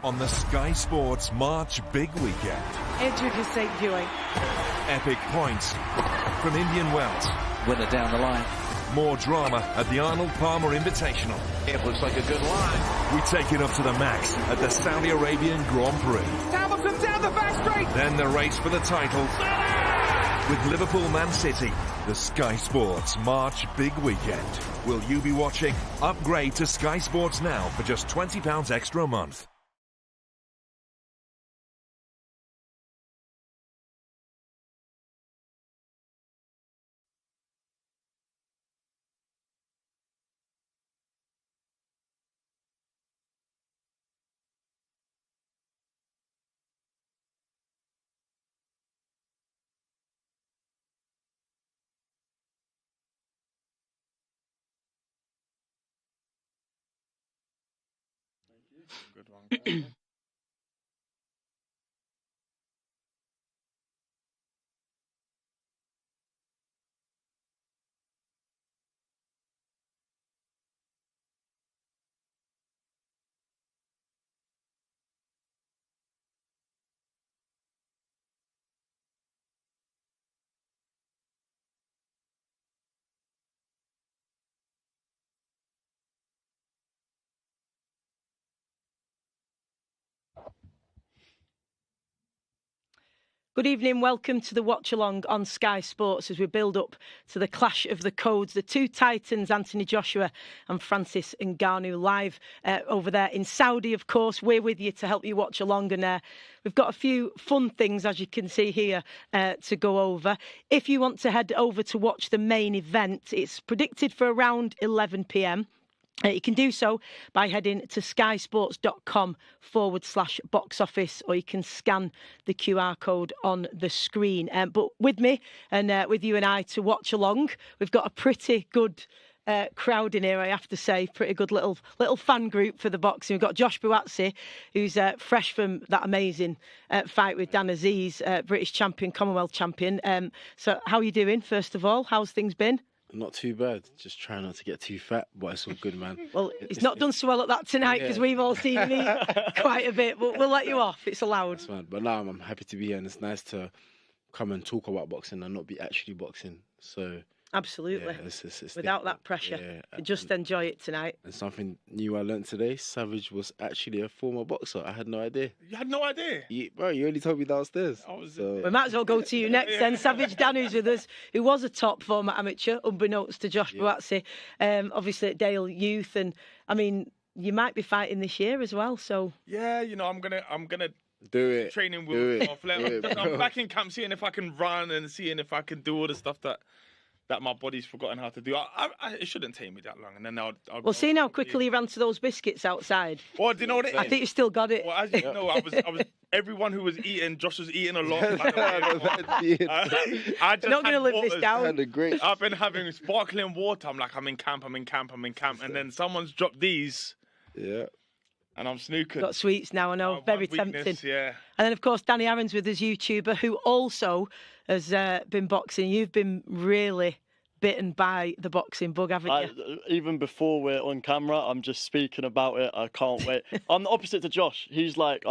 on the Sky Sports March Big Weekend. Edge of your St. Viewing. Epic points from Indian Wells. Winner down the line. More drama at the Arnold Palmer Invitational. It looks like a good line. We take it up to the max at the Saudi Arabian Grand Prix. Hamilton down the back straight. Then the race for the title with Liverpool Man City. The Sky Sports March Big Weekend. Will you be watching? Upgrade to Sky Sports now for just £20 extra a month. Good one. Good evening, welcome to the Watch Along on Sky Sports as we build up to the clash of the codes. The two titans, Anthony Joshua and Francis Ngannou, live over there in Saudi, of course. We're with you to help you watch along, and we've got a few fun things, as you can see here, to go over. If you want to head over to watch the main event, it's predicted for around 11 p.m. You can do so by heading to skysports.com/box office, or you can scan the QR code on the screen. But with me and with you and I to watch along, we've got a pretty good crowd in here, I have to say. Pretty good little fan group for the boxing. We've got Josh Buatsi, who's fresh from that amazing fight with Dan Aziz, British champion, Commonwealth champion. So how are you doing, first of all? How's things been? Not too bad. Just trying not to get too fat, but it's all good, man. Well, he's not done so well at that tonight because we've all seen him eat quite a bit, but we'll let you off. It's allowed. But now I'm happy to be here, and it's nice to come and talk about boxing and not be actually boxing. So absolutely. Yeah, it's without that pressure. Yeah, just enjoy it tonight. And something new I learned today, Savage was actually a former boxer. I had no idea. You had no idea? Bro, you only told me downstairs. We might as well go to you next then. Savage Dan, who's with us, who was a top former amateur, unbeknownst to Josh Buatsi, obviously at Dale Youth. And, I mean, you might be fighting this year as well, so... Yeah, you know, I'm gonna do it. Training with off. I'm back in camp, seeing if I can run and seeing if I can do all the stuff that my body's forgotten how to do. It shouldn't take me that long, and then I'll see how quickly you ran to those biscuits outside. Well, do you know what it is? I think you still got it. Well, as you know, I was everyone who was eating. Josh was eating a lot. I just not going to live this down. I've been having sparkling water. I'm like, I'm in camp, and then someone's dropped these. Yeah. And I'm snookered. Got sweets now, I know. Very tempting. Yeah. And then, of course, Danny Aaron's with us, YouTuber, who also has been boxing. You've been really bitten by the boxing bug, haven't you? Even before we're on camera, I'm just speaking about it. I can't wait. I'm the opposite to Josh. He's like,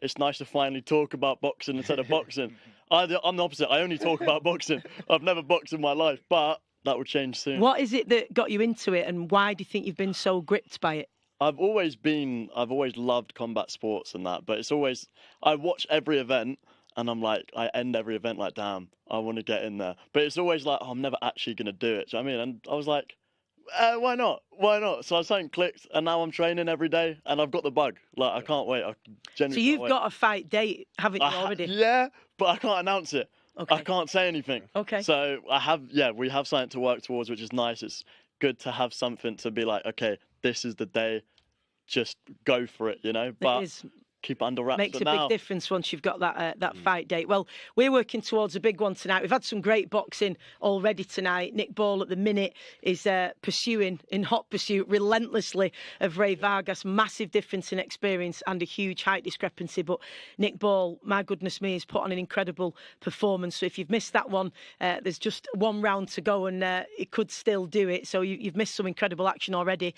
it's nice to finally talk about boxing instead of boxing. I'm the opposite. I only talk about boxing. I've never boxed in my life, but that will change soon. What is it that got you into it, and why do you think you've been so gripped by it? I've always loved combat sports and that, but I watch every event and I'm like, I end every event like, damn, I want to get in there. But it's always like, I'm never actually going to do it. Do you know what I mean? And I was like, why not? Why not? So something clicked and now I'm training every day and I've got the bug. Like, I can't wait. So you've got a fight date, haven't you already? Yeah, but I can't announce it. Okay. I can't say anything. Okay. So we have something to work towards, which is nice. It's good to have something to be like, okay, this is the day, just go for it, you know? But keep it under wraps. Makes a big difference once you've got that fight date. Well, we're working towards a big one tonight. We've had some great boxing already tonight. Nick Ball at the minute is pursuing, in hot pursuit, relentlessly of Ray Vargas. Massive difference in experience and a huge height discrepancy. But Nick Ball, my goodness me, has put on an incredible performance. So if you've missed that one, there's just one round to go and it could still do it. So you've missed some incredible action already.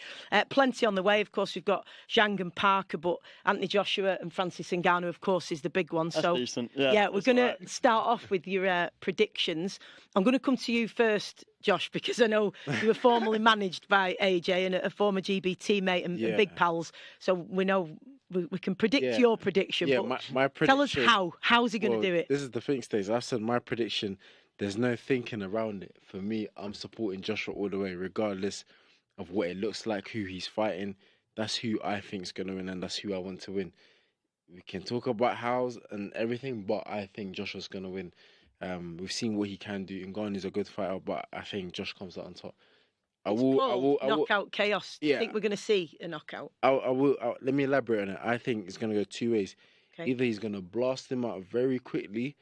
Plenty on the way. Of course, we've got Zhang and Parker, but Anthony Joshua Joshua and Francis Ngannou, of course, is the big one. That's so decent. Yeah, we're going to start off with your predictions. I'm going to come to you first, Josh, because I know you were formerly managed by AJ and a former GB teammate and big pals. So we know we can predict your prediction. Yeah, but my prediction. Tell us how's he going to do it? This is the thing, Stacey. I said my prediction. There's no thinking around it. For me, I'm supporting Joshua all the way, regardless of what it looks like, who he's fighting. That's who I think is going to win, and that's who I want to win. We can talk about hows and everything, but I think Joshua's going to win. We've seen what he can do. Ngannou's a good fighter, but I think Josh comes out on top. I will knockout chaos. Do you think we're going to see a knockout? Let me elaborate on it. I think it's going to go two ways. Okay. Either he's going to blast him out very quickly,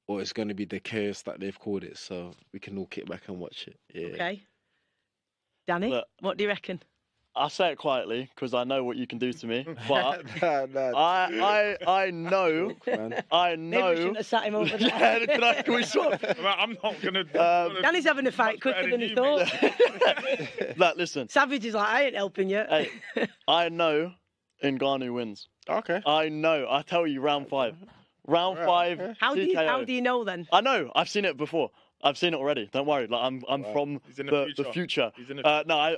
or it's going to be the chaos that they've called it. So we can all kick back and watch it. Yeah. Okay. Danny, Look, what do you reckon? I'll say it quietly because I know what you can do to me. But Nah. I know. Man. I Maybe we know. shouldn't have sat him over there. Can we swap? I'm not gonna. Danny's having a fight quicker than he thought. Like, listen. Savage is like, I ain't helping you. Hey, I know Ngannou wins. Okay. I know. I tell you, round 5. Round 5. How do TKO. you know then? I know. I've seen it before. I've seen it already. Don't worry. Like I'm from He's in the future. He's in the No,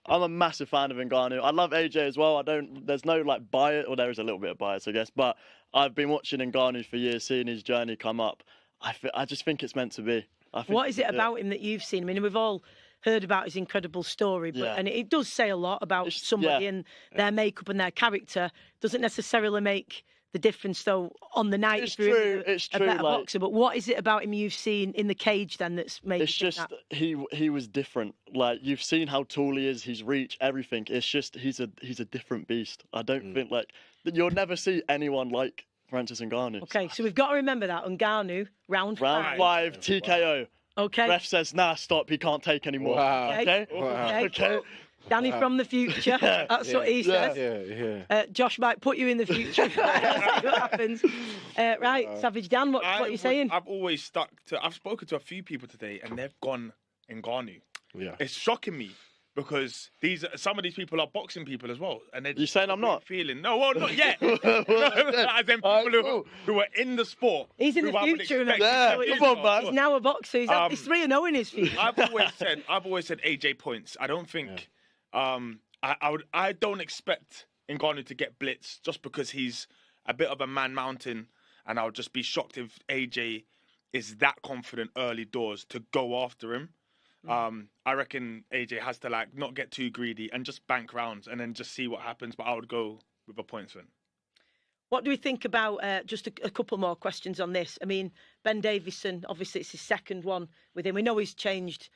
I'm a massive fan of Ngannou. I love AJ as well. There's no like bias, or there is a little bit of bias, I guess. But I've been watching Ngannou for years, seeing his journey come up. I just think it's meant to be. What is it about him that you've seen? I mean, we've all heard about his incredible story, but and it does say a lot about somebody and their makeup and their character. Doesn't necessarily make the difference though on the night. It's if you're true. It's a true. better Like, boxer. But what is it about him you've seen in the cage then that's made? it's you just think that? he was different. Like you've seen how tall he is, his reach, everything. It's just he's a different beast. I don't think like you'll never see anyone like Francis Ngannou. Okay, so we've got to remember that Ngannou round 5 TKO. Okay. Ref says nah, stop. He can't take any more. Wow. Okay. Okay. Okay. Danny from the future. That's what he says. Yeah. Josh might put you in the future. See what happens. Right, Savage Dan, what are you saying? I've always stuck to. I've spoken to a few people today, and they've gone Ngannou. Yeah. It's shocking me because some of these people are boxing people as well, and they're You saying I'm not? feeling no, well, not yet. As in people who are in the sport. He's in the who I would future, expect remember? to Come on, be man. He's now a boxer. He's 3-0 in his future. I've always said AJ points. I don't think. I don't expect Ngannou to get blitzed just because he's a bit of a man mountain, and I would just be shocked if AJ is that confident early doors to go after him. I reckon AJ has to like not get too greedy and just bank rounds and then just see what happens. But I would go with a points win. What do we think about, just a couple more questions on this? I mean, Ben Davison, obviously it's his second one with him. We know he's changed,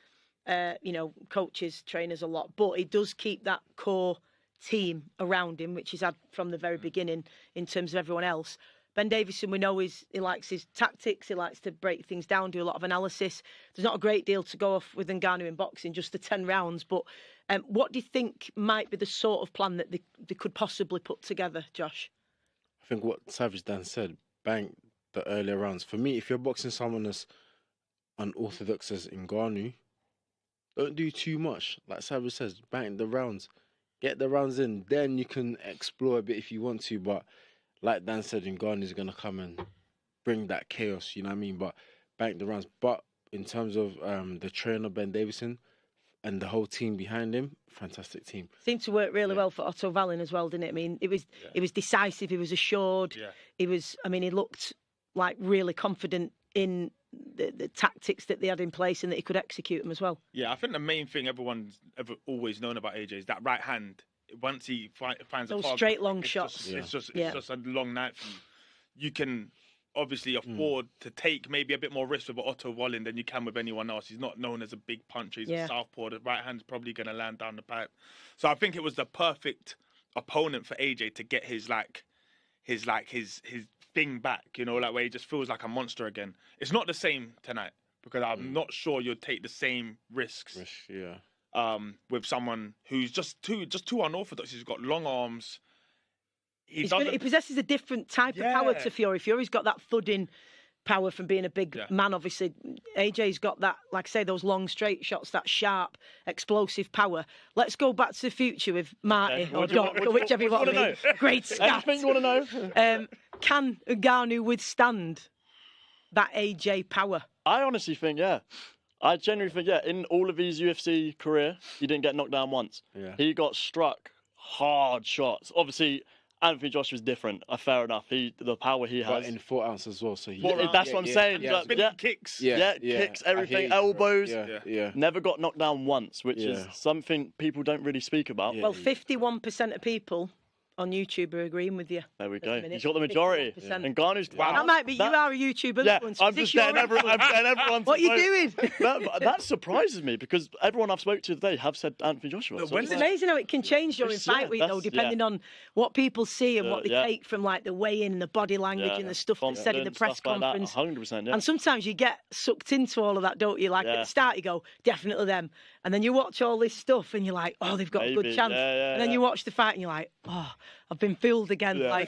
coaches, trainers a lot, but he does keep that core team around him, which he's had from the very beginning in terms of everyone else. Ben Davison, we know he likes his tactics. He likes to break things down, do a lot of analysis. There's not a great deal to go off with Ngannou in boxing, just the 10 rounds. But what do you think might be the sort of plan that they could possibly put together, Josh? I think what Savage Dan said, bank the earlier rounds. For me, if you're boxing someone as unorthodox as Ngannou, don't do too much. Like Savage says, bank the rounds. Get the rounds in. Then you can explore a bit if you want to. But like Dan said, Ngannou's going to come and bring that chaos, you know what I mean? But bank the rounds. But in terms of the trainer, Ben Davison, and the whole team behind him, fantastic team. Seemed to work really well for Otto Wallin as well, didn't it? I mean, it was decisive. He was assured. Yeah. He looked like really confident in the tactics that they had in place and that he could execute them as well. Yeah, I think the main thing everyone's ever always known about AJ is that right hand. Once he finds those a target, straight long shots. It's just a long night for you. You can obviously afford to take maybe a bit more risk with Otto Wallin than you can with anyone else. He's not known as a big puncher. He's a southpaw. The right hand's probably going to land down the pipe. So I think it was the perfect opponent for AJ to get his thing back. You know, like where he just feels like a monster again. It's not the same tonight because I'm not sure you'd take the same risks. With someone who's just too unorthodox. He's got long arms. He possesses a different type of power to Fury. Fury's got that thudding power from being a big man, obviously. AJ's got that, like I say, those long straight shots, that sharp, explosive power. Let's go back to the future with Marty or Doc, or whichever you want to know. Great stats. Anything you want to know? Can NGANNOU withstand that AJ power? I honestly think, yeah. I genuinely think, yeah, in all of his UFC career, he didn't get knocked down once. Yeah. He got struck hard shots. Obviously, Anthony Joshua's different. Fair enough. The power he But has. in 4 ounces as well. So That's what I'm saying. Kicks. Kicks, everything, elbows. Yeah. Never got knocked down once, which is something people don't really speak about. Well, 51% of people on YouTube are agreeing with you. There we go. minute. He's got the majority. 51%. And Garnu's... That might be, you are a YouTuber. Yeah, influencer. I'm Is this just your getting everyone What are you doing? That surprises me because everyone I've spoke to today have said Anthony Joshua. So It's amazing how it can change during fight week, though, depending on what people see and what they take from like the weigh-in and the body language and the stuff that's said in the press conference. 100%, And sometimes you get sucked into all of that, don't you? Like at the start, you go, definitely them. And then you watch all this stuff and you're like, oh, they've got a good chance. And then you watch the fight and you're like, oh, I've been fooled again. Like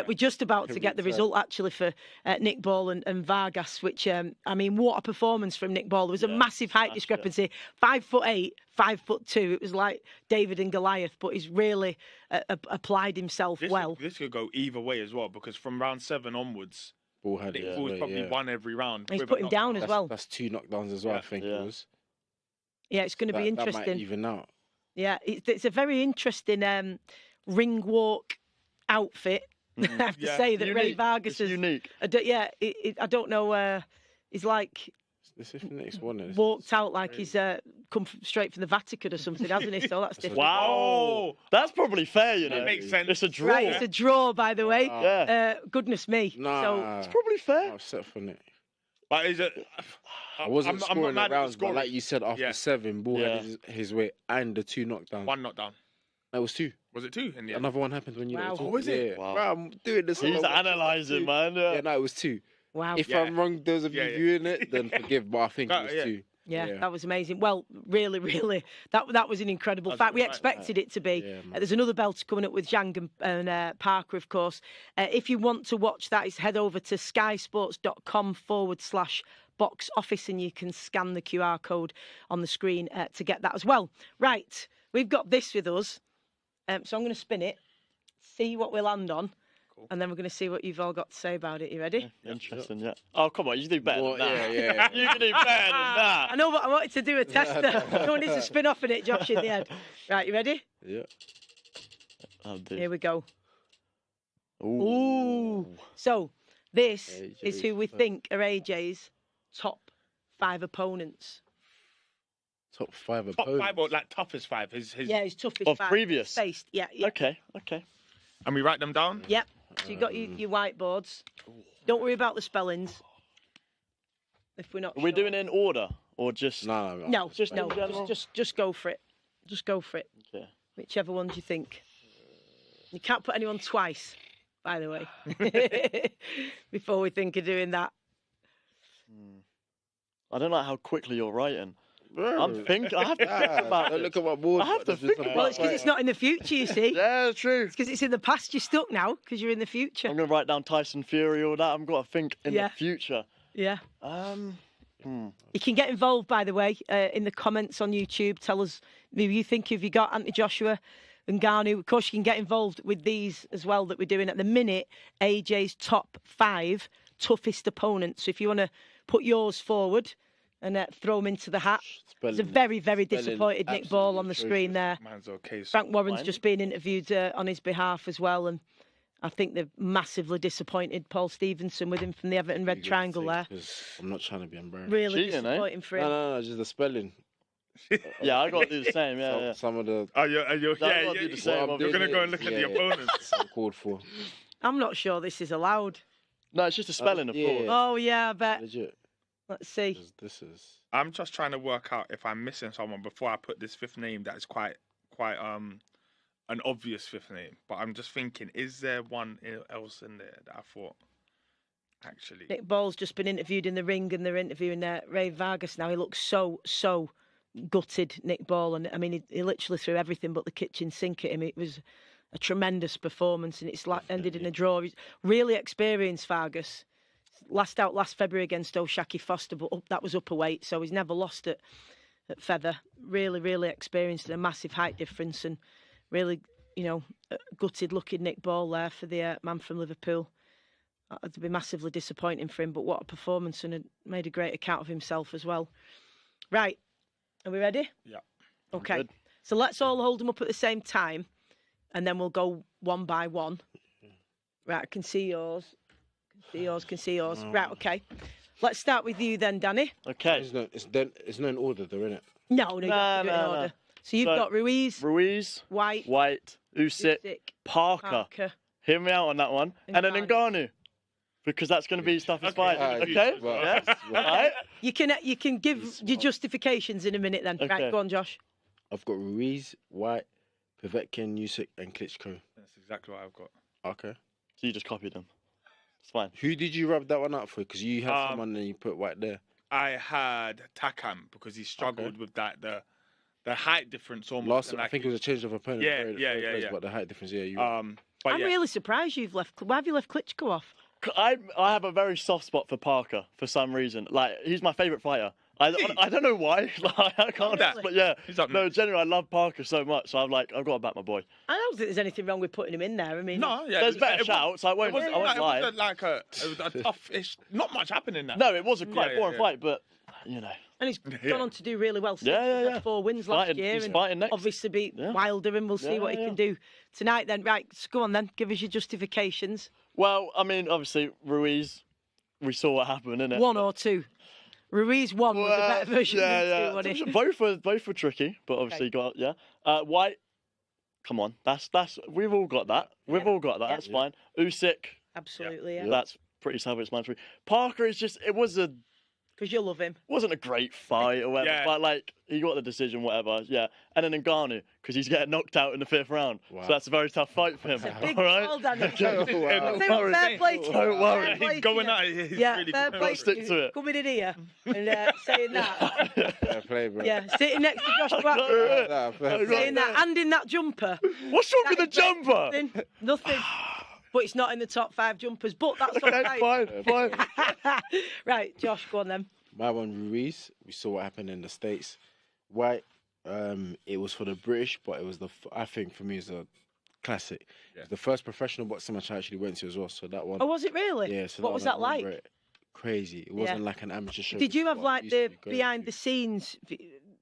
we're just about to get the result actually for Nick Ball and Vargas, which I mean, what a performance from Nick Ball. There was a massive height discrepancy. 5'8", 5'2". It was like David and Goliath, but he's really applied himself well. This could go either way as well because from round 7 onwards, Nick Ball's probably won every round. He's put him down as well. That's 2 knockdowns as well, I think it was. Yeah, it's going to be interesting. That might even out. Yeah, it's a very interesting ring walk outfit. I have to say that Ray Vargas is unique. I don't know. He's like This is the next one. Walked out like he's come straight from the Vatican or something, hasn't he? So that's different. Wow, that's probably fair. You know, it makes sense. It's a draw. Right, it's a draw, by the way. Goodness me. Nah, so it's probably fair. I'm upset for Nick. But is it? I wasn't I'm not scoring mad the at rounds, but like you said, after 7, Ball had his way and the 2 knockdowns. 1 knockdown. That was 2. Was it 2 in the end? Another one happened when you. Wow. Were Oh, is it? Yeah. Wow. Bro, I'm doing this. He's analysing, man. Yeah, no, it was 2. wow. If I'm wrong, those of you viewing it, then forgive. But I think it was 2. Yeah, that was amazing. Well, really, that was an incredible fight. We expected it to be. There's another belt coming up with Zhang and Parker, of course. If you want to watch that, head over to skysports.com/box office and you can scan the QR code on the screen to get that as well. Right, we've got this with us. So I'm going to spin it, see what we land on. And then we're going to see what you've all got to say about it. You ready? Interesting, yeah. Oh, come on, you do better than that. Yeah. You can do better than that. I know, but I wanted to do a tester. No one needs to spin off in it, Josh, in the head. Right, you ready? Yeah. Here we go. Ooh. So, this AJ is who we think are AJ's top 5 opponents. Top 5 Top opponents. 5 or like toughest 5? His His toughest Of 5. previous? Faced. Yeah. Okay. And we write them down? Yep. So you got your whiteboards. Don't worry about the spellings. If we're not Are we sure. doing it in order or just? No, just go for it. Just go for it. Okay. Whichever ones you think. You can't put anyone twice, by the way. Before we think of doing that. I don't like how quickly you're writing. Bro. I have to think about it. Look at my board. I have to think about Well, it's because it's not in the future, you see. Yeah, true. It's because it's in the past. You're stuck now because you're in the future. I'm going to write down Tyson Fury or that. I've got to think in the future. Yeah. You can get involved, by the way, in the comments on YouTube. Tell us who you think if you got Anthony Joshua and NGANNOU. Of course, you can get involved with these as well that we're doing at the minute. AJ's top 5 toughest opponents. So if you want to put yours forward and throw them into the hat. There's a very, very disappointed Nick Ball on the screen there. Mine's okay. Frank Warren's just been interviewed on his behalf as well, and I think they've massively disappointed Paul Stevenson with him from the Everton Red Triangle there. I'm not trying to be embarrassed. Really Cheating, disappointing for him. No, just the spelling. Yeah, I got to do the same. Yeah, Some of the. You're do the same. You're going to go and look at the opponents. I'm called for. I'm not sure this is allowed. No, it's just a spelling, of course. Oh, yeah, I bet. Legit. Let's see. This is. I'm just trying to work out if I'm missing someone before I put this 5th name that is quite an obvious 5th name. But I'm just thinking, is there one else in there that I thought actually? Nick Ball's just been interviewed in the ring, and they're interviewing Ray Vargas now. He looks so gutted, Nick Ball, and I mean, he literally threw everything but the kitchen sink at him. It was a tremendous performance, and it's like ended in a draw. He's really experienced, Vargas. last February against Oshaki Foster, but that was upper weight, so he's never lost at feather. Really, really experienced a massive height difference, and really, gutted looking Nick Ball there for the man from Liverpool. It'd be massively disappointing for him, but what a performance, and made a great account of himself as well. Right, are we ready? Yeah. Okay, Good. so let's all hold them up at the same time, and then we'll go one by one. Right, I can see yours. Can see yours. Right, okay. Let's start with you then, Danny. Okay. It's no in order, though, isn't it? No, you got to do it in No. order. So you've got Ruiz, White, White, Usyk, Parker. Hear me out on that one. And then Ngannou. Because that's going to be stuff is fine. Okay? Right. Yeah? Right? You can give your justifications in a minute then. Okay. Right, go on, Josh. I've got Ruiz, White, Povetkin, Usyk, and Klitschko. That's exactly what I've got. Okay. So you just copied them. It's fine. Who did you rub that one out for? Because you had someone and you put White there. I had Takam because he struggled with that the height difference almost. I think it was a change of opponent. Yeah. But the height difference, yeah. But I'm really surprised you've left. Why have you left Klitschko off? I have a very soft spot for Parker for some reason. Like, he's my favourite fighter. I don't know why. Like, I can't. Really? But yeah, He's up no, next. generally I love Parker so much. So I'm like, I've got to back my boy. I don't think there's anything wrong with putting him in there. I mean, No, yeah. There's better shouts. I won't It wasn't lie. like it was a tough-ish. Not much happened in that. No, it was a quite Yeah, boring yeah. fight, but and he's gone on to do really well. Since Yeah. He had 4 wins last year, He's and fighting next. obviously beat Yeah. Wilder, and we'll see Yeah, what he yeah. can do tonight. Then, right, so go on then. Give us your justifications. Well, I mean, obviously Ruiz. We saw what happened, innit? 1 or 2. Ruiz 1 was a better version than 2, wasn't it? Both were tricky, but obviously got White. Come on, that's we've all got that. We've all got that. That's fine. Usyk. Absolutely, yeah. That's pretty self-explanatory. Parker is just. Because you love him. Wasn't a great fight or whatever, Yeah. but like he got the decision, whatever. Yeah, and then Ngannou because he's getting knocked out in the 5th round. Wow. So that's a very tough fight for him. Big all right. call, Danny. Don't worry. Fair play to you. Don't worry. Fair play He's to going you. at it. He's Yeah, really fair going play at it. Stick to it. Coming in here and saying that. Fair play, bro. Yeah, sitting next to Josh Black. Nah, fair play. Saying that, and in that jumper. What's wrong with the jumper? Nothing. But it's not in the top 5 jumpers. But that's all Okay, right. fine. Right, Josh, go on then. My one, Ruiz. We saw what happened in the States. White. It was for the British, but it was I think for me, it's a classic. Yeah. The first professional boxing match I actually went to as well. So that one. Oh, was it really? Yeah. So what was that like? Crazy. It wasn't like an amateur show. Did you have what like I used to the be going behind to. the scenes?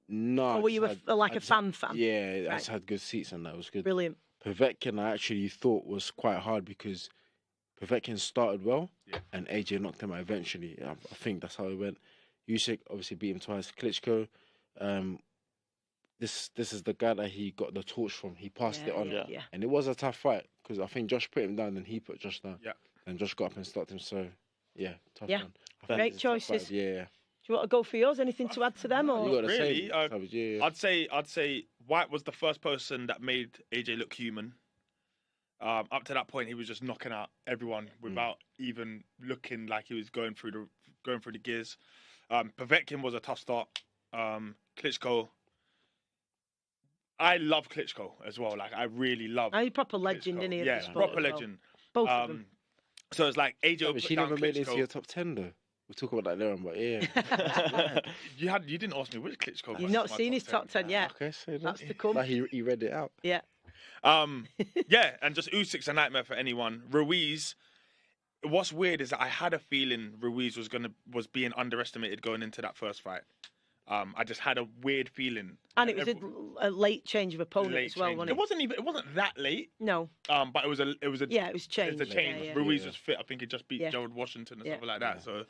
No. Or were you I just had- a fan? Yeah, I Right. just had good seats and that was good. Brilliant. Povetkin, I actually thought was quite hard because Povetkin started well, Yeah. and AJ knocked him out eventually. I think that's how it went. Usyk obviously beat him twice. Klitschko, this is the guy that he got the torch from. He passed it on, Yeah. and it was a tough fight because I think Josh put him down, then he put Josh down. Yeah. And Josh got up and stopped him. So, yeah, tough Yeah. one. I think Great this is top choices. 5. Yeah. Do you want to go for yours? Anything to add to them? Or You got the Really? same. Savage, yeah. I'd say White was the first person that made AJ look human. Up to that point, he was just knocking out everyone without even looking like he was going through the gears. Povetkin was a tough start. Klitschko. I love Klitschko as well. Like I really love. He's a proper legend, Klitschko. isn't he? of Yeah, the sport proper as well? legend. Both of them. So it's like AJ. Yeah, will but put she down never made it into Klitschko. your top 10 though. We'll talk about that later on, but yeah. You didn't ask me which Klitschko. You've was not my seen his top 10 yet. Okay, say that. That's to come. Like he read it out. Yeah. Yeah, and just Usyk's a nightmare for anyone. Ruiz. What's weird is that I had a feeling Ruiz was being underestimated going into that first fight. I just had a weird feeling. And it was a late change of opponent Late as well, change. wasn't it? It wasn't that late. No. But it was a Yeah, it was changed. It's a change. Yeah. Ruiz was fit. I think he just beat Yeah. Gerald Washington and Yeah. stuff like that. So,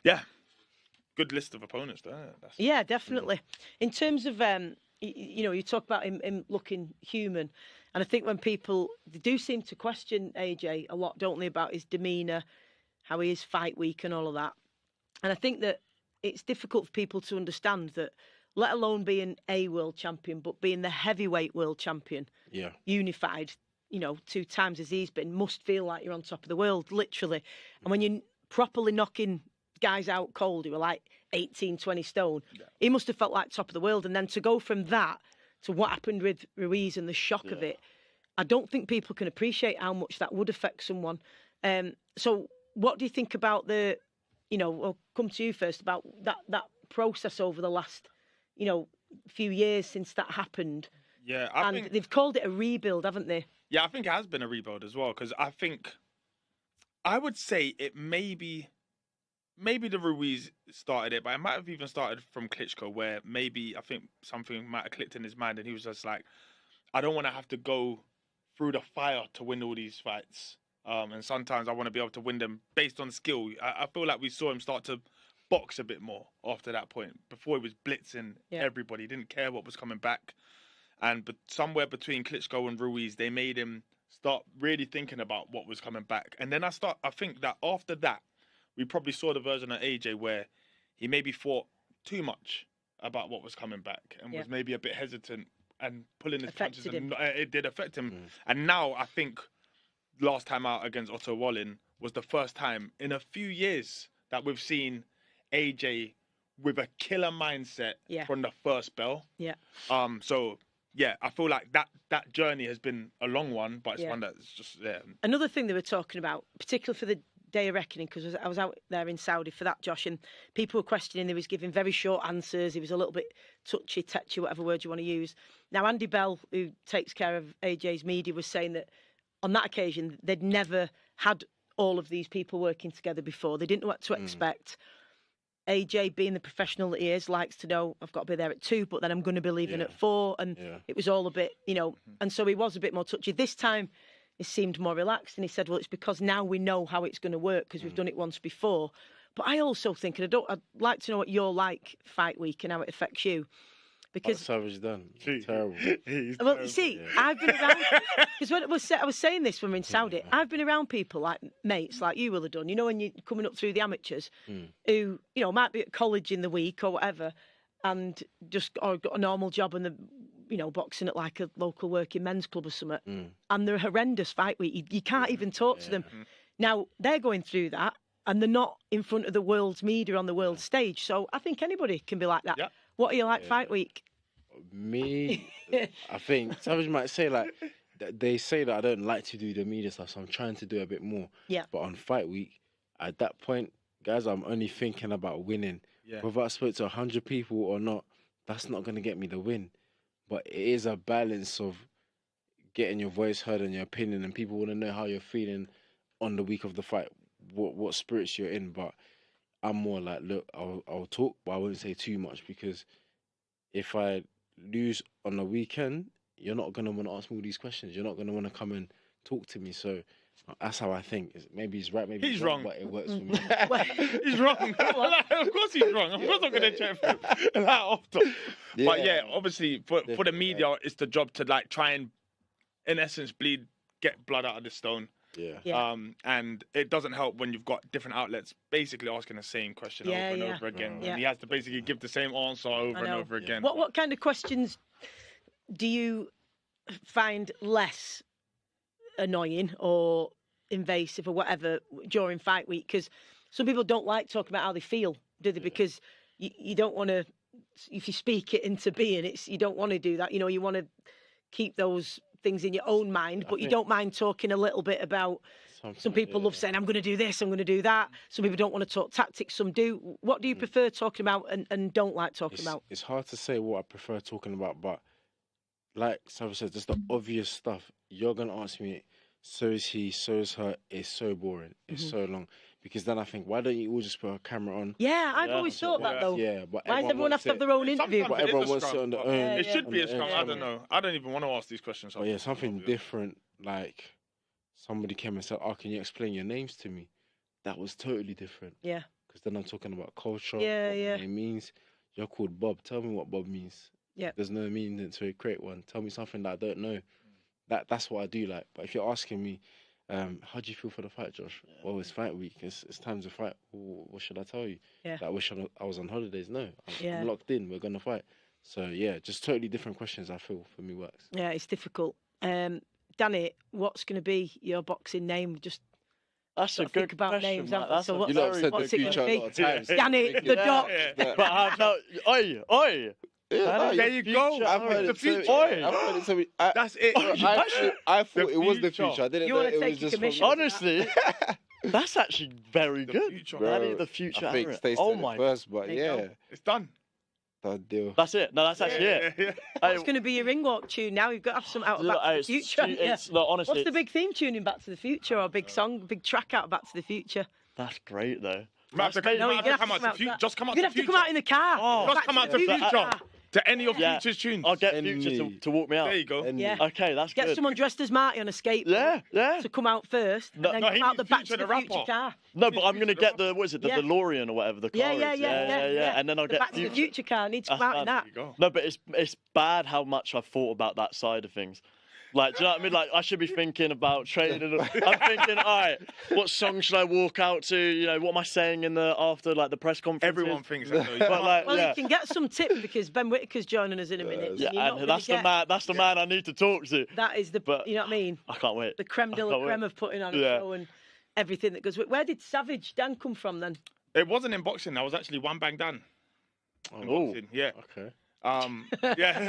yeah, good list of opponents there. Yeah, definitely. In terms of, you talk about him looking human, and I think when they do seem to question AJ a lot, don't they, about his demeanour, how he is fight week and all of that. And I think that it's difficult for people to understand that, let alone being a world champion, but being the heavyweight world champion, Yeah. unified, 2 times as he's been, must feel like you're on top of the world, literally. And when you're properly knocking guys out cold who are like 18, 20 stone, he must have felt like top of the world. And then to go from that to what happened with Ruiz and the shock of it, I don't think people can appreciate how much that would affect someone. So what do you think about the I'll come to you first about that process over the last, few years since that happened. Yeah, And they've called it a rebuild, haven't they? Yeah, I think it has been a rebuild as well, because I would say it maybe the Ruiz started it, but it might have even started from Klitschko, where maybe I think something might have clicked in his mind, and he was just like, I don't want to have to go through the fire to win all these fights. And sometimes I want to be able to win them based on skill. I feel like we saw him start to box a bit more after that point. Before he was blitzing everybody, he didn't care what was coming back. But somewhere between Klitschko and Ruiz, they made him start really thinking about what was coming back. And then I think that after that, we probably saw the version of AJ where he maybe thought too much about what was coming back and was maybe a bit hesitant and pulling his punches. And it did affect him. And now I think last time out against Otto Wallin was the first time in a few years that we've seen AJ with a killer mindset from the first bell. Yeah. So yeah, I feel like that journey has been a long one, but it's one that's just Another thing they were talking about, particularly for the Day of Reckoning, because I was out there in Saudi for that, Josh, and people were questioning. He was giving very short answers. He was a little bit touchy, whatever word you want to use. Now, Andy Bell, who takes care of AJ's media, was saying that on that occasion, they'd never had all of these people working together before. They didn't know what to expect. AJ, being the professional that he is, likes to know, I've got to be there at 2, but then I'm going to be leaving at 4. And it was all a bit, and so he was a bit more touchy. This time, he seemed more relaxed, and he said, well, it's because now we know how it's going to work because we've done it once before. But I also think, and I'd like to know what you're like fight week and how it affects you. Because Savage done. Terrible. Well, you see, I've been around, because I was saying this when we were in Saudi, I've been around people like mates, like you will have done, when you're coming up through the amateurs, who, might be at college in the week or whatever, and just or got a normal job and the, boxing at like a local working men's club or something, and they're a horrendous fight week. You can't even talk to them. Now, they're going through that, and they're not in front of the world's media on the world stage. So I think anybody can be like that. Yeah. What are you like fight week? Me, I think Savage might say like, they say that I don't like to do the media stuff, so I'm trying to do a bit more. Yeah. But on fight week, at that point, guys, I'm only thinking about winning. Yeah. Whether I spoke to 100 people or not, that's not going to get me the win. But it is a balance of getting your voice heard and your opinion, and people want to know how you're feeling on the week of the fight, what spirits you're in. But I'm more like, look, I'll talk, but I won't say too much, because if I lose on the weekend, you're not going to want to ask me all these questions. You're not going to want to come and talk to me. So that's how I think. Maybe he's right, maybe he's wrong, but it works for me. He's wrong. Of course he's wrong. Of course I'm going to check for him that often. Yeah. But yeah, obviously for the media, it's the job to like try and, in essence, get blood out of the stone. Yeah. And it doesn't help when you've got different outlets basically asking the same question over and over again. And he has to basically give the same answer over and over again. What kind of questions do you find less annoying or invasive or whatever during fight week? Because some people don't like talking about how they feel, do they? Because you don't want to, if you speak it into being, you don't want to do that. You want to keep those things in your own mind, but you don't mind talking a little bit about. Some people love saying, I'm going to do this, I'm going to do that. Some people don't want to talk tactics, some do. What do you prefer talking about and don't like talking about? It's hard to say what I prefer talking about, but like Savage said, just the obvious stuff. You're going to ask me, so is he, so is her. It's so boring. It's so long. Because then I think, why don't you all just put a camera on? Yeah, I've always thought that though. Yeah, but why does everyone have to have their own interview? But everyone wants it on their own. It should be a scrum. I don't know. I don't even want to ask these questions. But yeah, something different. Like somebody came and said, "Oh, can you explain your names to me?" That was totally different. Yeah. Because then I'm talking about culture. Yeah, what my name means. You're called Bob. Tell me what Bob means. Yeah. There's no meaning to create one. Tell me something that I don't know. That's what I do like. But if you're asking me, how do you feel for the fight, Josh? Yeah. Well, it's fight week. It's time to fight. What should I tell you? Yeah. Like, I was on holidays. No, I'm locked in. We're going to fight. So, yeah, just totally different questions, I feel, for me works. Yeah, it's difficult. Danny, what's going to be your boxing name? Just that's a good about question. Names, so what's said the future a lot of times. Danny, the Doc. But I've no... Oi! Yeah, there you go. I've heard the future. That's it. I thought it was the future. I didn't know it was just honestly, That's actually very good. future. That Bro, is the future I think era. Stacey Oh said it my. first, but There you go. It's done. that deal. That's it. No, that's actually it. Yeah. Hey, It's going to be your ring walk tune now. You've got to have some out of Back to the it's Future. stu- it's- no, honestly, What's the it's- big theme tune in Back to the Future, or a big song, big track out of Back to the Future? That's great though. Might have to No, might you're have to gonna come have out to to future. come out Just come out You're to going to have to future. come out in the car. Oh. Just Back come to out the to Future. future. To any of Yeah. Future's tunes. I'll get Send Future me. to walk me out. There you go. And Yeah. Okay, that's Get good. someone dressed as Marty on a skateboard Yeah, yeah. to come out first, No, and then no, come he out the means Back Future to the the Future rapper. car. No, but I'm gonna get the what is it? The Yeah. DeLorean or whatever the car is. Yeah. And then I'll The get Back to the Future car. Need to come That's out in bad. that. There you go. No, but it's bad how much I've thought about that side of things. Like, do you know what I mean? Like, I should be thinking about training. I'm thinking, all right, what song should I walk out to? You know, what am I saying in the after like the press conference? Everyone thinks that. Though. But like, Well, yeah, you can get some tips because Ben Whittaker's joining us in a minute. yeah, and you're not and gonna that's the get- man. That's the man I need to talk to. That is the, But- you know what I mean? I can't wait. The creme de I la can't wait. creme of putting on a Yeah. show and everything that goes with. Where did Savage Dan come from then? It wasn't in boxing. That was actually One Bang Dan. In Oh, boxing. Yeah. Okay. Yeah,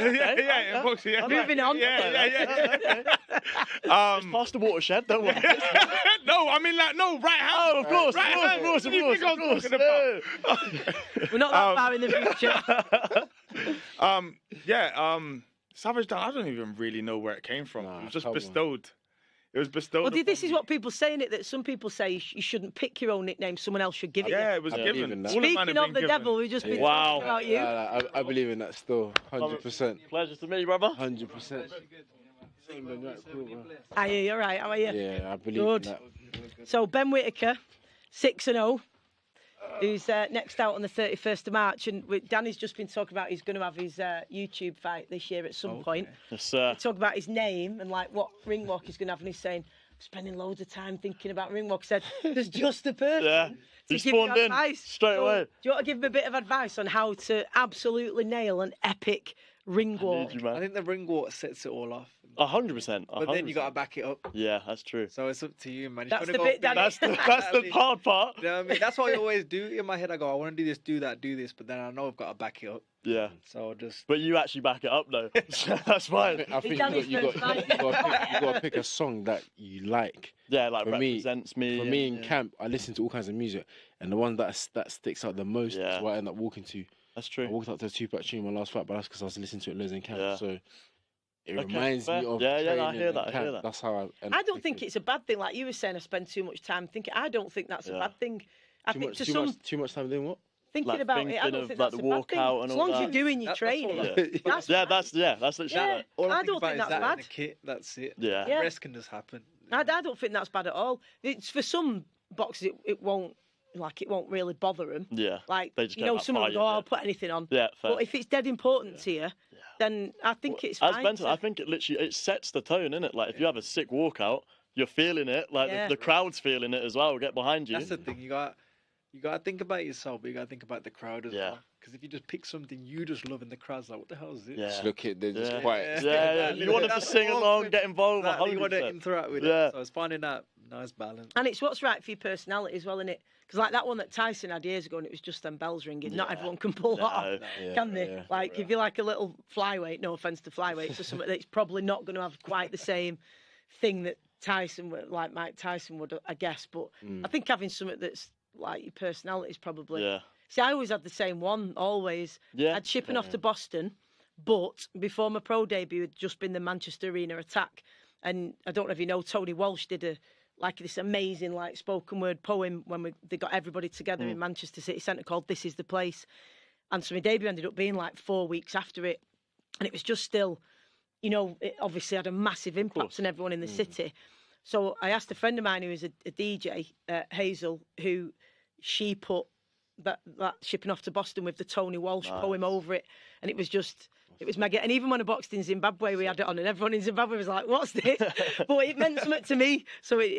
in boxing. Yeah. Moving on. Yeah. past the watershed, don't worry. No, I mean like no, right hand. Oh, of course, Right hand. What do you think I was talking about? We're not that far in the future. Savage Dan, I don't even really know where it came from. Nah, it was just come on. bestowed. It was bestowed. Well, this upon is me. what people say in it, that some people say you shouldn't pick your own nickname, someone else should give it Yeah, you. it was I believe given. in that. All man Speaking have of been the given. devil, we've just been Wow. talking about you. I believe in that still, 100%. Pleasure to meet you, brother. 100%. Are you? You're right. How are you? Yeah, I believe Good. in that. So Ben Whittaker, 6-0, who's next out on the 31st of March, and Danny's just been talking about he's going to have his YouTube fight this year at some point. Yes, sir. Talk about his name and like what ring walk he's going to have, and he's saying, I'm spending loads of time thinking about ring walk. He said, there's just a person Yeah. to He give you spawned in advice. straight So, away. do you want to give him a bit of advice on how to absolutely nail an epic ring walk? Need you, I man. think the ring walk sets it all off. 100%. But then you got to back it up. Yeah, that's true. So it's up to you, man. If That's you the wanna bit, go Danny. big- That's the hard part. You know what I mean? That's what I always do. In my head, I go, I want to do this, do that, do this. But then I know I've got to back it up. Yeah. So I'll just... But you actually back it up though. That's fine. I think done his you first fight. got to pick a song that you like. Yeah, like For me- represents me. For me in camp, I listen to all kinds of music, and the one that sticks out the most Yeah. is what I end up walking to. That's I true. walked up to a Tupac tune in my last fight, but that's because I was listening to it loads in camp. Yeah. So it Okay, reminds fair. me of Yeah, I training hear in that, I hear camp. that. That's how I. I don't think it's a bad thing. Like you were saying, I spend too much time thinking. I don't think that's a Yeah. bad thing. I too think much, to too some much, too much time doing what? thinking Like about it, I thinking don't of, think like, that's the a bad thing. walkout and As all long as that. you're doing your That's all training. I- Yeah. That's Yeah, fine. that's literally Yeah. it. All I think don't about think is that's that bad. and the kit. That's it. Yeah. Yeah. The rest can just happen. I don't think that's bad at all. It's for some boxers, it won't really bother them. Yeah. Like They just you go know, back some of them fire, go, oh, yeah. I'll put anything on. Yeah, fair. But if it's dead important to you, then I think it's As fine. Ben said, I think it literally sets the tone, innit? Like if you have a sick walkout, you're feeling it. Like Yeah. the crowd's feeling it as well. Get behind you. That's the thing. You got to think about yourself, but you got to think about the crowd as Yeah. well. Because if you just pick something you just love and the crowd's like, what the hell is this? Yeah. Just look at they're just Yeah. quiet. Yeah. You want them to That's sing awkward. along, get involved. Exactly, you want to 100%. interact with Yeah. it. So it's finding that nice balance. And it's what's right for your personality as well, isn't it? Because like that one that Tyson had years ago, and it was just them bells ringing. Not Yeah. everyone can pull that off, Yeah, can they? yeah. Like if you're like a little flyweight, no offense to flyweights, or something that's probably not going to have quite the same thing that Tyson would, like Mike Tyson would, I guess. But I think having something that's like your personality is probably. Yeah. See, I always had the same one, always. Yeah. I'd shipping off to Boston, but before my pro debut had just been the Manchester Arena attack. And I don't know if you know, Tony Walsh did this amazing spoken word poem when they got everybody together in Manchester City Centre called This Is the Place. And so my debut ended up being 4 weeks after it. And it was just still, it obviously had a massive impact on everyone in the city. So I asked a friend of mine who was a DJ, Hazel, who she put that shipping off to Boston with the Tony Walsh poem over it, and it was mega. And even when I boxed in Zimbabwe, we had it on, and everyone in Zimbabwe was like, "What's this?" But it meant something to me, so it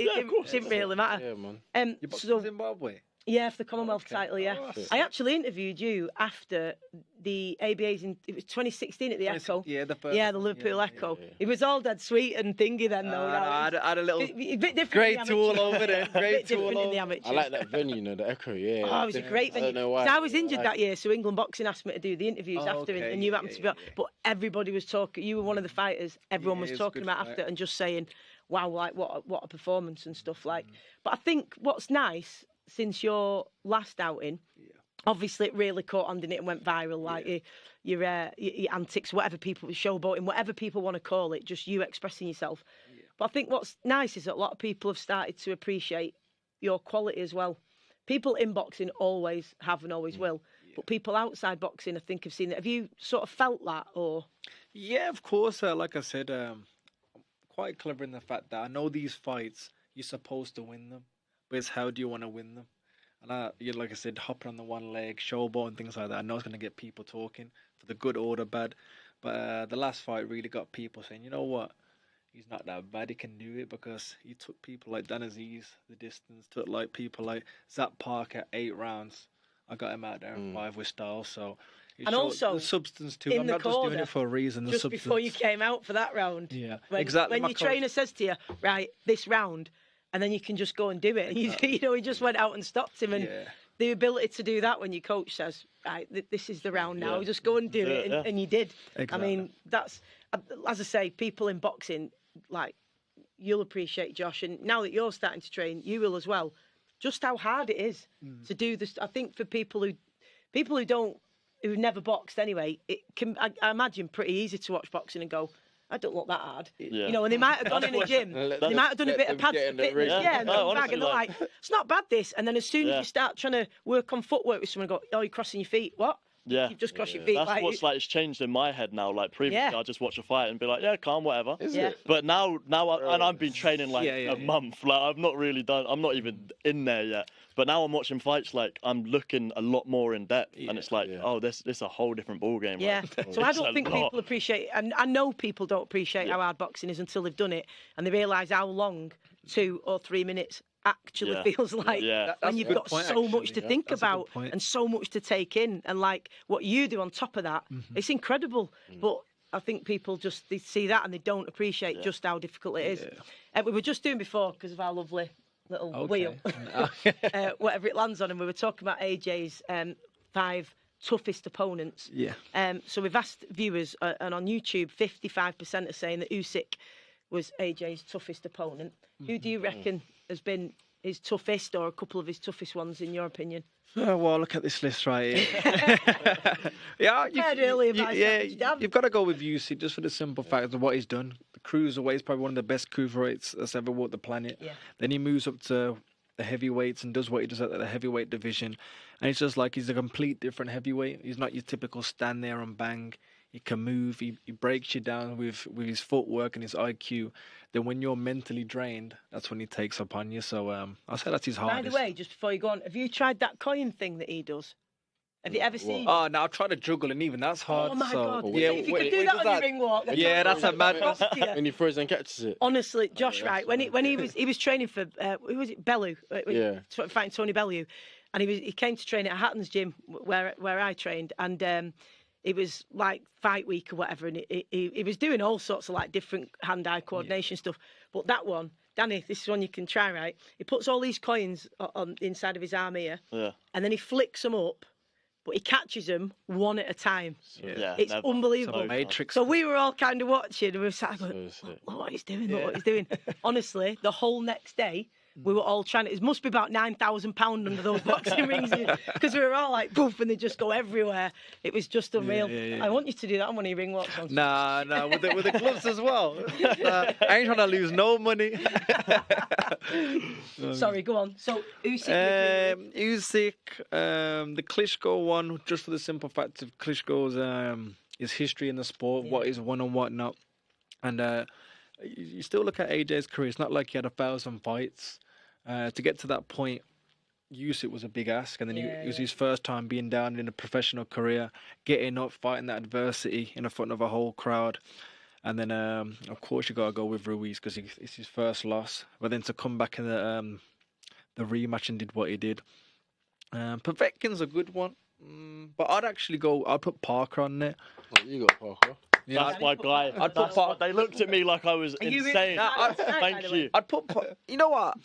didn't really matter. Yeah, man. You boxed So in Zimbabwe? Yeah, for the Commonwealth title, yeah. Oh, that's I actually interviewed you after the ABA's it was 2016 at the Echo. Yeah, the first. Yeah, the one, Liverpool Echo. yeah. It was all dead sweet and thingy then, though. I had a little a bit different. great in the tool amateur. over there. A Great bit different tool in the over. amateur. I like that venue, the Echo. Yeah. Oh, it was a great venue. I don't know why. 'Cause I was injured I that year, so England Boxing asked me to do the interviews Oh, after, okay, and you yeah, happened to be. yeah, on. yeah. But everybody was talking. You were one of the fighters. Everyone Yeah, was it was talking good about fight. after and just saying, "Wow, like what a performance and stuff like." But I think what's nice since your last outing. Obviously, it really caught on, didn't it, and went viral. Like your antics, whatever people, showboating, whatever people want to call it, just you expressing yourself. But I think what's nice is that a lot of people have started to appreciate your quality as well. People in boxing always have and always will, but people outside boxing, I think, have seen it. Have you sort of felt that, or? Yeah, of course. Like I said, I'm quite clever in the fact that I know these fights, you're supposed to win them, but it's how do you want to win them? And like I said, hopping on the one leg, showboat and things like that, I know it's going to get people talking for the good or the bad. But the last fight really got people saying, you know what? He's not that bad. He can do it because he took people like Dan Aziz the distance, took like people like Zach Parker 8 rounds. I got him out there in 5 with style. So it And showed also, the substance too. in I'm the not just doing corner, it for a reason. The just substance. before you came out for that round. Yeah, when, exactly. When My your coach- trainer says to you, right, this round, and then you can just go and do it. And you know, he just went out and stopped him. And Yeah. the ability to do that when your coach says, right, this is the round now, just go and do it. And you did. Exactly. I mean, that's, as I say, people in boxing, like, you'll appreciate Josh. And now that you're starting to train, you will as well. Just how hard it is to do this. I think for people who've never boxed anyway, it can, I imagine, pretty easy to watch boxing and go, I don't look that hard. Yeah. You know, and they might have gone in a gym. They might have done a bit of pads get in the fitness. ring. Yeah, and No, come back and they're honestly, like, it's not bad this. And then as soon as you start trying to work on footwork with someone, go, oh, you're crossing your feet. What? Yeah. You've just crossed your feet. That's what's like, it's changed in my head now. Like previously, I just watch a fight and be like, yeah, calm, whatever. Yeah. But now, and I've been training like a month. Like I've not really done. I'm not even in there yet. But now I'm watching fights. Like I'm looking a lot more in depth, and it's like, oh, this is a whole different ball game. Yeah. Like, So I it's don't a think lot. people appreciate, and I know people don't appreciate how hard boxing is until they've done it and they realise how long 2 or 3 minutes actually feels like when you've got so much to think about and so much to take in, and like what you do on top of that, it's incredible. But I think people just, they see that and they don't appreciate just how difficult it is. We were just doing before, because of our lovely little wheel, whatever it lands on, and we were talking about AJ's 5 toughest opponents. So we've asked viewers, and on YouTube, 55% are saying that Usyk was AJ's toughest opponent. Who do you reckon has been his toughest, or a couple of his toughest ones, in your opinion? Oh, well, look at this list right here. You've got to go with Usyk just for the simple fact of what he's done. The cruiserweight is probably one of the best cruiserweights that's ever walked the planet. Then he moves up to the heavyweights and does what he does at the heavyweight division. And it's just like he's a complete different heavyweight. He's not your typical stand there and bang. He can move. He breaks you down with his footwork and his IQ. Then when you're mentally drained, that's when he takes up on you. So I'll say that's his hardest. By the way, just before you go on, have you tried that coin thing that he does? Have you ever seen? Oh, no, I've tried to juggle, and even that's hard. Oh my God! Yeah, If you could do that on your ring walk, yeah, that's a madness. When he throws and catches it. Honestly, Josh, right? When he was training for who was it? Bellew. Fighting Tony Bellew, and he came to train at Hatton's gym where I trained, and it was like fight week or whatever, and he was doing all sorts of like different hand-eye coordination stuff. But that one, Danny, this is one you can try, right? He puts all these coins on the inside of his arm here, and then he flicks them up. But he catches them one at a time. It's unbelievable. It's a matrix. So we were all kind of watching, and we were sat going, look what he's doing, look what he's doing. Honestly, the whole next day, we were all trying to, it must be about £9,000 under those boxing rings, because we were all like, poof, and they just go everywhere. It was just unreal. I want you to do that on one of your ring walks. Nah, with the gloves as well. I ain't trying to lose no money. Sorry, go on. So Usyk, the Klitschko one, just for the simple fact of Klitschko's his history in the sport, what he's won and what not. And you still look at AJ's career, it's not like he had 1,000 fights. To get to that point, Usyk was a big ask, and then it was his first time being down in a professional career, getting up, fighting that adversity in front of a whole crowd. And then, of course, you got to go with Ruiz because it's his first loss. But then to come back in the rematch and did what he did, Povetkin's a good one. But I'd put Parker on there. Oh, you got Parker. Yeah, That's my guy. I'd put Parker. They looked at me like I was insane. Thank you. I'd put. You know what?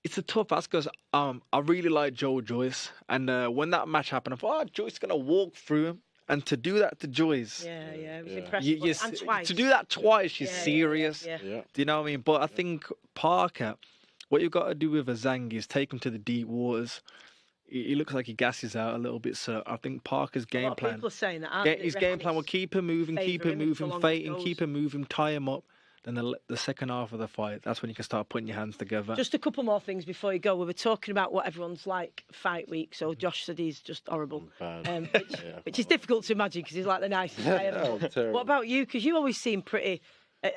It's a tough ask because I really like Joe Joyce, and when that match happened, I thought, Joyce is gonna walk through him, and to do that to Joyce, it was impressive. And twice. To do that twice, she's serious. Yeah. Do you know what I mean? But I think Parker, what you've got to do with Azangi is take him to the deep waters. He looks like he gasses out a little bit, so I think Parker's game plan. People are saying that. Aren't they? His game plan will keep him moving, fighting, goes. keep him moving, tie him up. Then the second half of the fight, that's when you can start putting your hands together. Just a couple more things before you go. We were talking about what everyone's like fight week. So Josh said he's just horrible, which is difficult to imagine because he's like the nicest guy ever. What about you? Because you always seem pretty,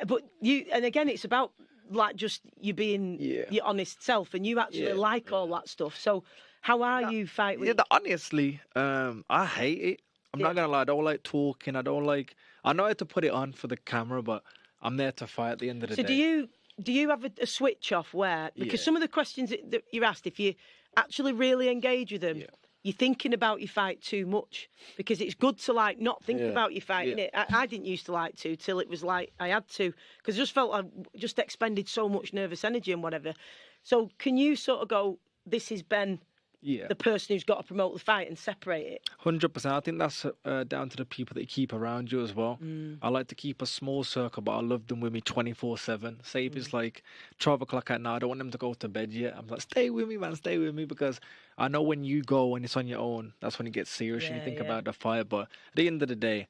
but you, and again, it's about like just you being your honest self, and you actually like all that stuff. So how are you fight week? Honestly, I hate it. I'm not gonna lie. I don't like talking. I know how to put it on for the camera, but I'm there to fight at the end of the day. So do you have a switch off where, because some of the questions that you're asked, if you actually really engage with them, you're thinking about your fight too much, because it's good to like not think about your fight, innit? I didn't used to like to till it was like I had to, because I just felt I just expended so much nervous energy and whatever. So can you sort of go, this is Ben, the person who's got to promote the fight, and separate it? 100%. I think that's down to the people that you keep around you as well. I like to keep a small circle, but I love them with me 24/7. Say if it's like 12 o'clock at night, I don't want them to go to bed yet. I'm like, stay with me, man, stay with me, because I know when you go and it's on your own, that's when it gets serious and you think about the fight. But at the end of the day,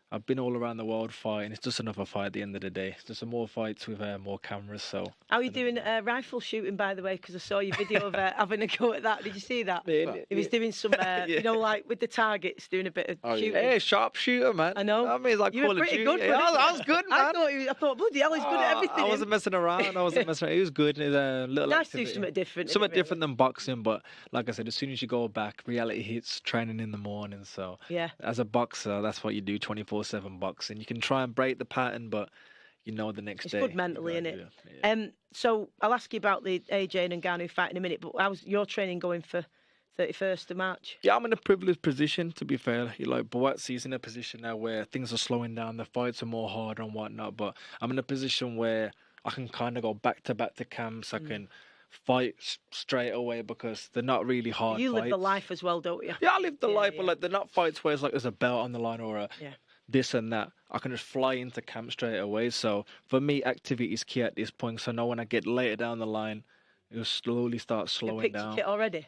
I've been all around the world fighting. It's just another fight at the end of the day. It's just some more fights with more cameras. So how are you doing rifle shooting, by the way? Because I saw your video of having a go at that. Did you see that? He was doing some, you know, like with the targets, doing a bit of shooting. Hey, sharpshooter, man. I know. I mean, like you were pretty good. I was good, man. I thought, bloody hell, he's good at everything. I wasn't messing around. He was good. It was a little nice activity. to do something different. Something different than boxing, but like I said, as soon as you go back, reality hits training in the morning. So as a boxer, that's what you do, 24/7 boxing. You can try and break the pattern, but you know the next day. It's good mentally, isn't it? So I'll ask you about the AJ and Ngannou fight in a minute, but how's your training going for 31st of March? Yeah, I'm in a privileged position, to be fair. Like Buatsi's in a position now where things are slowing down, the fights are more hard and whatnot, but I'm in a position where I can kind of go back to camps. I can fight straight away because they're not really hard You fights. live the life as well, don't you? Yeah, I live the life, but like they're not fights where it's like there's a belt on the line or a this and that. I can just fly into camp straight away. So for me, activity is key at this point. So I know when I get later down the line, it'll slowly start slowing down. You picked your kit already?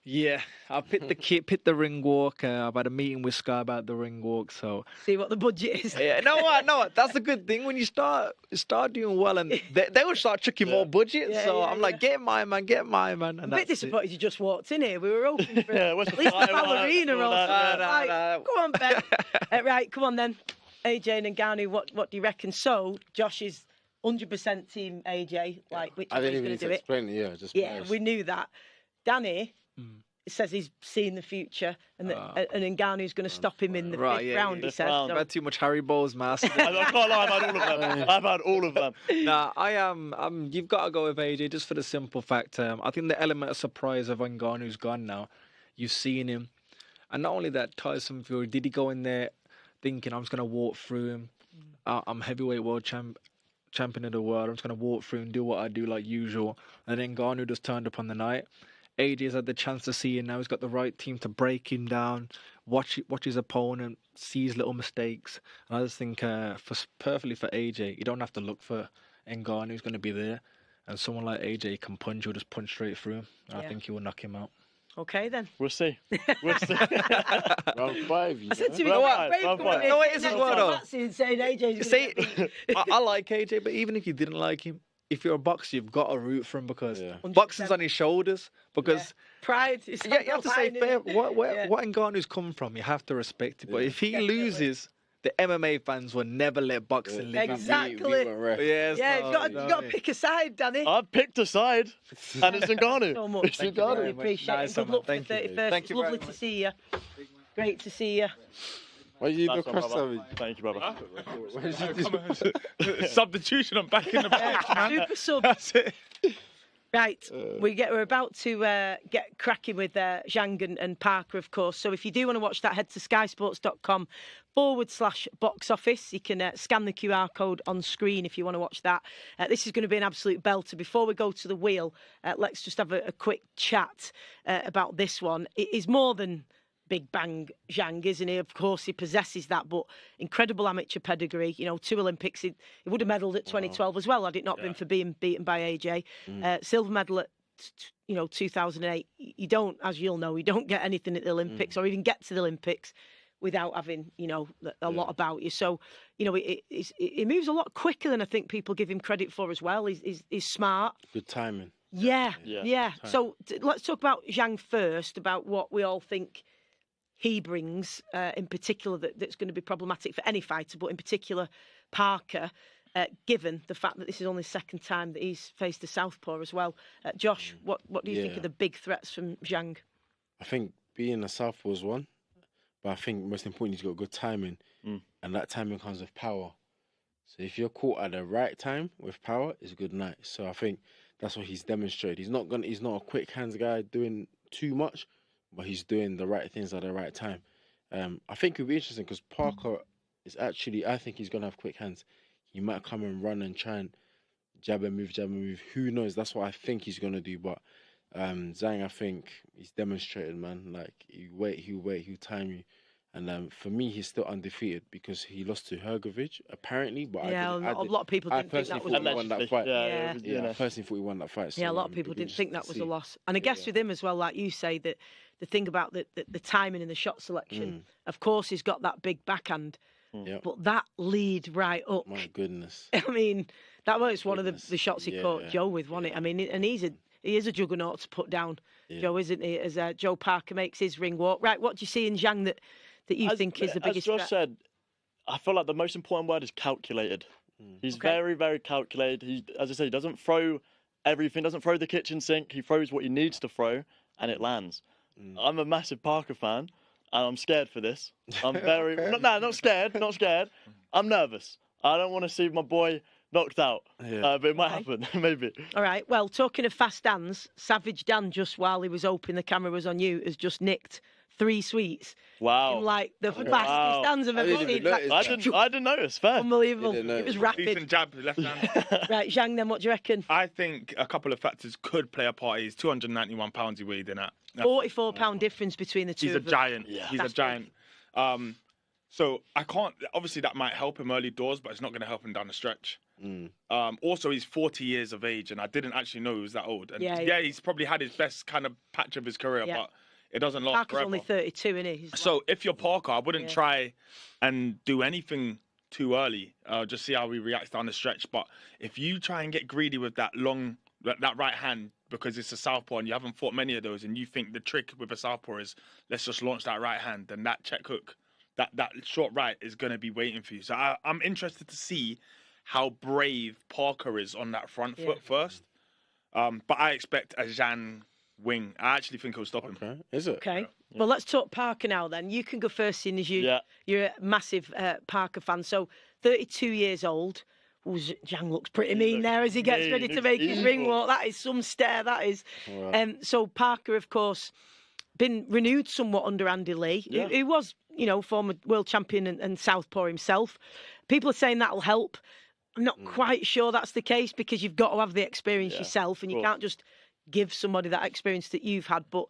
Yeah, I picked the kit, picked the ring walk. I've had a meeting with Sky about the ring walk. So see what the budget is. Yeah, no, that's a good thing when you start doing well, and they will start chucking more budget. So I'm like, get my man. And I'm a bit disappointed you just walked in here. We were hoping for at least a ballerina or something. Come on, Ben. Right, come on then. AJ and Ngannou, what do you reckon? So Josh is 100% team AJ, like which I way didn't he's going even to do it. explain it. Yeah, we knew that. Danny says he's seen the future, and Ngannou's going to stop him in the fifth round. He says. I've had too much Harry Bowles mask. I can't lie, I've had all of them. Nah, I am. You've got to go with AJ just for the simple fact. I think the element of surprise of Ngannou's gone now. You've seen him, and not only that, Tyson Fury, did he go in there thinking I'm just going to walk through him? I'm heavyweight world champion of the world. I'm just going to walk through and do what I do like usual. And then Ngannou just turned up on the night. AJ's had the chance to see him now. He's got the right team to break him down, watch his opponent, see his little mistakes. And I just think perfectly for AJ, you don't have to look for Ngannou who's going to be there. And someone like AJ can punch, you'll just punch straight through him. And I think he will knock him out. Okay, then. We'll see. Round 5. I said to me, no, it is as well, though. Saying AJ's see, I like AJ, but even if you didn't like him, if you're a boxer, you've got to root for him because boxing's on his shoulders. Because pride. You have to say fair. What Ngannou's come from, you have to respect it. But if he loses, the MMA fans will never let boxing live. Exactly. You got to pick a side, Danny. I've picked a side, and it's Ngannou. So much. It's Ngannou. We appreciate it. Good luck for 31st. It's lovely to see you. Great to see you. Why did you go cross Savage? Thank you, brother. Substitution, I'm back in the box, man. Super sub. That's it. Right, we're about to get cracking with Zhang and Parker, of course. So if you do want to watch that, head to skysports.com/box office. You can scan the QR code on screen if you want to watch that. This is going to be an absolute belter. Before we go to the wheel, let's just have a quick chat about this one. It is more than Big Bang Zhang, isn't he? Of course, he possesses that, but incredible amateur pedigree. 2 Olympics. He would have medalled at 2012 as well, had it not been for being beaten by AJ. Silver medal at 2008. You don't, as you'll know, you don't get anything at the Olympics or even get to the Olympics without having, a lot about you. So, he moves a lot quicker than I think people give him credit for as well. He's smart. Good timing. Yeah. Time. So let's talk about Zhang first, about what we all think he brings, in particular, that's going to be problematic for any fighter, but in particular Parker, given the fact that this is only the second time that he's faced a southpaw as well. Josh, what do you think are the big threats from Zhang? I think being a southpaw is one, but I think most importantly he's got good timing, and that timing comes with power. So if you're caught at the right time with power, it's a good night. So I think that's what he's demonstrated. He's not a quick hands guy doing too much, but he's doing the right things at the right time. I think it'll be interesting because Parker is actually, I think he's going to have quick hands. He might come and run and try and jab and move. Who knows? That's what I think he's going to do. But Zhang, I think he's demonstrated, man. Like, he'll time you. And for me, he's still undefeated because he lost to Hergovich, apparently. But a lot of people didn't think that was a loss. That fight. Yeah. I personally thought he won that fight. So, a lot of people didn't think that was a loss. And I guess with him as well, like you say, that the thing about the timing and the shot selection, of course, he's got that big backhand. But that lead right up. My goodness. I mean, that was one of the shots he caught Joe with, wasn't it? I mean, and he is a juggernaut to put down, Joe, isn't he? As Joe Parker makes his ring walk. Right, what do you see in Zhang that you think is the biggest threat? As Josh threat? said, I feel like the most important word is calculated. He's very, very calculated. He, as I say, he doesn't throw everything, doesn't throw the kitchen sink. He throws what he needs to throw, and it lands. I'm a massive Parker fan, and I'm scared for this. I'm very... not scared. I'm nervous. I don't want to see my boy knocked out, but it might happen, maybe. All right, well, talking of fast hands, Savage Dan, just while he was open, the camera was on you, has just nicked 3 sweets. Wow. In like the fastest hands I've ever seen. I didn't notice, fair. Unbelievable. It was rapid. Decent jab, left hand. Right, Zhang, then what do you reckon? I think a couple of factors could play a part. He's 291 pounds he weighed in at. 44-pound difference between the two He's of them. Giant. Yeah. He's a giant. So I can't. Obviously, that might help him early doors, but it's not going to help him down the stretch. Also, he's 40 years of age, and I didn't actually know he was that old. And he's probably had his best kind of patch of his career, but it doesn't last Parker's forever. only 32, isn't he? So if you're Parker, I wouldn't try and do anything too early. Just see how he reacts down the stretch. But if you try and get greedy with that right hand, because it's a southpaw and you haven't fought many of those, and you think the trick with a southpaw is let's just launch that right hand, then that check hook, that short right is going to be waiting for you. So I'm interested to see how brave Parker is on that front foot first. But I expect a Zhang wing. I actually think he'll stop him. Okay. Is it? Okay. Well, let's talk Parker now then. You can go first, seeing as you're a massive Parker fan. So 32 years old. Ooh, Zhang looks pretty mean there as he gets ready to make his ring walk. That is some stare, that is. So Parker, of course, been renewed somewhat under Andy Lee. He was, former world champion and southpaw himself. People are saying that'll help. I'm not quite sure that's the case because you've got to have the experience yourself, and you can't just give somebody that experience that you've had. But,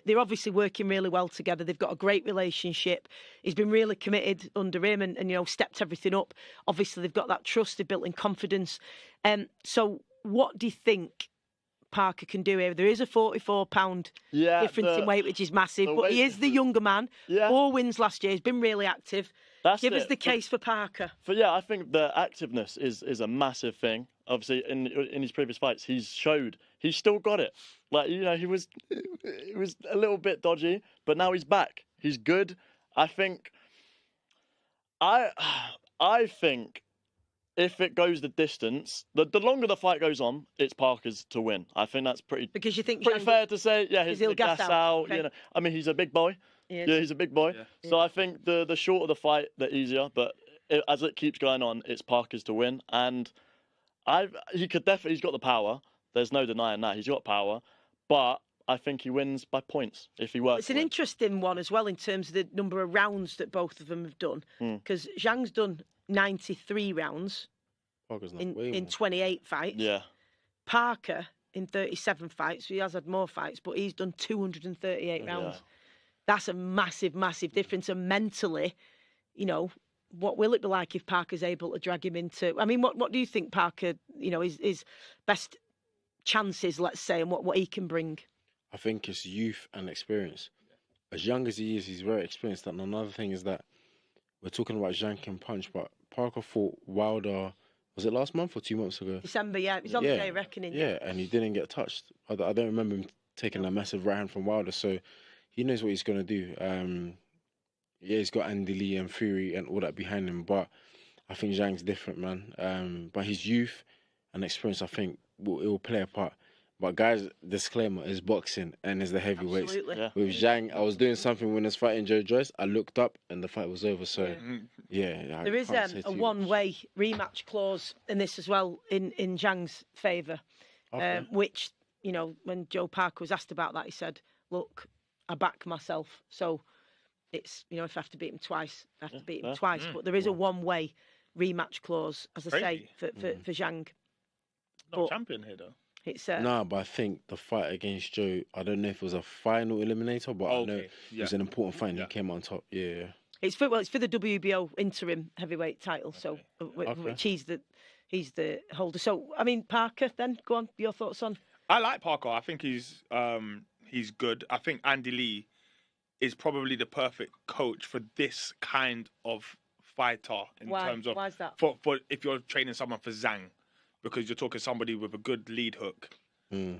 they're obviously working really well together. They've got a great relationship. He's been really committed under him and stepped everything up. Obviously, they've got that trust. They've built in confidence. So what do you think Parker can do here? There is a 44-pound difference in weight, which is massive. But he is the younger man. 4 wins last year. He's been really active. Give us the case for Parker. I think the activeness is a massive thing. Obviously, in his previous fights, he's still got it. Like, he was a little bit dodgy, but now he's back. He's good. I think if it goes the distance, the longer the fight goes on, it's Parker's to win. I think that's pretty. Because you think pretty fair to say. Yeah, he'll gas out. Okay. I mean, he's a big boy. He's a big boy. Yeah. So I think the shorter the fight, the easier. But as it keeps going on, it's Parker's to win. And he's got the power. There's no denying that. He's got power, but I think he wins by points if he works. It's an interesting one as well in terms of the number of rounds that both of them have done. Because Zhang's done 93 rounds in 28 fights. Yeah. Parker in 37 fights. So he has had more fights, but he's done 238 rounds. Yeah. That's a massive, massive difference. And mentally, you know, what will it be like if Parker's able to drag him into... I mean, what do you think Parker, you know, his best chances, let's say, and what he can bring? I think it's youth and experience. As young as he is, he's very experienced. And another thing is that we're talking about Zhang can punch, but Parker fought Wilder, was it last month or 2 months ago? December, yeah. It was on the day of reckoning. Yeah, and he didn't get touched. I don't remember him taking a massive right hand from Wilder, so he knows what he's going to do. Yeah, he's got Andy Lee and Fury and all that behind him, but I think Zhang's different, man. But his youth and experience, I think, it will play a part. But guys, disclaimer, is boxing and is the heavyweights. Absolutely. Yeah. With Zhang, I was doing something when I was fighting Joe Joyce. I looked up and the fight was over. So, yeah. There is a one-way rematch clause in this as well in Zhang's favour, which, you know, when Joe Parker was asked about that, he said, look, I back myself. So it's, you know, if I have to beat him twice, I have to beat him twice. But there is a one-way rematch clause, as I say, for Zhang. Not champion here, though. It's No, but I think the fight against Joe, I don't know if it was a final eliminator, but I know it was an important fight and he came on top. Yeah. It's for the WBO interim heavyweight title, so which he's the holder. So I mean, Parker, then go on. Your thoughts on? I like Parker. I think he's good. I think Andy Lee is probably the perfect coach for this kind of fighter in terms of why is that? For if you're training someone for Zhang, because you're talking somebody with a good lead hook, who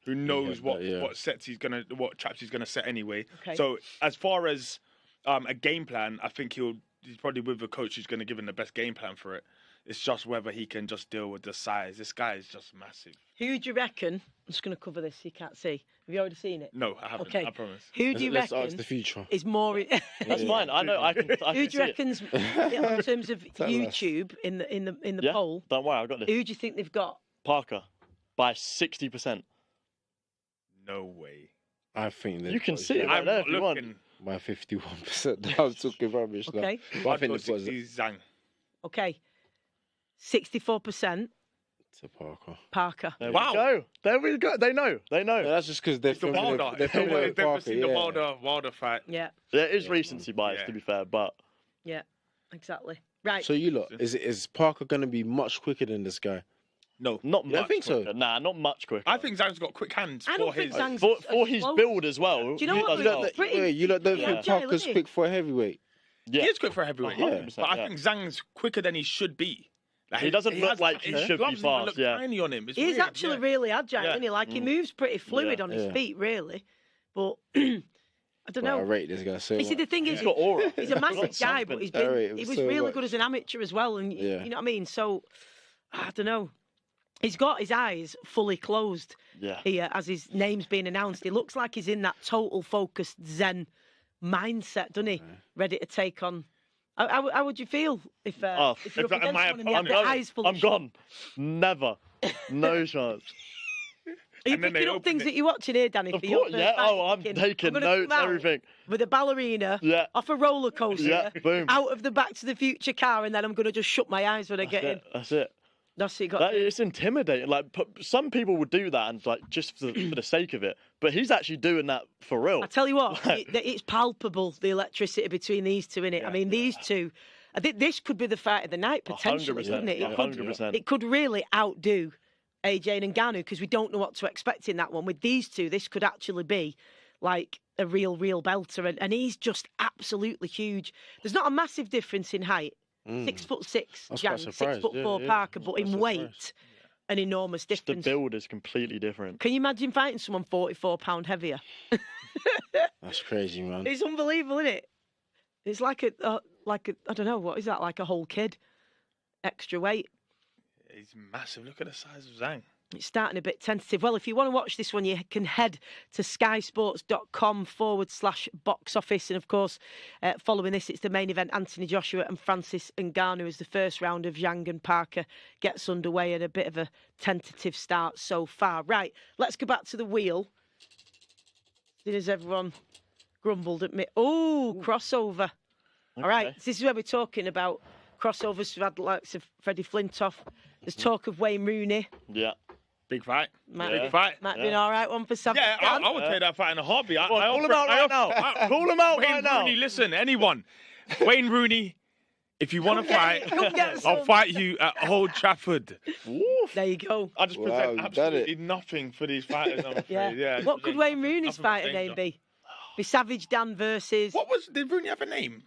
knows what traps he's gonna set anyway. Okay. So as far as a game plan, I think he's probably with a coach who's gonna give him the best game plan for it. It's just whether he can just deal with the size. This guy is just massive. Who do you reckon? I'm just going to cover this. You can't see. Have you already seen it? No, I haven't. Okay. I promise. Who do you Let's reckon ask the future. is more? That's fine. I know. I can. Who do you reckon's in terms of YouTube in the poll? Don't worry, I got this. Who do you think they've got? Parker by 60%. No way. I think You can see it right there if you want. by 51%. I'm talking rubbish now. Okay. But I I'd think go it was 60 Zhang. Okay. 64% to Parker. Parker. There Wow. we go. There we go. They know. They know. Yeah, that's just because they're It's the filming Wilder. they're filming They've with Parker. seen the Wilder fight. Yeah. There is recency bias, Yeah. to be fair, but Yeah. Exactly. Right. So you lot, is Parker going to be much quicker than this guy? No. not Yeah, I much think so. quicker. Nah, not much quicker. I think Zhang's got quick hands I for don't think his. Zhang's for his close. build as well. Do you know what? as You well. look pretty- You lot don't Yeah, think agile, Parker's isn't he? quick for a heavyweight? Yeah. He is quick for a heavyweight, 100%, but I yeah. think Zhang's quicker than he should be. Like, He doesn't look has- like he his should be gloves even fast, Look yeah. tiny on him. It's He's weird, actually really agile, Yeah. isn't he? Like, he moves pretty fluid Yeah. on his Yeah. feet, really. But I don't Well, I know. rate this guy so You see, much. the thing is, He's got aura. he's a massive He's guy, got but he's I rate been, him he was so really much. good as an amateur as well. And Yeah. you know what I mean? So, I don't know. He's got his eyes fully closed Yeah. here as his name's being announced. He looks like he's in that total focused Zen mindset, doesn't he? Ready to take on. How would you feel if you're up if against that- am I- someone and you I'm have the going. eyes full I'm of shit? gone. Never. No chance. Are you And then they picking up open things it. that you're watching here, Danny? Of for your course, first yeah. fight? Oh, I'm Thinking, taking gonna notes, come out everything. With a ballerina, Yeah. off a roller coaster, Yeah, boom. out of the Back to the Future car, and then I'm going to just shut my eyes when I get in. That's it. That's it. That, it's intimidating. Like some people would do that and like just for the sake of it, but he's actually doing that for real. I tell you what, it's palpable, the electricity between these two, innit? I mean, these two, I think this could be the fight of the night, potentially, 100%, couldn't it? 100%. It could really outdo AJ and Ngannou because we don't know what to expect in that one. With these two, this could actually be like a real belter, and he's just absolutely huge. There's not a massive difference in height. 6'6", I was Jan, quite surprised. 6'4" Yeah, Parker, I was but quite in surprised. weight, an enormous The difference. build is completely different. Can you imagine fighting someone 44 pound heavier? That's crazy, man. It's unbelievable, isn't it? It's like a I don't know, what is that? Like a whole kid, extra weight. He's massive. Look at the size of Zhang. It's starting a bit tentative. Well, if you want to watch this one, you can head to skysports.com/box office. And of course, following this, it's the main event. Anthony Joshua and Francis Ngannou as the first round of Zhang and Parker gets underway at a bit of a tentative start so far. Right, let's go back to the wheel. As everyone grumbled at me. Oh, crossover. Okay. All right, this is where we're talking about crossovers. We've had the likes of Freddie Flintoff. There's talk of Wayne Rooney. Yeah. Big fight. Might Big be an all right one for Savage. Yeah, I would take that fight in a heartbeat. Call him out right now. Call him out right now. Wayne Rooney, listen, anyone. Wayne Rooney, if you want to fight, I'll fight you at Old Trafford. Oof. There you go. I just present absolutely nothing for these fighters, I'm afraid. Yeah. What could Wayne Rooney's fighter name be? Be Savage Dan versus... Did Rooney have a name?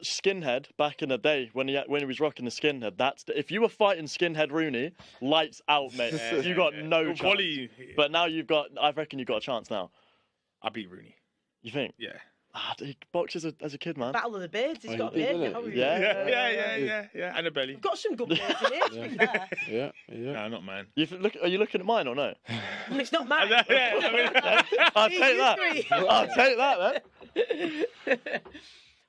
Skinhead back in the day when he was rocking the skinhead. If you were fighting Skinhead Rooney, lights out, mate. You got no chance. But now I reckon you've got a chance now. I beat Rooney. You think? Yeah. He boxed as a kid, man. Battle of the Beards. He's got a beard now. Yeah. And a belly. We've got some good beards in here, to be fair. Yeah. No, not mine. Are you looking at mine or no? Well, it's not mine. I'll take that. I'll take that, then.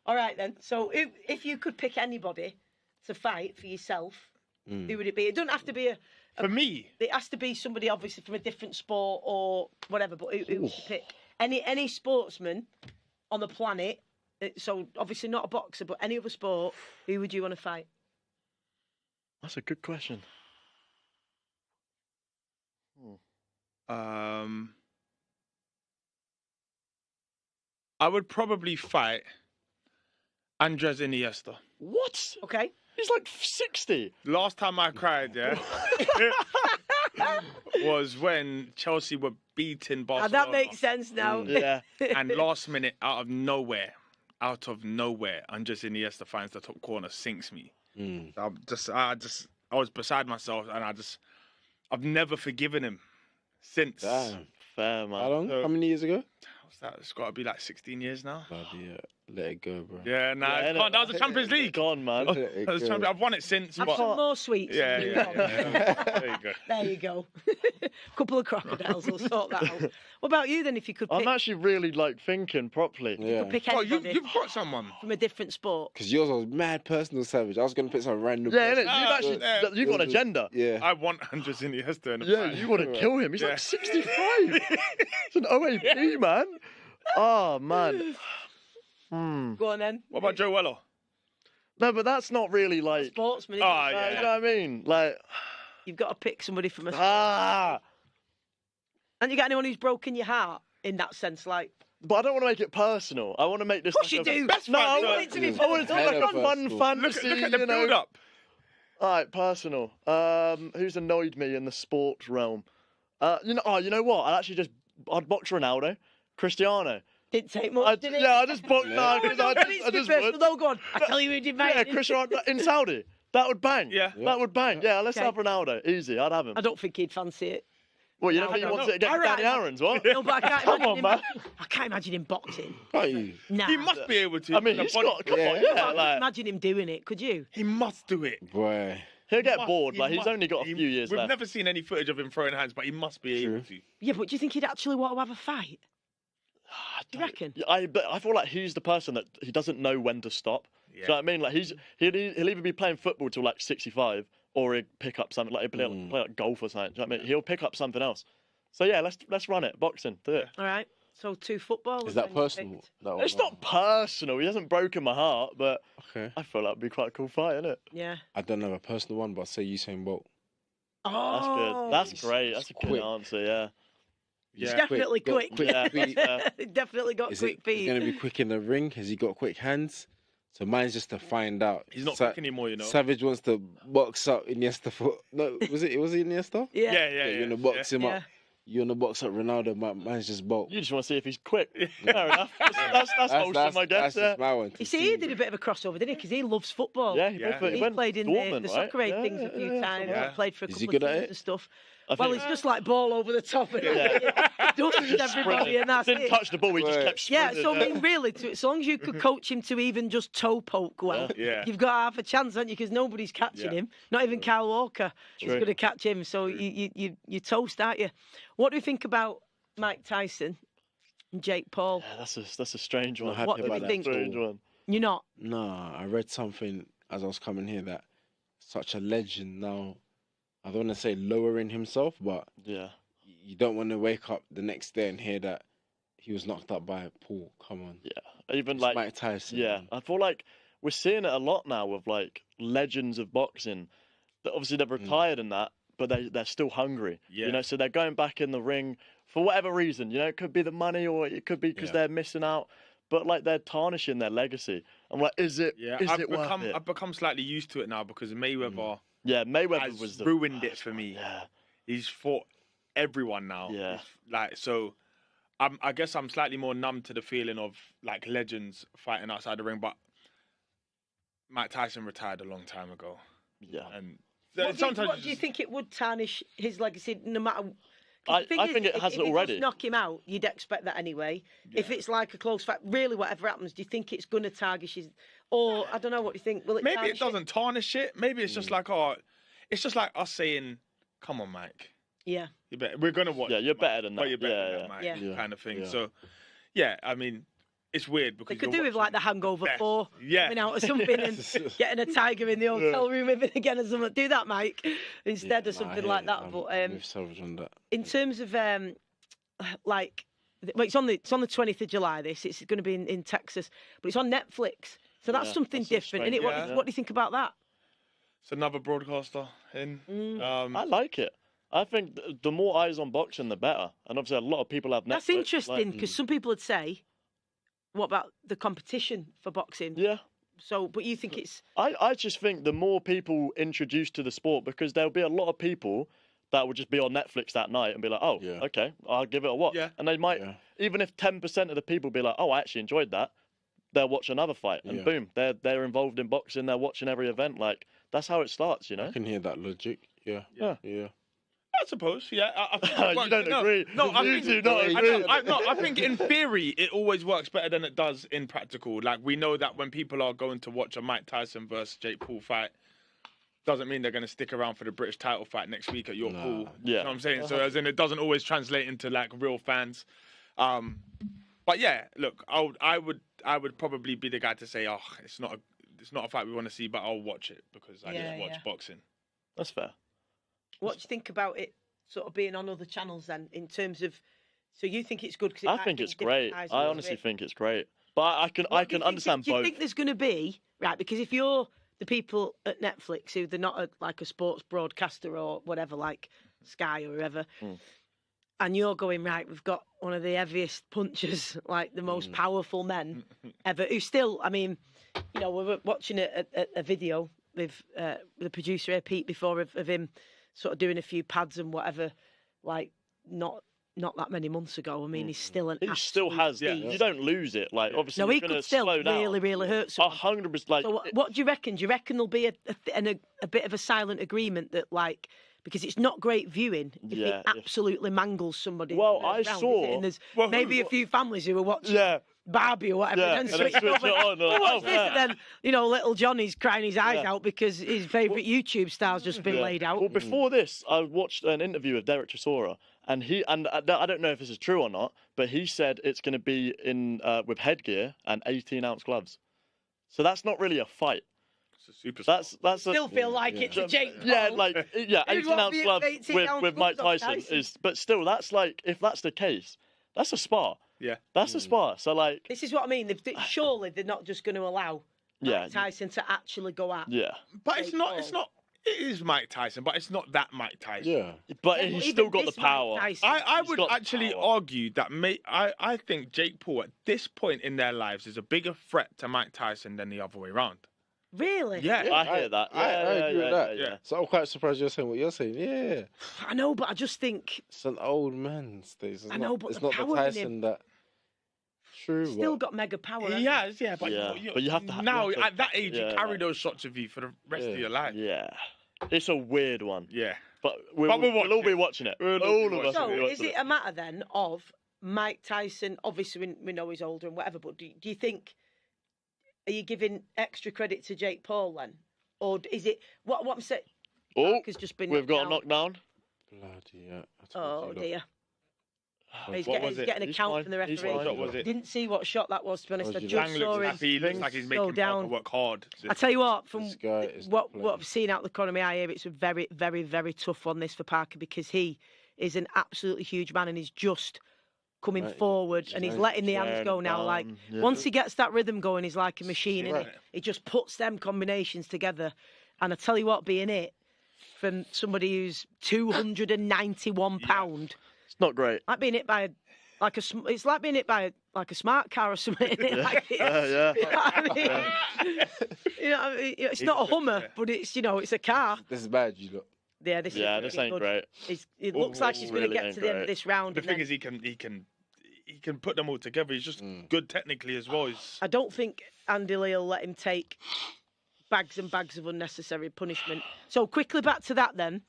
All right, then. So if you could pick anybody to fight for yourself, who would it be? It doesn't have to be for me. It has to be somebody obviously from a different sport or whatever. But who would you pick? Any sportsman on the planet. So obviously not a boxer, but any other sport. Who would you want to fight? That's a good question. I would probably fight Andres Iniesta. What? Okay. He's like 60. Last time I cried, was when Chelsea were beating Barcelona. That makes sense now. Yeah. And last minute, out of nowhere, Andres Iniesta finds the top corner, sinks me. I was beside myself, and I've never forgiven him since. Damn. Fair, man. How long? How many years ago? What's that? It's got to be like 16 years now. Bloody let it go, bro. Yeah, that was the Champions League. Gone, man. I've won it since. Have some more sweets. Yeah. There you go. There you go. Couple of crocodiles will sort that out. What about you then? If you could pick... I'm actually really thinking properly. You could pick anybody you've got someone from a different sport. Because yours was mad personal, Savage. I was going to pick some random Yeah, person. innit? You've got an agenda. Yeah. I want Andres Iniesta in the Yeah, fight. you want to kill him. He's like 65. It's an OAP, man. Oh, man. Go on then. What about Joe Weller? No, but that's not really like... Sportsman. You know what I mean? Like... You've got to pick somebody from a... And you got anyone who's broken your heart in that sense, like... But I don't want to make it personal. I want to make this... Of course you do. Best No, fight, I want it to be I like a fun fantasy, Look at the build-up. All right, personal. Who's annoyed me in the sports realm? You know what? I'd box Ronaldo, Cristiano. Didn't take much, did it? Yeah, I just boxed. I just would. No, go on. I tell you who did, mate. Yeah, Cristiano in Saudi. That would bang. Yeah. That would bang. Yeah, let's Okay. have Ronaldo. Easy, I'd have him. I don't think he'd fancy it. Well, you don't think he wants it against Danny Aaron's, what? No, but I can't Come imagine on, him. man. I can't imagine him boxing. Can't you? Nah. He must be able to. I mean, he's got... Come on, I yeah. can't Like, imagine him doing it, could you? He must do it. Boy. he'll get bored. Like, he's only got a few years We've left. never seen any footage of him throwing hands, but he must be able to. Yeah, but do you think he'd actually want to have a fight? Do you reckon? But I feel like he's the person that he doesn't know when to stop. Yeah. Do you know what I mean? Like he'll either be playing football till like 65, or he'll pick up something like play like golf or something. Do you know what I mean? He'll pick up something else. So yeah, let's run it. Boxing, do it. All right. So 2 footballers. Is that then you personal? picked. That one? It's not personal. He hasn't broken my heart, but Okay. I feel like it'd be quite a cool fight, isn't it? Yeah. I don't have a personal one, but I'd say Usain Bolt. That's good. That's great. That's a good quick. answer. Yeah. He's definitely quick. Yeah, feet. Definitely got quick feet. He's going to be quick in the ring? Has he got quick hands? So mine's just to find out. He's not quick anymore, you know. Savage wants to box up Iniesta for... No, was it Iniesta? Yeah. You're going to box him Yeah. up. You want to box up Ronaldo? Mine's just Bolt. You just want to see if he's quick. Fair enough. That's wholesome, I guess. That's just my one. You see, he did a bit of a crossover, didn't he? Because he loves football. Yeah, He went played in Dortmund, the right? soccer aid things a few times. yeah. Played for a Is he couple good of at teams it? and stuff. Well, it's just like ball over the top and dusted everybody, and that's Didn't it. touch the ball, he just kept Yeah, sprinting. so I mean, really, as long as you could coach him to even just toe poke well, Yeah. you've got half a chance, haven't you? Because nobody's catching him. Not even Kyle Walker is going to catch him. So you toast, aren't you? What do you think about Mike Tyson and Jake Paul? Yeah, that's a strange one. Not happy What do about you that think? at all. Strange one. You're not. No, I read something as I was coming here that such a legend now, I don't want to say lowering himself, but Yeah. you don't want to wake up the next day and hear that he was knocked up by Paul. Come on. Yeah. Even It's like Mike Tyson. Yeah, man. I feel like we're seeing it a lot now with like legends of boxing. That obviously they've retired and that, but they're still hungry. Yeah. You know, so they're going back in the ring for whatever reason. You know, it could be the money or it could be because Yeah. they're missing out. But like they're tarnishing their legacy. I'm like, is it? Yeah, Is I've it worth become it? I've become slightly used to it now because Mayweather Yeah, Mayweather has was the ruined it worst for one, me. Yeah. He's fought everyone now. Yeah. He's, like so, I guess I'm slightly more numb to the feeling of like legends fighting outside the ring. But Mike Tyson retired a long time ago, Yeah. and What do you think it would tarnish his legacy? No matter. 'Cause the I thing think is, it has if he already. does knock him out, you'd expect that anyway. If it's like a close fight, really, whatever happens, do you think it's going to tarnish his? Or I don't know. What do you think? Will it? maybe tarnish it doesn't tarnish it. Maybe it's just like it's just like us saying, "Come on, Mike, Yeah. we're gonna watch." Yeah, you're Mike, better than but that. you're better Yeah, than yeah. that, Mike, Yeah. Yeah. kind of thing. Yeah. So, yeah, I mean, it's weird because They could you're do with like watching the Hangover best. 4 Yeah. coming out or something and getting a tiger in the hotel room with it again or something. Do that, Mike, instead of something like that. But I'm savage on that. in terms of like, well, it's on the 20th of July. It's going to be in Texas, but it's on Netflix. So that's Yeah, something that's a different, isn't it? strange- What do you think about that? It's another broadcaster in. I like it. I think the more eyes on boxing, the better. And obviously, a lot of people have Netflix. That's interesting because some people would say, "What about the competition for boxing?" Yeah. So, but you think it's I just think the more people introduced to the sport, because there'll be a lot of people that will just be on Netflix that night and be like, oh, Yeah. okay, I'll give it a watch. Yeah. And they might, even if 10% of the people be like, oh, I actually enjoyed that, they'll watch another fight. And Yeah. boom, they're involved in boxing, they're watching every event. Like, that's how it starts, you know? I can hear that logic. Yeah. Yeah. Yeah. I suppose, yeah. I think it You works. don't agree. No, I You think, do not agree. I think in theory it always works better than it does in practical. Like we know that when people are going to watch a Mike Tyson versus Jake Paul fight, doesn't mean they're going to stick around for the British title fight next week at your pool. Yeah. You know what I'm saying? So as in it doesn't always translate into like real fans. But yeah, look, I would probably be the guy to say, oh, it's not a fight we want to see, but I'll watch it because I just watch boxing. That's fair. what do you think about it sort of being on other channels then? In terms of, so you think it's good? Cause I think it's great. I honestly think it's great. But I can understand do you both. think there's going to be right? Because if you're the people at Netflix who they're not like a sports broadcaster or whatever, like Sky or whoever, and you're going right, we've got one of the heaviest punchers, like the most powerful men ever, who still, I mean, you know, we were watching a video with the producer here, Pete, before of him sort of doing a few pads and whatever, like not that many months ago. I mean, he's still an. He still has. Yeah, beast. you don't lose it. Like obviously, No, he you're gonna could still slow down. really hurt someone. 100%. Like, So what do you reckon? Do you reckon there'll be a bit of a silent agreement that like, because it's not great viewing if Yeah, it absolutely mangles somebody. Well, in the I round, is it? saw- And there's Well, maybe a few families who are watching yeah, Barbie or whatever, Yeah, and and then switch switch over. it on, Oh, like, what's oh, this? yeah. And then little Johnny's crying his eyes Yeah. out because his favourite YouTube star's just been yeah. laid out. Well, before this, I watched an interview with Derek Chisora, and I don't know if this is true or not, but he said it's going to be in with headgear and 18-ounce gloves. So that's not really a fight. It's a super. That's a, Still feel like it's a Jake Paul. Yeah, like You'd want 18-ounce the gloves 18-ounce with Mike gloves off Tyson is, but still, that's like if that's the case, that's a spar. Yeah. That's a spar. So like, This is what I mean. Surely they're not just going to allow Yeah. Mike Tyson to actually go at. yeah, But it's Jake not. Paul. It's not. It is Mike Tyson, but it's not that Mike Tyson. Yeah. but Yeah, he's even still got the this Mike power. Tyson- I He's would got the actually power. argue that I think Jake Paul at this point in their lives is a bigger threat to Mike Tyson than the other way around. Really? Yeah. I hear that. I agree with that. yeah. So I'm quite surprised you're saying what you're saying. Yeah. I know, but I just think It's an old man, Stacey. I know, but it's the not the power in Tyson him. that. True. still but got mega power. He hasn't has, yeah, but Yeah, you but you have to now you have to- at that age yeah, you carry like- those shots with you for the rest of Yeah. your life. Yeah, It's a weird one. Yeah. But we'll all be watching it. All of us So will be is watching it a matter then of Mike Tyson? Obviously, we know he's older and whatever, but do you think, are you giving extra credit to Jake Paul then? Or is it, what I'm saying, Oh, has just been we've got a knocked knockdown. Bloody yeah. Oh, dear. He's What getting a He's count fine. from the He's referee. fine. What was it? Didn't see what shot that was, to be honest. I Lang just saw looks him. happy. He looks like he's making down. Parker work hard. I tell you what, from This guy is what playing. I've seen out the corner of my eye here, it's a very, very, very tough one, this, for Parker, because he is an absolutely huge man and he's just coming Right. forward and he's letting the hands go now. Like, once he gets that rhythm going, he's like a machine, innit? He just puts them combinations together. And I tell you what, being it from somebody who's 291 pound, It's not great. like being hit by it's like being hit by a smart car or something. Isn't it? Like, Yeah. You know what I mean? You know what I mean? It's not a Hummer, but it's it's a car. This is bad, you look. Yeah, this This ain't good. great. It looks like he's going really to get ain't to the end of great. this round. The and thing then- is, he can put them all together. He's just good technically as well. I don't think Andy Lee will let him take bags and bags of unnecessary punishment. So quickly back to that then.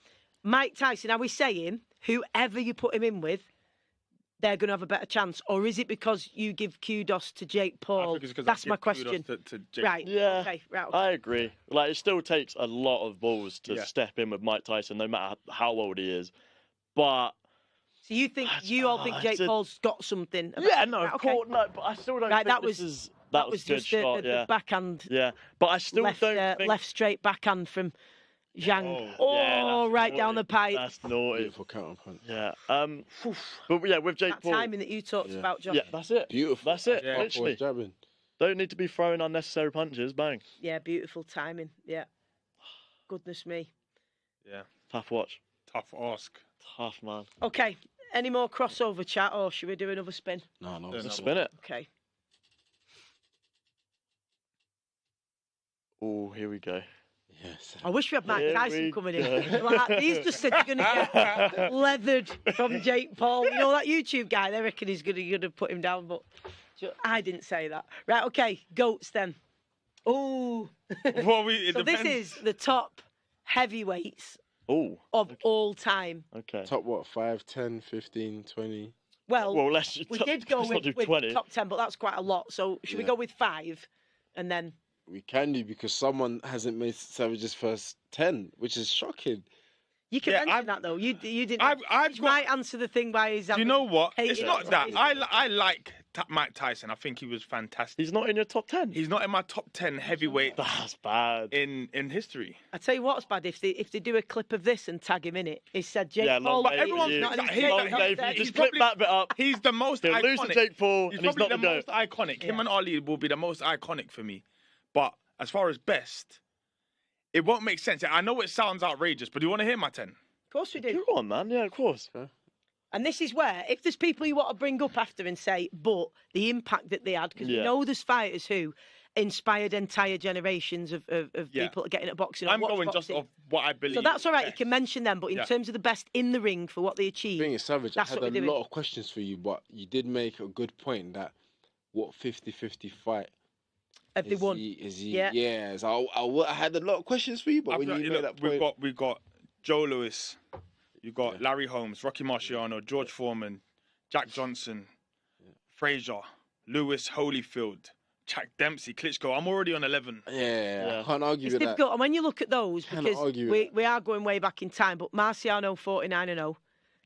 Mike Tyson, are we saying whoever you put him in with, they're going to have a better chance? Or is it because you give kudos to Jake I Paul? think it's 'cause I That's give my kudos question. to Jake Right. Yeah. Okay. Right. Okay. I agree. Like, it still takes a lot of balls to Yeah. step in with Mike Tyson, no matter how old he is. But So you all think Jake it's a- Paul's got something? About yeah, no, Right, of okay. course, no. But I still don't. Right, think that this was- is that was good just shot. the Yeah, backhand. yeah. But I still Left, don't think. left straight backhand from Zhang. Oh, Yeah, that's Right down the pipe. That's naughty. Beautiful counter punch. Yeah. But yeah, with Jake That Paul. timing that you talked Yeah. about, John. Yeah, that's it. Beautiful. That's it. Yeah. Literally, Jabbing. don't need to be throwing unnecessary punches. Bang. Yeah, beautiful timing. Yeah. Goodness me. Yeah, Tough watch. tough ask. Tough man. Okay. Any more crossover chat, or should we do another spin? No. Let's spin it. Okay. Oh, here we go. Yes. I wish we had Mike Here Tyson we coming go. in. Like, he's just said you're going to get leathered from Jake Paul. You know that YouTube guy? They reckon he's going to put him down, but I didn't say that. Right, okay. Goats then. Oh. Well, it So this depends. is the top heavyweights Oh. of all time. Okay. Top what? 5, 10, 15, 20. Well, Well, let's. we did go let's not do with 20. top 10, but that's quite a lot. So should we Yeah. go with 5 and then... We can do because someone hasn't made Savage's first 10, which is shocking. You can Yeah, mention that though. You didn't. I've You got- might answer the thing by his. Do you know what? Hey, It's you not know, that. it's- I like Mike Tyson. I think he was fantastic. He's not in your top 10. He's not in my top 10 heavyweight That's bad. in history. I tell you what's bad if they do a clip of this and tag him in it. He said Jake Yeah, Paul. long But Dave, everyone's you- not- long he's Dave, not you there. just He's clip probably- that bit up. He's the most He'll iconic. lose to Jake Paul, He's and he's probably not the the most GOAT. iconic. Him Yeah. and Ali will be the most iconic for me. But as far as best, it won't make sense. I know it sounds outrageous, but do you want to hear my 10? Of course we do. Go on, man. Yeah, of course. And this is where, if there's people you want to bring up after and say, but the impact that they had, because we Yeah. know there's fighters who inspired entire generations of Yeah. people getting at boxing. or I'm watch going just boxing. off what I believe. So that's all right. You best. can mention them, but in Yeah. terms of the best in the ring for what they The achieved, thing is, Savage, I That's had what a we're doing. lot of questions for you, but you did make a good point that what 50-50 fight have they won? Is he? Yeah. Yeah. So I had a lot of questions for you, but when you made that point, we've got Joe Louis, you've got Larry Holmes, Rocky Marciano, George Foreman, Jack Johnson, Frazier, Lewis Holyfield, Jack Dempsey, Klitschko. I'm already on 11. yeah, I can't argue It's with that. difficult. And when you look at those, Cannot because argue with we are going way back in time, but Marciano 49-0,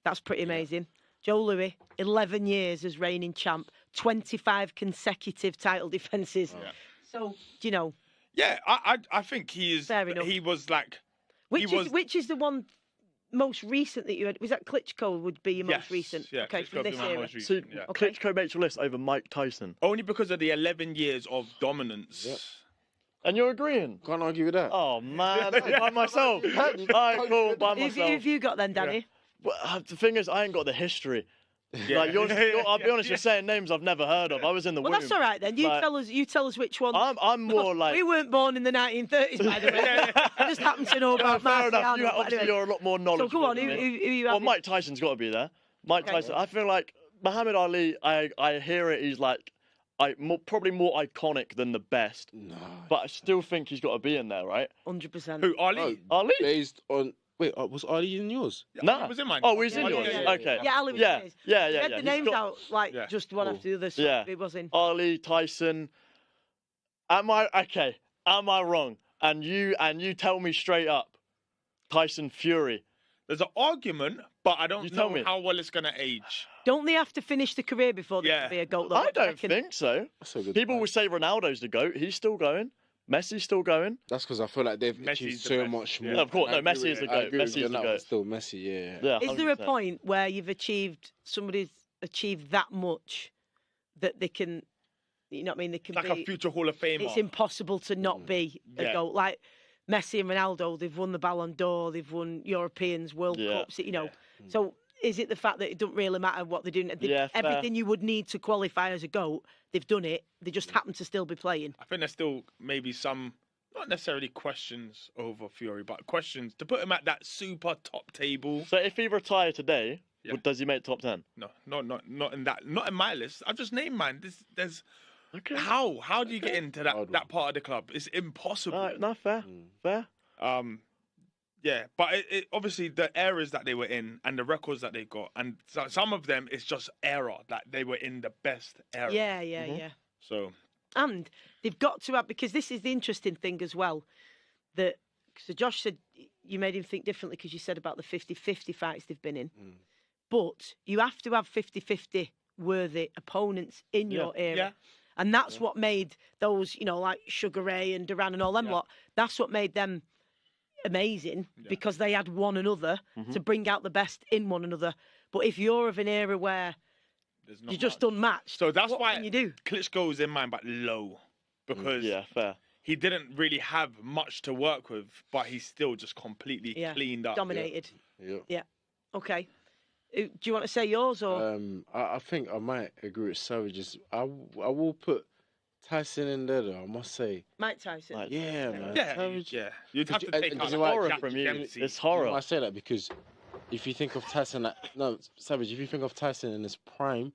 that's pretty amazing. Joe Louis, 11 years as reigning champ, 25 consecutive title defences. Yeah. So, you know, Yeah, I think he is. Fair enough. He was like. which is the one most recent that you had? Was that Klitschko would be your most Yes, recent? yeah, Okay, Klitschko from would be this my era. most So recent, yeah. Okay. Klitschko makes your list over Mike Tyson, Only because of the 11 years of dominance. Yep. and you're agreeing. Can't argue with that. Oh man, by myself. I call by Who myself. have you got then, Danny? Well, the thing is, I ain't got the history. Yeah. Like I'll be honest, you're saying names I've never heard of. I was in the Well, womb. that's all right then. You Like, tell us which one. I'm more like. We weren't born in the 1930s, by the way. I just happen to know about Fair enough. Marciano. You, but obviously, anyway. you're a lot more So knowledgeable. go on, than who me. you Well, have? Mike Tyson's got to be there. Mike Okay. Tyson. I feel like Muhammad Ali. I hear it. He's like probably more iconic than the best. Nah. But I still think he's got to be in there, right? 100%. Who? Ali? Ali? Based on was Ali in yours? Nah. He was in mine. Oh, he's in Ali, yours. yeah. Okay. Yeah, Ali was Yeah, in his. yeah, He yeah. read yeah. the He's names got- out like Yeah. just one after the other. So Yeah. it was in. Ali, Tyson. Am I okay? Am I wrong? And you tell me straight up. Tyson Fury. There's an argument, but I don't You tell know me. how well it's gonna age. Don't they have to finish the career before they Yeah. can be a GOAT? Though? I What do you don't reckon? think so. That's a good People point. will say Ronaldo's the GOAT. He's still going. Messi's still going. That's because I feel like they've Messi's achieved the so best, much yeah. more. Of course, I no, agree Messi with- is the I GOAT. agree with Messi is the that one, GOAT. Still Messi, yeah. Yeah. Is there a 100%. point where you've achieved somebody's achieved that much that they can, you know what I mean? They can Like be. a future Hall of Famer. It's impossible to not be a Yeah. GOAT. Like Messi and Ronaldo, they've won the Ballon d'Or, they've won Europeans, World Yeah. Cups. You know, so is it the fact that it doesn't really matter what they're doing? Yeah, fair. Everything you would need to qualify as a GOAT, they've done it. They just happen to still be playing. I think there's still maybe some, not necessarily questions over Fury, but questions to put him at that super top table. So if he retired today, Yeah. does he make top 10? No, not in that, not in my list. I've just named mine. There's Okay. how do you get into that Hard that part of the club? It's impossible. All right, no, fair. Fair. Yeah, but it obviously the eras that they were in and the records that they got, and some of them it's just era that they were in the best era. Yeah, yeah. So And they've got to have, because this is the interesting thing as well, that, so Josh said you made him think differently because you said about the 50-50 fights they've been in. But you have to have 50-50 worthy opponents in your era. Yeah. And that's what made those, you know, like Sugar Ray and Duran and all them lot, that's what made them amazing because they had one another to bring out the best in one another. But if you're of an era where there's not you're just much. unmatched, So that's what why can you do? Klitschko's in mine, but low, because Yeah, fair. he didn't really have much to work with, but he still just completely cleaned up. Dominated. Yeah. Yeah. Okay. Do you want to say yours or? I think I might agree with Savages. I will put Tyson in there though, I must say. Mike Tyson. Like, Yeah, man. Yeah, Savage. yeah. You'd have to Because take you- out it's like horror Jack from you. Dempsey. It's horror. I say that because if you think of Tyson, no, Savage, if you think of Tyson in his prime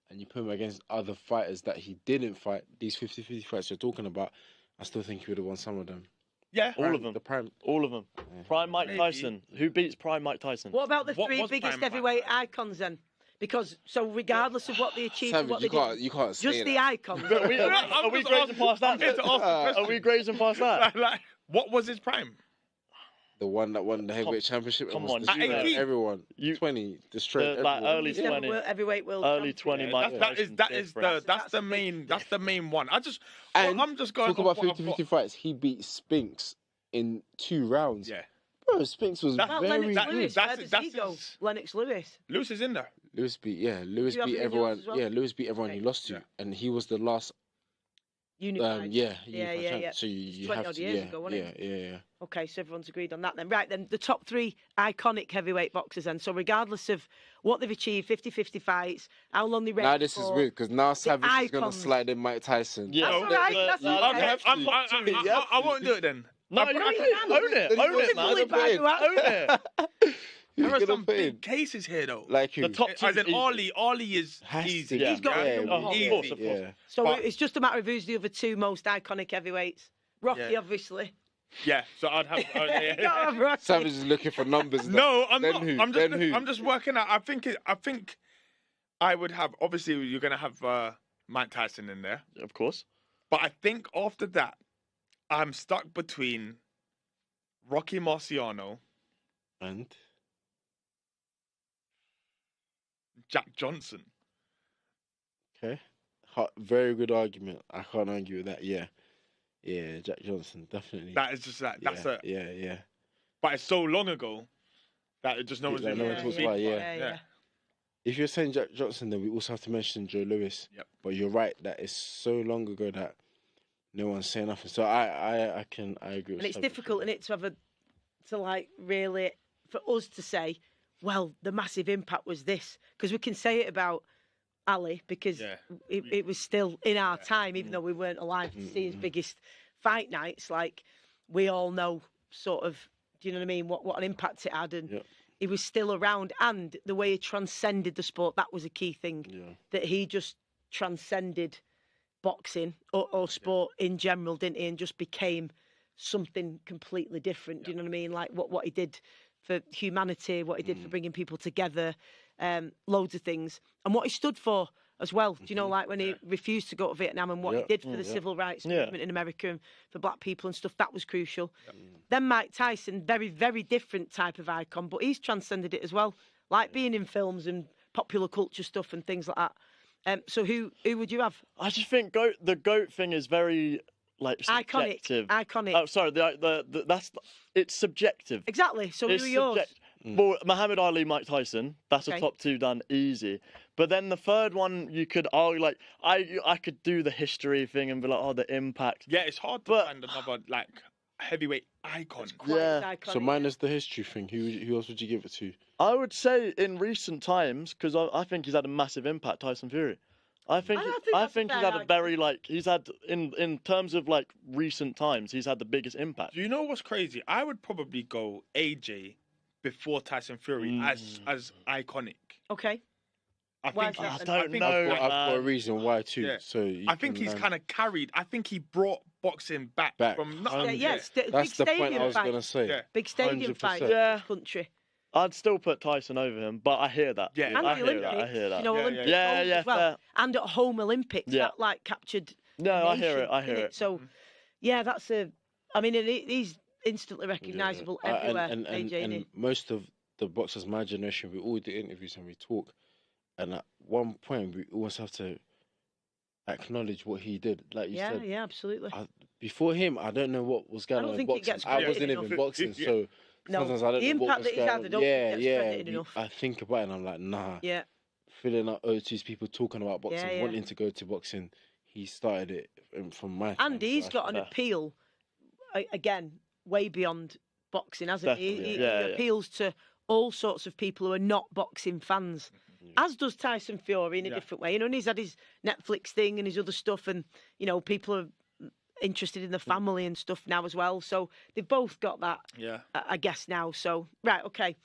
and you put him against other fighters that he didn't fight, these 50-50 fights you're talking about, I still think he would have won some of them. Yeah, All of them. The prime. All of them. Prime Mike Maybe. Tyson. Who beats Prime Mike Tyson? What about the What three was biggest Prime Mike heavyweight Tyson? icons then? Because so regardless of what they achieved, and Savage, what you they can't, did, you can't say just the that. icons. Are we, are we just grazing asking- past that? I'm here to ask the Are question. we grazing past that? like, what was his prime? The one that won the heavyweight championship come and was on, destroying 18. everyone. You- 20, destroyed like everyone. early He's never 20. heavyweight world Early champion. 20 Mike That Tyson. is different. that's the main one. I just And I'm just going talk off about what I've 50-50 got. fights. He beat Spinks in 2 rounds. Yeah, Bro, Spinks was That's- Well, very Lennox that- good. Lewis, that's- where does that's he go? his- Lennox Lewis. Lewis is in there. Lewis beat you have beat him in yours everyone. as well? Yeah, Lewis beat everyone Okay. he lost to, Yeah. and he was the last. Unified. Yeah. So So you 20 have odd to. years Yeah, ago, wasn't yeah, it? yeah. Okay, so everyone's agreed on that then. Right, then the top 3 iconic heavyweight boxers then. So regardless of what they've achieved, 50-50 fights, how long they Now reigned this is for, weird because now Savage is gonna icons. slide in Mike Tyson. Yeah. That's all right, that's You all right. have to. I won't do it then. No, No, you you can. can. Own it. Then Own you it, gotta man. put it back. Own it. Who's There are gonna some put in? big cases here though. Like who? The top 2 As in easy. Ollie is Has to easy. be. Yeah. He's got Yeah, to be of course, easy. of course. Yeah. So But- it's just a matter of who's the other 2 most iconic heavyweights. Rocky, Yeah. obviously. Yeah, so I'd have. You gotta have Rocky. Savage is looking for numbers. No, I'm Then not. who? I'm Then who? just working out. I think I would have. Obviously, you're gonna have Mike Tyson in there, Of course. but I think after that, I'm stuck between Rocky Marciano, And Jack Johnson. okay, very good argument. I can't argue with that. Yeah, Jack Johnson definitely. That is just that. That's a. yeah. But it's so long ago that it just no one's Like, no really one talks speak about it, about yeah. it. Yeah. If you're saying Jack Johnson, then we also have to mention Joe Lewis. Yep. But you're right that it's so long ago that no one's saying nothing. So I agree. With And it's Savage. difficult, isn't it, to have to like really, for us to say, well, the massive impact was this. Because we can say it about Ali because Yeah. it was still in our time, even though we weren't alive to see his biggest fight nights. Like, we all know sort of, do you know what I mean, what an impact it had. And Yep. he was still around. And the way he transcended the sport, that was a key thing. Yeah. That he just transcended boxing or sport in general, didn't he? And just became something completely different. Do you know what I mean? Like what he did for humanity, what he did for bringing people together, loads of things, and what he stood for as well. Do you know, like when he refused to go to Vietnam and what he did for the civil rights movement in America and for black people and stuff, that was crucial. Then Mike Tyson, very, very different type of icon, but he's transcended it as well, like being in films and popular culture stuff and things like that. So who would you have? I just think the goat thing is very like subjective. Iconic. Oh, sorry. It's subjective. Exactly. So who are yours? Well, Muhammad Ali, Mike Tyson. That's a top two done easy. But then the third one, you could argue like I could do the history thing and be like, oh, the impact. Yeah, it's hard to find another like heavyweight icon. Iconic, So minus the history thing, who else would you give it to? I would say in recent times, because I think he's had a massive impact, Tyson Fury. I think he's had a very in terms of like recent times, he's had the biggest impact. Do you know what's crazy? I would probably go AJ before Tyson Fury as iconic. Okay. I Why think is that? I don't know. I've got a reason why too. Yeah. So I think he's kind of carried. I think he brought boxing back. From nothing. That's big the stadium point I was fight. going to say. Yeah. Big stadium 100%. fight. Yeah. Country. I'd still put Tyson over him, but I hear that. Yeah. And I the hear Olympics. that. I hear that. You know, Yeah, Olympic yeah. gold Yeah, as well. fair. And at home Olympics, Yeah. that like captured. No, I hear nation, it. I hear didn't it. So, yeah, that's a. I mean, he's instantly recognisable everywhere. AJ, and most of the boxers my generation, we all do interviews and we talk, and at one point we always have to acknowledge what he did. Like you said, yeah, absolutely. before him, I don't know what was going I don't on in think it boxing. gets I wasn't credited even enough. boxing, so No, sometimes I don't the know what impact was that he's going had, on. I don't think it gets credited I enough. I think about it and I'm like, nah. Yeah. Filling up O2's people talking about boxing, Yeah, yeah. wanting to go to boxing. He started it from my And time, he's so got an appeal, again, way beyond boxing, hasn't he? Definitely, He yeah. appeals to all sorts of people who are not boxing fans, as does Tyson Fury in a different way. You know, and he's had his Netflix thing and his other stuff, and, you know, people are interested in the family and stuff now as well. So they've both got that, I guess, now. So, right, okay.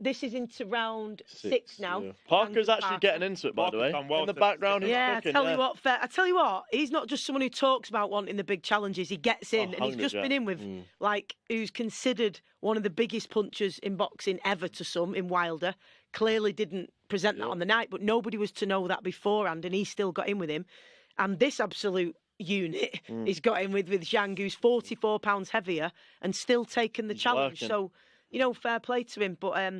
This is into round six now. yeah. Parker's Thank you, actually Parker. getting into it, by the way. Parker's done well In the to- background, he's Yeah, cooking, I tell you what, he's not just someone who talks about wanting the big challenges. He gets in, and he's just 100%. been in with, like, who's considered one of the biggest punchers in boxing ever to some, in Wilder. Clearly didn't present that on the night, but nobody was to know that beforehand, and he still got in with him. And this absolute unit he's got in with Zhang, who's 44 pounds heavier and still taking the challenge. working. So, you know, fair play to him. But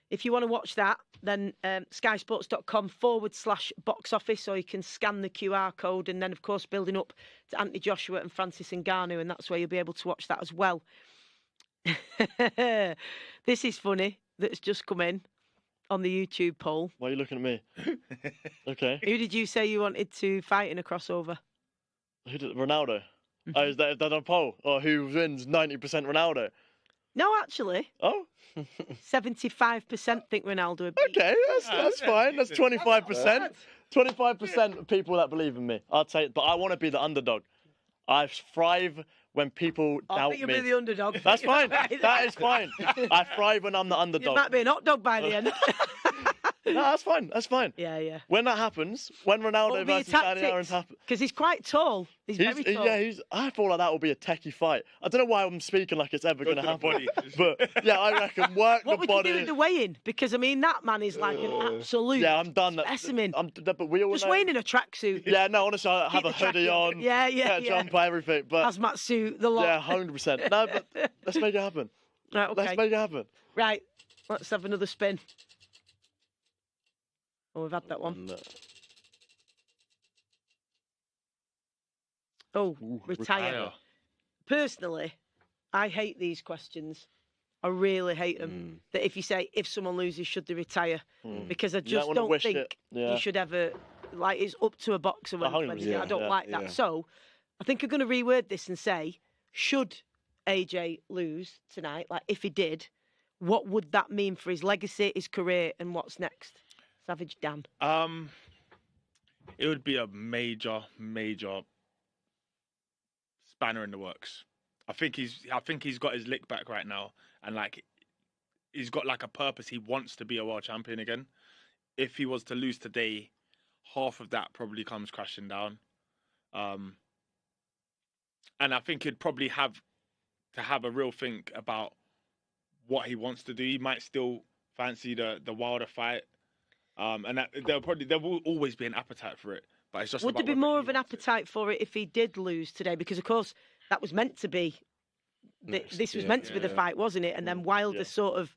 if you want to watch that, then skysports.com/box office, or you can scan the QR code, and then, of course, building up to Anthony Joshua and Francis Ngannou, and that's where you'll be able to watch that as well. This is funny. That's just come in on the YouTube poll. Why are you looking at me? Okay. Who did you say you wanted to fight in a crossover? Who did Ronaldo? Oh, is that a poll? Or who wins 90% Ronaldo? No, actually, Oh, 75% think Ronaldo would beat. okay, that's fine. That's 25%. 25% of people that believe in me. I'll take, but I want to be the underdog. I thrive when people I doubt think you'll me. be the underdog. That's fine. That is fine. I thrive when I'm the You underdog. might be an hot dog by the end. No, that's fine. That's fine. Yeah. When that happens, when Ronaldo What will be your versus Danny Aaron's tactics? happens, Because he's quite tall. He's very tall. I feel like that will be a techie fight. I don't know why I'm speaking like it's ever going to to the happen. body. But yeah, I reckon work What the would body. you do in the weigh-in? Because, I mean, that man is like an absolute Yeah, I'm done. specimen. But we all Just know. weighing in a tracksuit. Yeah, no, honestly, I have Keep a the hoodie jacket on. Yeah. Get a jumper, everything. But Hazmat suit, the lot. yeah, 100%. No, but let's make it happen. Right, okay. Let's make it happen. Right, let's have another spin. Oh, we've had that one. Oh, retire. Personally, I hate these questions. I really hate them. That if you say, if someone loses, should they retire? Because I just wanna don't wish think it. Yeah. you should ever, like, it's up to a boxer when 100%, I don't yeah, like that. So I think I'm going to reword this and say, should AJ lose tonight, like if he did, what would that mean for his legacy, his career, and what's next? Savage Dan. It would be a major spanner in the works. I think he's got his lick back right now, and like he's got like a purpose. He wants to be a world champion again. If he was to lose today, half of that probably comes crashing down. And I think he'd probably have to have a real think about what he wants to do. He might still fancy the Wilder fight, and there will always be an appetite for it. But it's just Would there about be whether more he of an wants it. appetite for it if he did lose today? Because of course that was meant to be. This was meant to be the fight, wasn't it? And then Wilder sort of,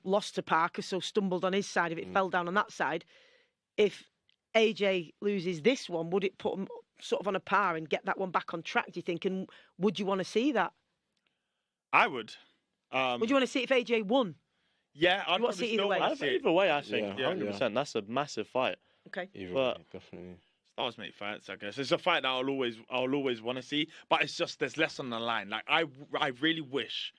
lost to Parker, so stumbled on his side of it, fell down on that side. If AJ loses this one, would it put him sort of on a par and get that one back on track, do you think? And would you want to see that? I would. Would you want to see it if AJ won? Yeah, I'd want to see it either way? Either way, I think Yeah, 100%. That's a massive fight. Okay. Either But- way, definitely. Stars make fights, I guess. It's a fight that I'll always want to see, but it's just there's less on the line. Like I really wish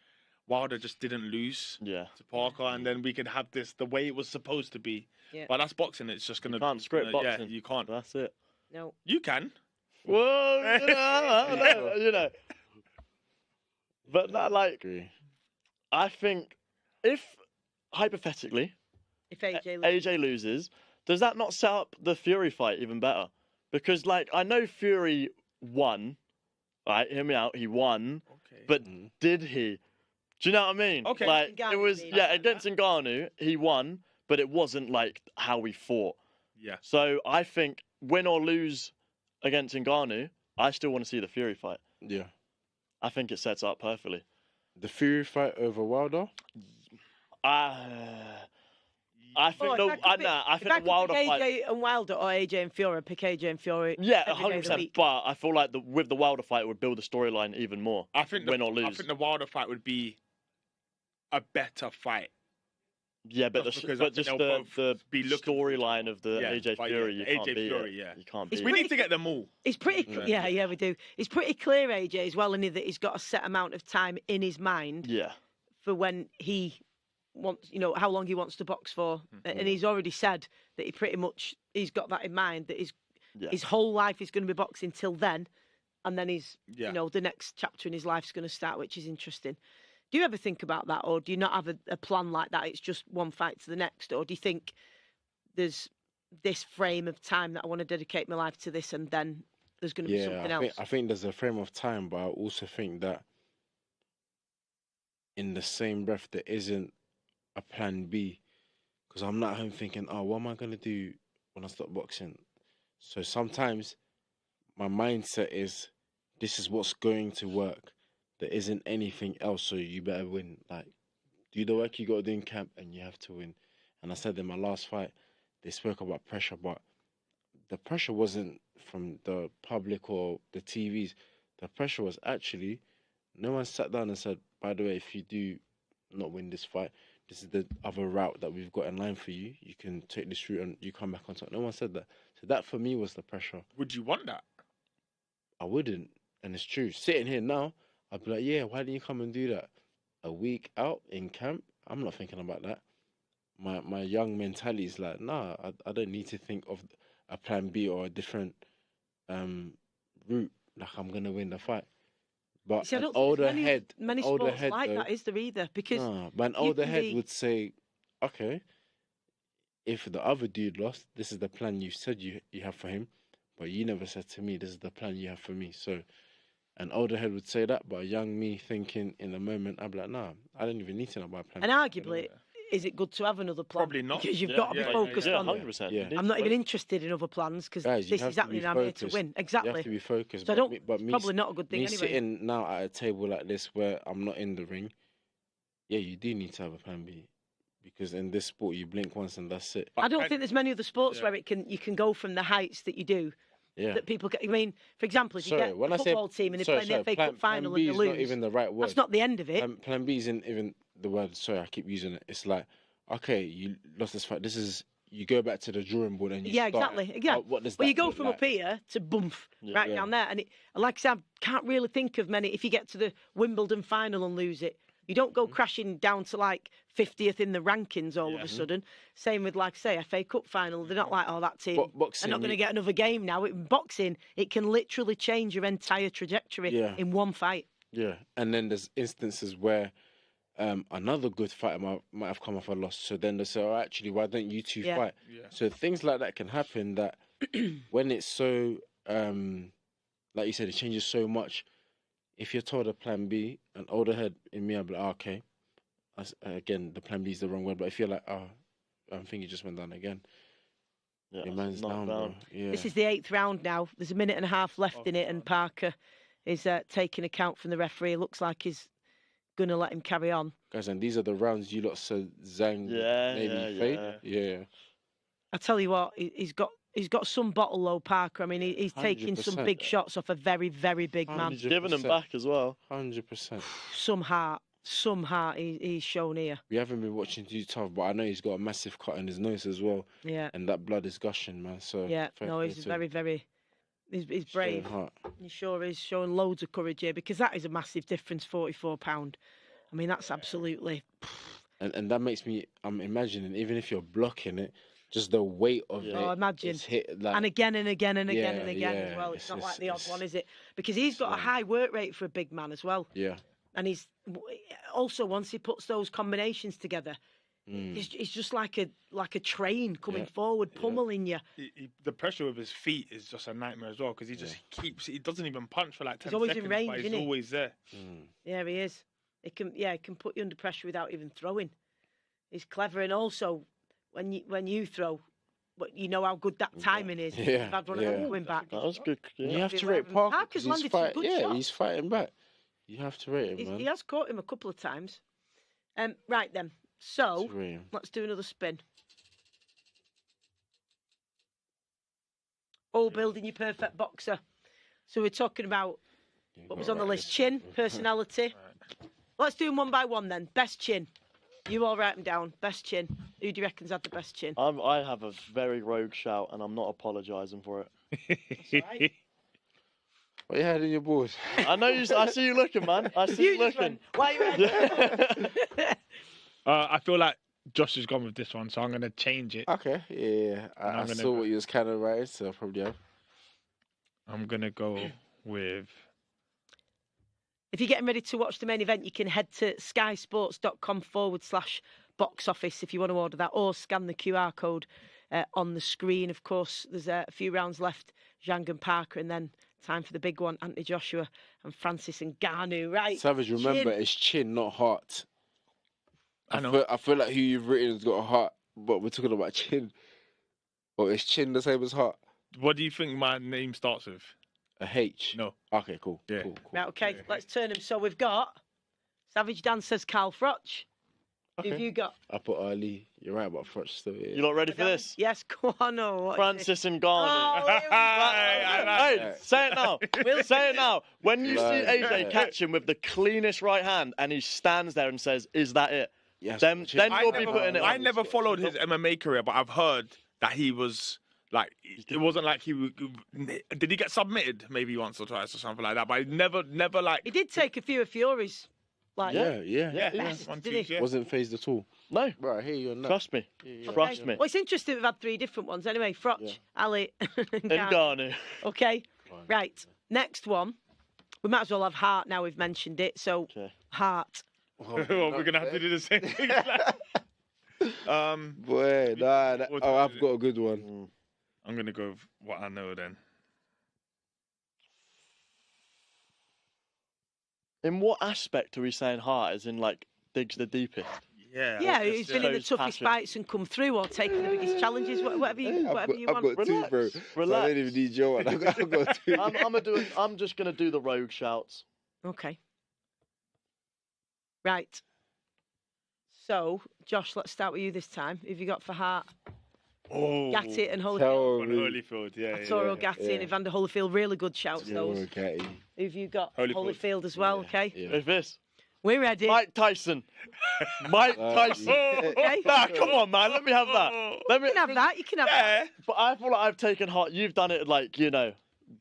Wilder just didn't lose Yeah. to Parker, and then we could have this the way it was supposed to be. Yeah. But that's boxing. It's just gonna Can't script boxing. Yeah, you can't. That's it. No. You can. Whoa, But that, Agree. I think if hypothetically If AJ loses. AJ loses, does that not set up the Fury fight even better? Because I know Fury won. Right, hear me out. He won, Okay. but did he? Do you know what I mean? Okay. Like Ngannou, it was, you mean. yeah, against Ngannou, he won, but it wasn't like how we fought. Yeah. So I think win or lose against Ngannou, I still want to see the Fury fight. Yeah. I think it sets up perfectly. The Fury fight over Wilder? I think the Wilder AJ fight. and Wilder or AJ and Fury, pick AJ and Fury. Yeah, every day of the 100%. week. But I feel like with the Wilder fight, it would build the storyline even more. I think win or I lose. think the Wilder fight would be a better fight. Yeah, but Just because I think just they'll the both be looking for each storyline of the Yeah, AJ but Fury, yeah, you AJ can't beat Fury, it. yeah. You can't It's beat We it. need to get them all. It's pretty, yeah, we do. It's pretty clear, AJ, as well, that he's got a set amount of time in his mind Yeah, for when he wants, how long he wants to box for, and he's already said that he's got that in mind, that his whole life is going to be boxing till then, and then the next chapter in his life is going to start, which is interesting. Do you ever think about that, or do you not have a plan like that? It's just one fight to the next, or do you think there's this frame of time that I want to dedicate my life to this, and then there's going to be something else? I think there's a frame of time, but I also think that in the same breath, there isn't a plan B. Because I'm not home thinking, what am I going to do when I stop boxing? So sometimes my mindset is, this is what's going to work. There isn't anything else, so you better win. Like, do the work you got to do in camp, and you have to win. And I said in my last fight, they spoke about pressure, but the pressure wasn't from the public or the TVs. The pressure was actually, no one sat down and said, by the way, if you do not win this fight, this is the other route that we've got in line for you. You can take this route and you come back on top. No one said that. So that for me was the pressure. Would you want that? I wouldn't. And it's true. Sitting here now, I'd be like, yeah, why didn't you come and do that? A week out in camp? I'm not thinking about that. My young mentality is like, nah, I don't need to think of a plan B or a different route. Like, I'm going to win the fight. But See, I an don't think older there's head... many older sports head, like though, that, is there either? Because but an older can head be- would say, okay, if the other dude lost, this is the plan you said you have for him, but you never said to me, this is the plan you have for me. So an older head would say that, but a young me thinking in the moment, I'd be like, nah, I don't even need to know about plan. and arguably, is it good to have another plan? Probably not. Because you've got to be focused on. 100%. Yeah. I'm not even interested in other plans because Guys, you this have is to happening. be I'm here to focused. win. You Exactly. have to be focused. So I but don't. me, but me, Probably not a good thing me anyway. sitting now at a table like this where I'm not in the ring, yeah, you do need to have a plan B. Because in this sport, you blink once and that's it. I don't think there's many other sports where you can go from the heights that you do. Yeah. That people get. I mean, for example, if you Sorry, get when a I say football team and they play in the FA Cup final plan B and they is lose, not even the right word. that's not the end of it. Plan B isn't even the word. Sorry, I keep using it. It's like, okay, you lost this fight. This is, you go back to the drawing board and you Yeah, start. exactly. Yeah. What does Well, that you go look from like? up here to bump right Yeah. down there, and like I said, I can't really think of many. If you get to the Wimbledon final and lose it, you don't go crashing down to like 50th in the rankings all of a sudden. Same with, like, say, FA Cup final. They're not like, oh, that team, Boxing, they're not going to get another game now. In boxing, it can literally change your entire trajectory in one fight. Yeah, and then there's instances where another good fighter might have come off a loss. So then they say, oh, actually, why don't you two fight? Yeah. So things like that can happen that when it's so like you said, it changes so much. If you're told a plan B, an older head in me, I'll be like, okay. Again, the plan B is the wrong word, but if you're like, I think you just went down again. Yeah, Your man's down, bro. Yeah. This is the 8th round now. There's a minute and a half left in it, and Parker is taking account from the referee. It looks like he's going to let him carry on. Guys, and these are the rounds you lot said Zhang maybe fade. Yeah. I tell you what, he's got some bottle though, Parker. I mean, he's taking some 100%. big shots off a very, very big man. He's giving them back as well. 100%. Some heart he's shown here. We haven't been watching too tough, but I know he's got a massive cut in his nose as well. Yeah. And that blood is gushing, man. So Yeah, no, he's very, very... He's brave. He sure is showing loads of courage here, because that is a massive difference, £44. I mean, that's absolutely... And that makes me... I'm imagining, even if you're blocking it, just the weight of it. Oh, imagine. Is hit, like, and again and again and again and again as well. It's not like the odd one, is it? Because he's got a high work rate for a big man as well. Yeah. And he's also, once he puts those combinations together, he's just like a train coming forward, pummeling you. The pressure with his feet is just a nightmare as well, because he just he doesn't even punch for like 10 He's always seconds, in range, but he's isn't he? always there. Yeah, he is. It can put you under pressure without even throwing. He's clever, and also when you throw, you know how good that timing is. Yeah, You've had one of them coming back. That was good. Yeah. You have to rate Parker. Parker's landed some good shots. He's fighting back. You have to rate him, man. He has caught him a couple of times. Right then. So Let's rate him. let's do another spin. All building your perfect boxer. So we're talking about what was on the list: chin, personality. Let's do them one by one then. Best chin. You all write them down. Best chin. Who do you reckon's had the best chin? I have a very rogue shout, and I'm not apologising for it. That's right. What you had in your balls? I know you. I see you looking, man. I see you just looking. went, why are you I feel like Josh has gone with this one, so I'm going to change it. Okay, yeah. I saw what you was kind of right, so probably have. I'm going to go with... If you're getting ready to watch the main event, you can head to skysports.com/box office if you want to order that, or scan the QR code on the screen. Of course, there's a few rounds left, Zhang and Parker, and then time for the big one, Anthony Joshua and Francis Ngannou. Right, Savage, remember, chin. it's chin, not heart. I know. I feel like who you've written has got a heart, but we're talking about chin. Or is chin the same as heart? What do you think my name starts with? A H? No. Okay, cool. Yeah. Cool. Right, okay, let's turn them. So we've got Savage Dan says Carl Froch. Who have you got? I put Ali. You're right about Froch still. Yeah. You lot ready for this? Yes, go on. No, Francis Ngannou. Oh, here we go. Hey, say it now. Say it now. When you see Like, AJ catch him with the cleanest right hand, and he stands there and says, "Is that it?" Yes, Then chin. you'll be putting it. I on. never followed his MMA career, but I've heard that he was like, it wasn't like did he get submitted maybe once or twice or something like that? But I never like. He did take a few of Fury's. Like, Yeah. best, One, did two, he? yeah. Wasn't phased at all. No, Right, I hear you on that. trust me. Yeah. Trust me. Well, it's interesting we've had 3 different ones. Anyway, Froch, Ali, and Ngannou. Ngannou. Okay, right. Next one. We might as well have Hart now we've mentioned it. So, Okay. Hart. Well, we're gonna have to do the same thing. Boy, I've got a good one. Mm. I'm gonna go with what I know then. In what aspect are we saying heart? As in, like, digs the deepest? Yeah, who's been in the shows toughest passion. fights and come through, or taken the biggest challenges, whatever you want. I've got 2, bro. So I Relax. don't even need your one. I've got 2. I'm just gonna do the rogue shouts. Okay. Right. So, Josh, let's start with you this time. Who have you got for Hart? Oh, Gatti and Holyfield. Tell on me. Holyfield, yeah. Arturo Gatti and Evander Holyfield, really good shouts, those. Okay. Who have you got? Holyfield. Holyfield as well, okay? Yeah. With this, We're ready. Mike Tyson. Mike Tyson. Okay. Nah, come on, man. Let me have that. Let me You can have that, you can have that. But I feel like I've taken heart. You've done it like,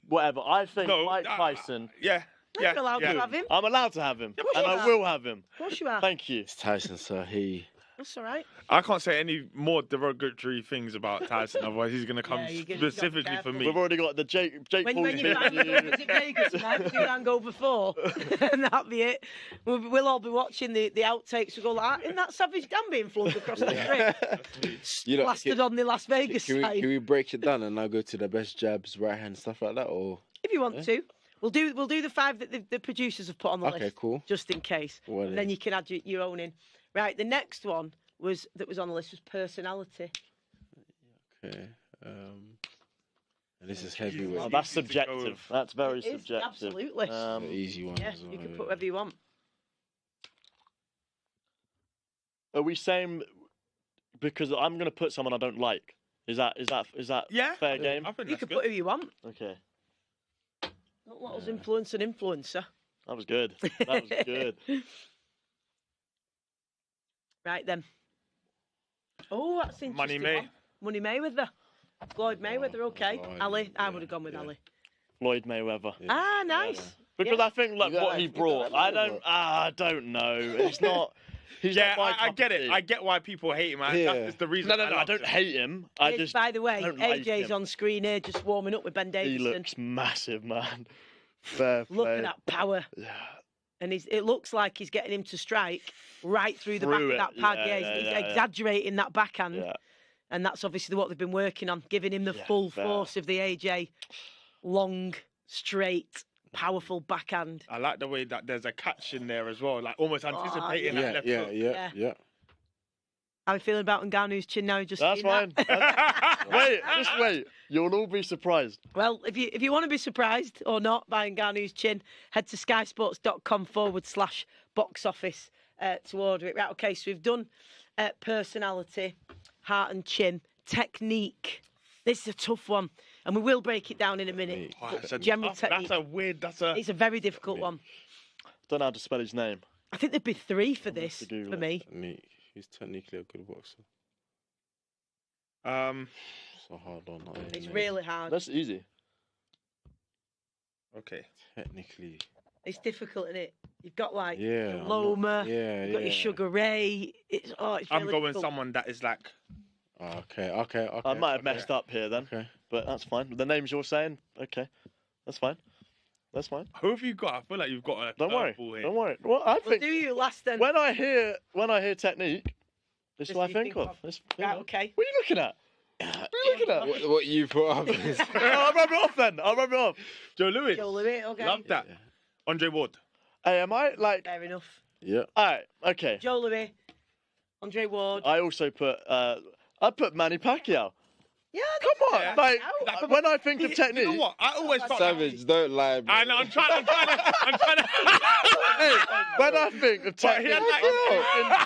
whatever. I think No, Mike Tyson. Yeah. You're allowed to have him. I'm allowed to have him, course and you I are. will have him. Of course you are. Thank you. It's Tyson, so he. That's all right. I can't say any more derogatory things about Tyson, otherwise he's going to come Yeah, you're gonna be specifically for careful. me. We've already got the Jake When Paul you find is it Vegas tonight, do and go for 4, and that'll be it. We'll all be watching the outtakes. We go like, isn't that Savage Dan being flung across the street? You know, Blasted on the Las Vegas Can side. we break it down and now go to the best jabs, right hand, stuff like that, or? If you want to, we'll do the 5 that the producers have put on the list. Okay, cool. Just in case, Well, and then you can add your own in. Right, the next one was on the list was personality. Okay. And this is heavyweight. Oh, that's subjective. That's very It is, subjective. absolutely. The easy one. Yeah, as well, you can yeah. put whatever you want. Are we saying because I'm going to put someone I don't like? Is that Yeah, fair game? I think You that's can good. put who you want. Okay, Not let us influence an influencer. that was good. That was good. Right then. Oh, that's interesting. Money May. one. Money Mayweather. Floyd Mayweather, okay. oh, Ali, I yeah, would have gone with yeah. Ali. Floyd Mayweather. Ah, nice. Because Yeah. I think like You got what that- he you got brought, that I don't know. It's not. He's Yeah, not my I cup get of it. tea. I get why people hate him. Yeah. That's just the reason. No, I love don't him. hate him. I Here's, just by the way, don't like AJ's him. on screen here just warming up with Ben He Davidson. looks massive, man. Fair play. Look at that power. Yeah. And it looks like he's getting him to strike right through the back Through of it. that pad. Yeah, He's yeah. exaggerating that backhand. Yeah. And that's obviously what they've been working on, giving him the Yeah, full fair. force of the AJ long, straight, powerful backhand. I like the way that there's a catch in there as well, like almost anticipating yeah. that left Yeah, hook. yeah, yeah. How are you feeling about Ngannou's chin now? Just That's seen fine. that? Wait, just wait. You'll all be surprised. Well, if you want to be surprised or not by Ngannou's chin, head to skysports.com/box office to order it. Right, okay, so we've done personality, heart and chin, technique. This is a tough one, and we will break it down in a minute. Oh, But that's a general tough- technique. That's a. It's a very difficult one. Don't know how to spell his name. I think there'd be 3 for have this to Google for it. me. Technique. He's technically a good boxer. It's a hard one. It's really hard. That's easy. Okay. Technically. It's difficult, isn't it? You've got like Yeah. your I'm not- Loma, Yeah, you've got your Sugar Ray. It's really I'm going difficult. someone that is like. Okay. I might have messed up here then, Okay. but that's fine. The names you're saying, okay, that's fine. That's fine. Who have you got? I feel like you've got a Don't worry. curveball here. Don't worry. Well, I We'll think do you last then. when I hear technique, this is Just what I you think think of. of. This, Right, okay. What are you looking at? What are you looking at? What you put up is. I'll rub it off then. I'll rub it off. Joe Lewis. Joe Lewis, okay. Love that. Andre Ward. Hey, am I like? Fair enough. Yeah. All right. Okay. Joe Lewis, Andre Ward. I also put. I put Manny Pacquiao. Yeah, Come on, Yeah. like Out. when I think of technique. You know what? I always felt Savage, don't lie, bro. I know. I'm trying to. Hey, when I think of But he technique, had like,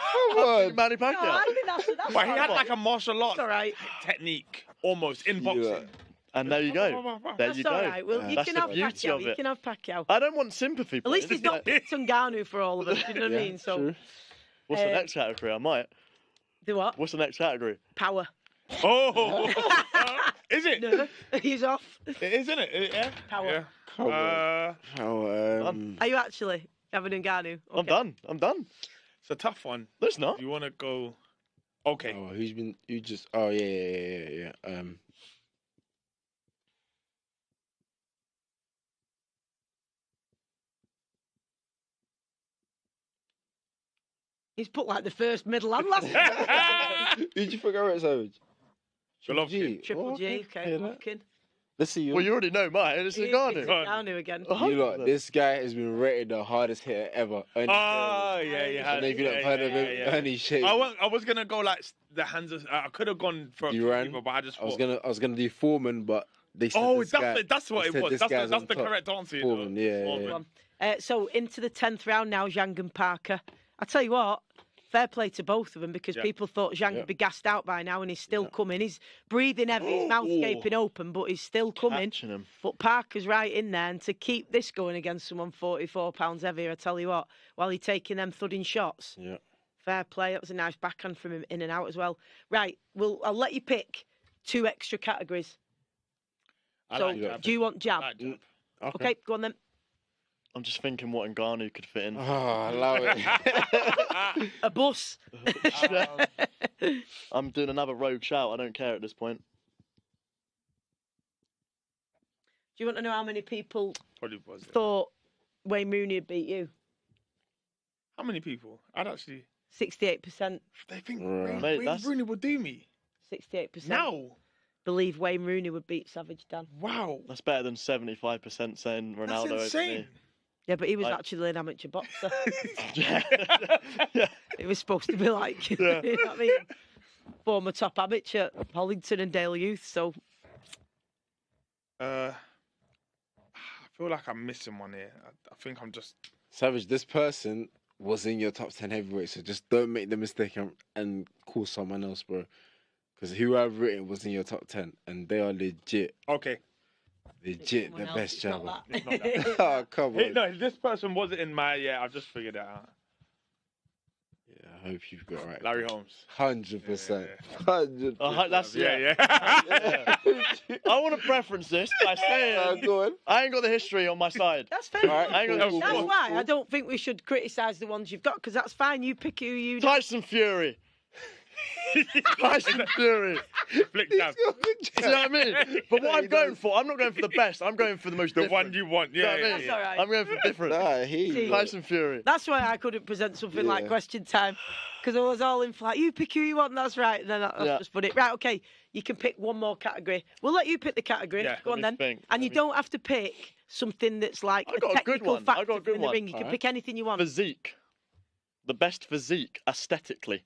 Come on. Manny no, I Pacquiao. think that's but he had fine. like a martial arts That's all right. technique almost in boxing. And there you go. There That's you all go. right. Well, you That's can the have beauty Pacquiao. of You it. can have Pacquiao. I don't want sympathy. At least he's not picked Ngannou for all of them. Do you know what I mean? So, True. What's the next category? I might. do what? What's the next category? Power. Oh, is it? No, he's off. It is, isn't it? Yeah. Power. Yeah. Come on. Oh, Are you actually having Ngannou? I'm Okay. done. I'm done. It's a tough one. No, it's not. You want to go? Okay. Oh, who just? Oh, yeah. He's put like the first, middle, and last. Who'd you forget about Savage? Golovkin. Triple G. Okay, hear that. Golovkin. Let's see you. Well, you already know mine. It's Ngannou. Ngannou again. You lot, this guy has been rated the hardest hitter ever. Oh, yeah, you And had if you don't heard of him, Ernie Shea. I was gonna go like the hands of. I could have gone for a few Duran. people, but I just I thought. was gonna do Foreman, but they said Oh, this guy, that's what they it said was. this That's guy's the on top. correct answer. you know. Foreman, yeah. Foreman. So into the 10th round now, Zhang and Parker. I tell you what, fair play to both of them because Yeah. people thought Zhang would be gassed out by now and he's still coming. He's breathing heavy, his mouth's gaping open, but he's still coming. Catching him. But Parker's right in there, and to keep this going against someone 44 pounds heavier, I tell you what, while he's taking them thudding shots, Yeah. fair play. That was a nice backhand from him in and out as well. Right, I'll let you pick 2 extra categories. I So, like jab. do you want jab? I like jab. Okay, go on then. I'm just thinking what Ngannou could fit in. Oh, I love it. A bus. I'm doing another rogue shout. I don't care at this point. Do you want to know how many people Probably was it. thought Wayne Rooney would beat you? How many people? I'd actually. 68%. They think Right. Mate, Wayne that's- Rooney would do me. 68%. Now. Believe Wayne Rooney would beat Savage Dan. Wow. That's better than 75% saying That's Ronaldo over insane. me. Yeah, but he was I- actually an amateur boxer. yeah. It was supposed to be like, you know what I mean? Former top amateur, Hollington and Dale Youth. So I feel like I'm missing one here. I think I'm just. Savage, this person was in your top 10 heavyweights, so just don't make the mistake and call someone else, bro. Because who I've written was in your top 10, and they are legit, Okay. legit someone the else, best it's not jabber. that. It's not that. Oh, come Hey, on. no, this person wasn't in my. Yeah, I've just figured it out. Yeah, I hope you've got it right. Larry Holmes. 100%. Yeah. 100%. Oh, that's Yeah. I want to preference this by saying Go on. I ain't got the history on my side. that's fair. All right, I ain't got cool, the That's cool, why cool. I don't think we should criticise the ones you've got, because that's fine. You pick who you. Tyson Fury. Tyson Fury. Flick down. See what I mean? But what I'm going for, I'm not going for the best. I'm going for the most The different. one you want. You know Yeah. what I Yeah, mean? yeah. all right. I'm going for different. Nah, I hear you. Tyson Fury. That's why I couldn't present something like Yeah. question time, because I was all in flight. You pick who you want. That's right. And then that's Yeah. just put it right. Okay, you can pick one more category. We'll let you pick the category. Yeah, Go on let me then. think. And you Let me- don't have to pick something that's like I a got a good technical one. I factor got a good in the one. ring. You can Alright. pick anything you want. Physique. The best physique aesthetically.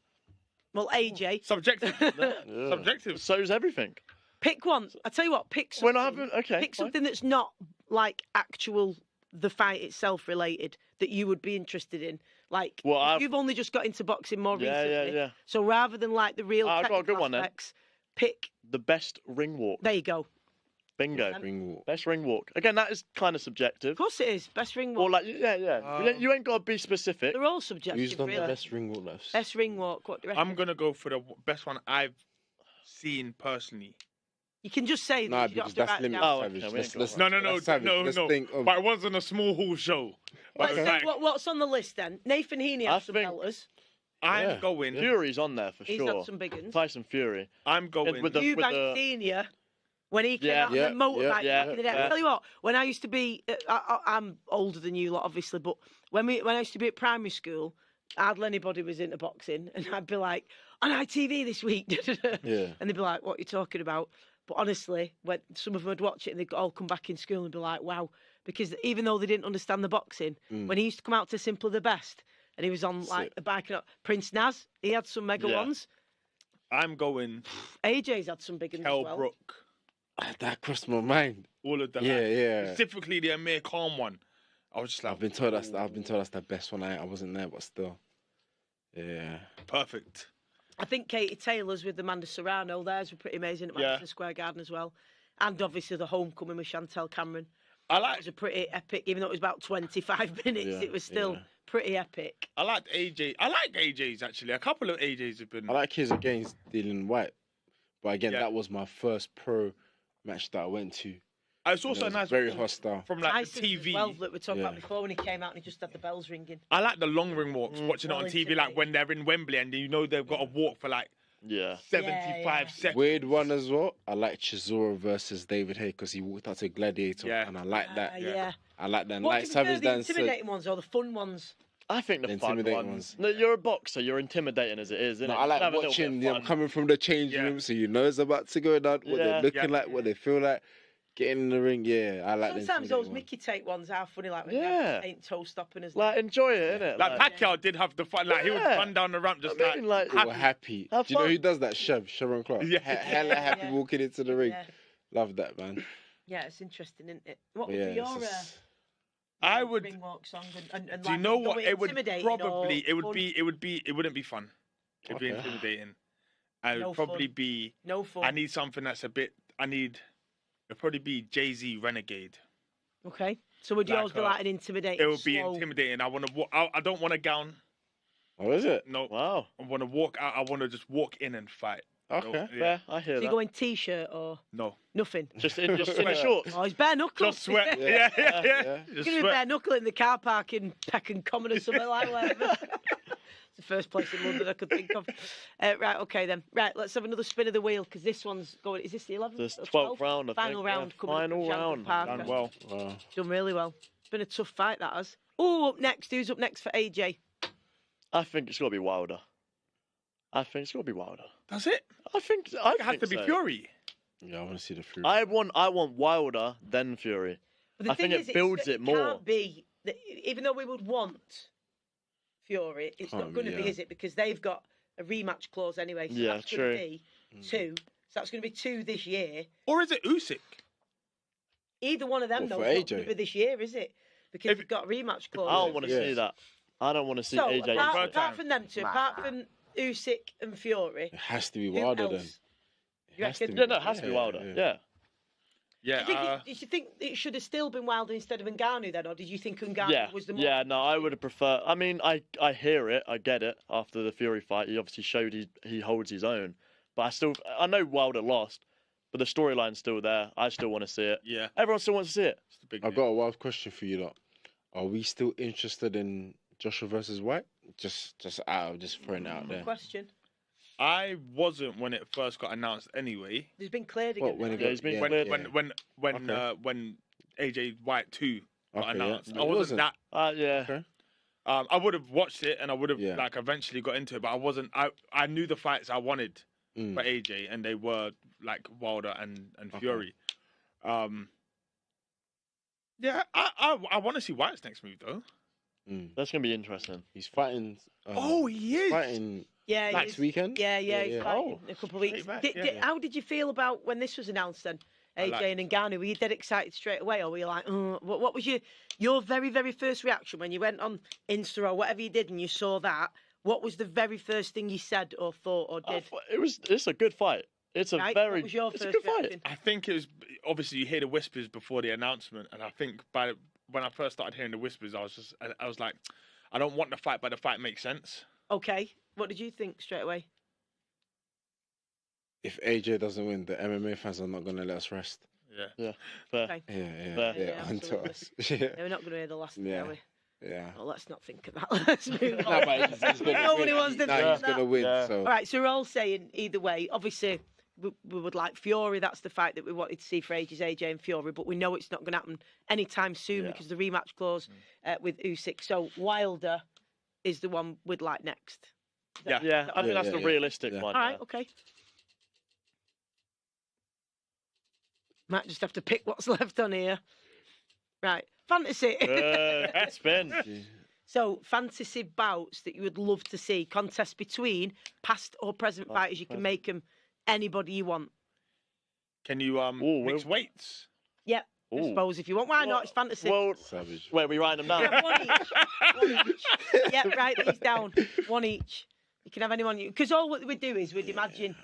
Well, AJ, Subjective. Yeah. Subjective. So's everything. pick one. I tell you what, pick something. When I haven't, okay. pick fine. something that's not like actual the fight itself related that you would be interested in. Like Well, I've- you've only just got into boxing more Yeah, recently. yeah. So rather than like the real I've got a technical good one then. aspects, pick. The best ring walk. There you go. Bingo. Ring walk. Best ring walk. Again, that is kind of Of subjective. course it is. Best ring Or walk. like, yeah. You ain't got to be specific. They're all subjective, Who's done really. the best ring walk left? Best ring walk. What do you reckon? I'm gonna go for the best one I've seen personally. You can just say Nah, that. You don't because have to that's write it limited, down. Oh, Savage. okay, we ain't Let's, got let's, No, that's savage. Let's think of... But it was on a small hall show. But Okay, it's like, what's on the list then? Nathan Heaney I has some think- belters. I'm Yeah. going. Fury's on there for He's sure. had some big ones. Tyson Fury. I'm going. with the- Eubank Senior, when he came Yeah. out on the motorbike yeah, back in the day. yeah. I tell you what, when I used to be, I'm older than you lot, obviously, but when I used to be at primary school, hardly anybody was into boxing, and I'd be like, on ITV this week, Yeah. and they'd be like, what are you talking about? But honestly, when some of them would watch it and they'd all come back in school and be like, wow, because even though they didn't understand the boxing, when he used to come out to Simply the Best, and he was on like Sick. the bike, and Prince Naz, he had some mega Yeah. ones. I'm going. AJ's had some big ones Kell as well. Brook. That crossed my mind. All of them. Yeah, like, yeah. Specifically the Amir Khan one. I was just like, I've been told that's the best one. I wasn't there, but still. Yeah. perfect. I think Katie Taylor's with Amanda Serrano. Theirs were pretty amazing at Yeah. Madison Square Garden as well. And obviously the homecoming with Chantel Cameron. I It like was a pretty epic, even though it was about 25 minutes, Yeah, it was still yeah. pretty epic. I like AJ. I like AJ's actually. A couple of AJ's have been. I like his against Dylan White. But again, Yeah. that was my first pro match that I went to. It's And also it was nice. very from- hostile. From like Tyson's the as TV. well that we talked about Yeah. before when he came out and he just had the bells ringing. I like the long ring walks, watching it Well on TV, like when they're in Wembley and you know they've got to walk for like Yeah. 75 yeah. seconds. Weird one as well. I like Chisora versus David Hay because he walked out to Gladiator, Yeah. and I like that. Yeah. I like that. And What like do you prefer, Savage the Dan said, intimidating ones or the fun ones? I think the The fun intimidating ones. ones. No, you're a boxer. You're intimidating as it is, isn't no, it? I like Have a little watching bit of them fun. coming from the change Yeah. room, so you know it's about to go down. What Yeah. they're looking Yeah. like, what they feel like, getting in the ring. Yeah, I like. the Sometimes those intimidating Mickey tape ones are funny, like when Yeah. ain't toe stopping us. Like, enjoy it, innit? Like Pacquiao did have the fun. Like he would Yeah. run down the ramp just I mean, like- ones. We're happy. Have Do you know fun. who does that? Sharon Clark. Yeah. Hella happy Yeah. walking into the ring. Yeah. Love that, man. Yeah, it's interesting, isn't it? What But would yeah, be it's your just- I would. ring walk song? And Do you like, know go what? It would intimidating or probably. It would fun? be. It would be. It wouldn't be fun. It'd be Okay. intimidating. And it No would probably fun. be. No fun. I need something that's a bit. It'd probably be Jay-Z Renegade. Okay. So would Like yours be a- like an intimidating? It would be slow- intimidating. I want to. I don't want a gown. Oh, is it? No. Wow. I want to walk out. I want to just walk in and fight. Okay. Yeah. Fair, I hear So you that. going t-shirt or No. nothing? Just in the shorts. Oh, he's bare knuckle. Just sweat. Yeah. Yeah. Yeah. He's Just gonna be sweat. bare knuckle in the car park in Peckham Common or something like that. It's the first place in London I could think of. Right, okay then. Right, let's have another spin of the wheel because this one's going. Is this the 11th? This or 12th round, I Final think. round Yeah, coming up final at Shanklin round. Park. Done well. Wow. Done really well. It's been a tough fight, that has. Oh, up next. Who's up next for AJ? I think it's got to be Wilder. That's it. I think It has to be so. Fury. Yeah, I want to see the Fury. I want Wilder then Fury. But the I think thing it is, builds it more. Can't be that, even though we would want Fury, it's not Can't going be, to be, yeah. is it? Because they've got a rematch clause anyway. So Yeah, that's true. going to be 2. So that's going to be 2 this year. Or is it Usyk? Either one of them, What, though, for it's not going AJ? to be this year, is it? Because If- they've got a rematch I clause. don't want to Yeah. see that. I don't want to see so AJ. apart time. from them two, apart from Usyk and Fury, It has to be who Wilder else? then. You It has to reckon? be. Yeah, no, it has to be Wilder. Yeah. Yeah. Do you think it should have still been Wilder instead of Ngannou then, or did you think Ngannou Yeah, was the more... yeah, no, I would have preferred. I mean, I hear it, I get it. After the Fury fight, he obviously showed he holds his own. But I know Wilder lost, but the storyline's still there. I still want to see it. Yeah. Everyone still wants to see it. It's the big I've got a wild question for you lot. Are we still interested in Joshua versus White? Just throwing it out there. Question. I wasn't when it first got announced anyway. There's been cleared Well, again. when it hasn't Yeah, it? he's been Yeah, cleared. yeah. When AJ White 2 got Okay, announced. yeah. I It wasn't wasn't. that. Yeah. Okay. I would have watched it and I would have Yeah. like eventually got into it, but I wasn't. I knew the fights I wanted for AJ, and they were like Wilder and Fury. Yeah, I want to see White's next move though. That's going to be interesting. He's fighting. He is. Fighting Yeah, next he's- weekend. Yeah, he's fighting Oh, in a couple of weeks. straight back, yeah. How did you feel about when this was announced then? AJ liked and Ngannou, were you dead excited straight away, or were you like, what was your very, very first reaction when you went on Insta or whatever you did and you saw that? What was the very first thing you said or thought or did? It's a good fight. It's a Right? very. What was your it's a first good fight. reaction? I think it was obviously you hear the whispers before the announcement, and I think when I first started hearing the whispers, I was like, I don't want the fight, but the fight makes sense. Okay, what did you think straight away? If AJ doesn't win, the MMA fans are not going to let us rest. Yeah. Fair. Okay. Yeah, Yeah, onto absolutely. us. Yeah, We're not going to hear the last of it, Yeah. are we? yeah. Well, let's not think of that. Let's move No, on. but he's gonna Nobody win. wants to No, think he's going to that. win. Yeah. So All right, so we're all saying either way. Obviously, we would like Fury. That's the fight that we wanted to see for ages, AJ and Fury. But we know it's not going to happen anytime soon Yeah. because of the rematch clause with Usyk. So Wilder is the one we'd like next. Yeah. Yeah, I think that's the yeah. realistic Yeah. one. All right, okay. Might just have to pick what's left on here. Right, fantasy. Spin. So, fantasy bouts that you would love to see, contests between past or present fighters. You can make them anybody you want. Can you mix weights? Yep. I Ooh. suppose if you want. Why not? It's fantasy. Well, savage. wait, we write them down. Yeah, one each. Yeah, write these down. One each. You can have anyone. Because all what we'd do is we'd imagine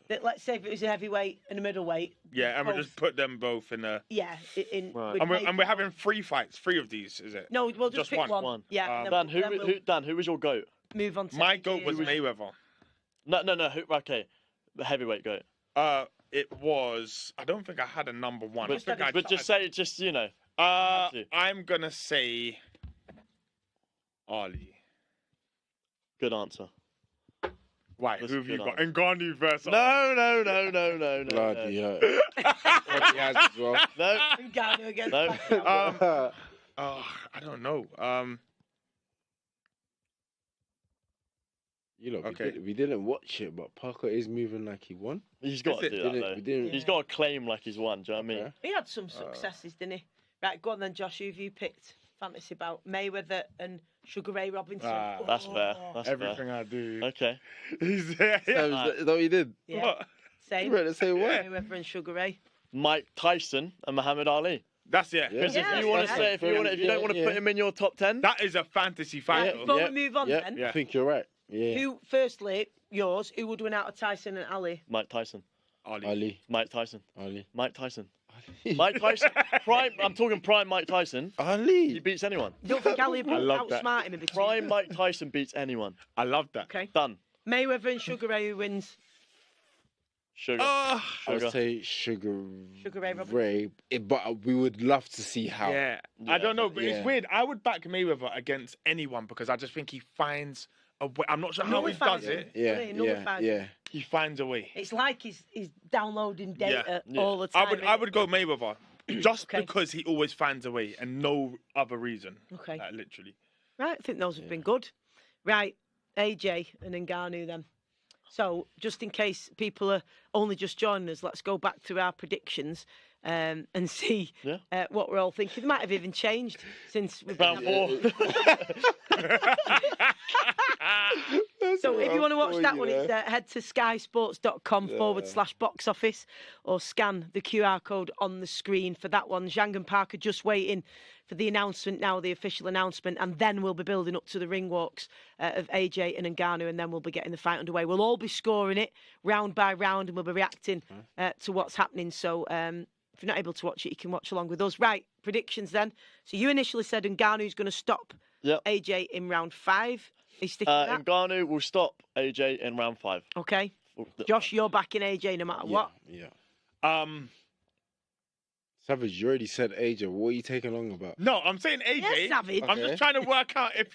that, let's say if it was a heavyweight and a middleweight. Yeah, and we both- just put them both in a. Yeah, in. Right. we'd And make- we're having 3 fights, 3 of these, is it? No, we'll just pick one. one. One. Yeah. and Dan, then we'll Dan, who was your goat? move on to My AJ goat was and- Mayweather. No. Okay, the heavyweight goat. It was. I don't think I had a number 1. I think I But just say, just you know. I'm gonna say Ali. Good answer. Why? That's Who have you good got? answer. Ngannou versus. No. Bloody hell. Bloody has as well. No. Ngannou against No. Pacquiao. I don't know. You know, Okay. we didn't watch it, but Parker is moving like he won. He's got to Is it? do that We though. didn't. He's got to claim like he's won. Do you know what I mean? Okay. He had some successes, didn't he? Right, go on then, Josh. Who have you picked? Fantasy about Mayweather and Sugar Ray Robinson. That's fair. That's Everything I do. fair. Okay. He's there. Is that what you did? Yeah, What? same. You ready to say what? Mayweather and Sugar Ray. Mike Tyson and Muhammad Ali. That's it. Yeah. Because Yeah, if you want to yeah. say, if you don't want to put him in your top 10, That is a fantasy fight. Yeah. though. Before we move on Yeah, then, Yeah. I think you're right. Yeah. who, firstly, yours, who would win out of Tyson and Ali? Mike Tyson. Ali. Mike Tyson. Ali. Mike Tyson. Mike Tyson. Prime. I'm talking prime Mike Tyson. He Ali. beats anyone. You don't think Ali would love that. outsmart him in between? Prime Mike Tyson beats anyone. I love that. Okay. Done. Mayweather and Sugar Ray, who wins? Sugar. I Sugar. would say Sugar Ray Robinson. Ray, but we would love to see how. Yeah, I Yeah, don't know, but yeah. it's weird. I would back Mayweather against anyone because I just think he finds a way. I'm not sure how he Nullifies does it. Yeah, He yeah, nullifies it. yeah. He finds a way. It's like he's downloading data Yeah. all the time. I would go Mayweather just Okay. because he always finds a way and no other reason. Okay. Like, literally. Right, I think those have been good. Right, AJ and Ngannou then. So, just in case people are only just joining us, let's go back through our predictions and see what we're all thinking. They might have even changed since we've been Round having- 4. So if you want to watch that one, it's head to skysports.com/box office or scan the QR code on the screen for that one. Zhang and Parker just waiting for the announcement now, the official announcement, and then we'll be building up to the ring walks of AJ and Ngannou, and then we'll be getting the fight underway. We'll all be scoring it round by round, and we'll be reacting to what's happening. So if you're not able to watch it, you can watch along with us. Right, predictions then. So you initially said Ngannou's going to stop AJ in round 5. Are you sticking with that? Ngannou will stop AJ in round 5. Okay. Josh, you're backing AJ no matter what. Yeah. Um, Savage, you already said AJ. What are you taking long about? no, I'm saying AJ. Yes, Savage. I'm just trying to work out if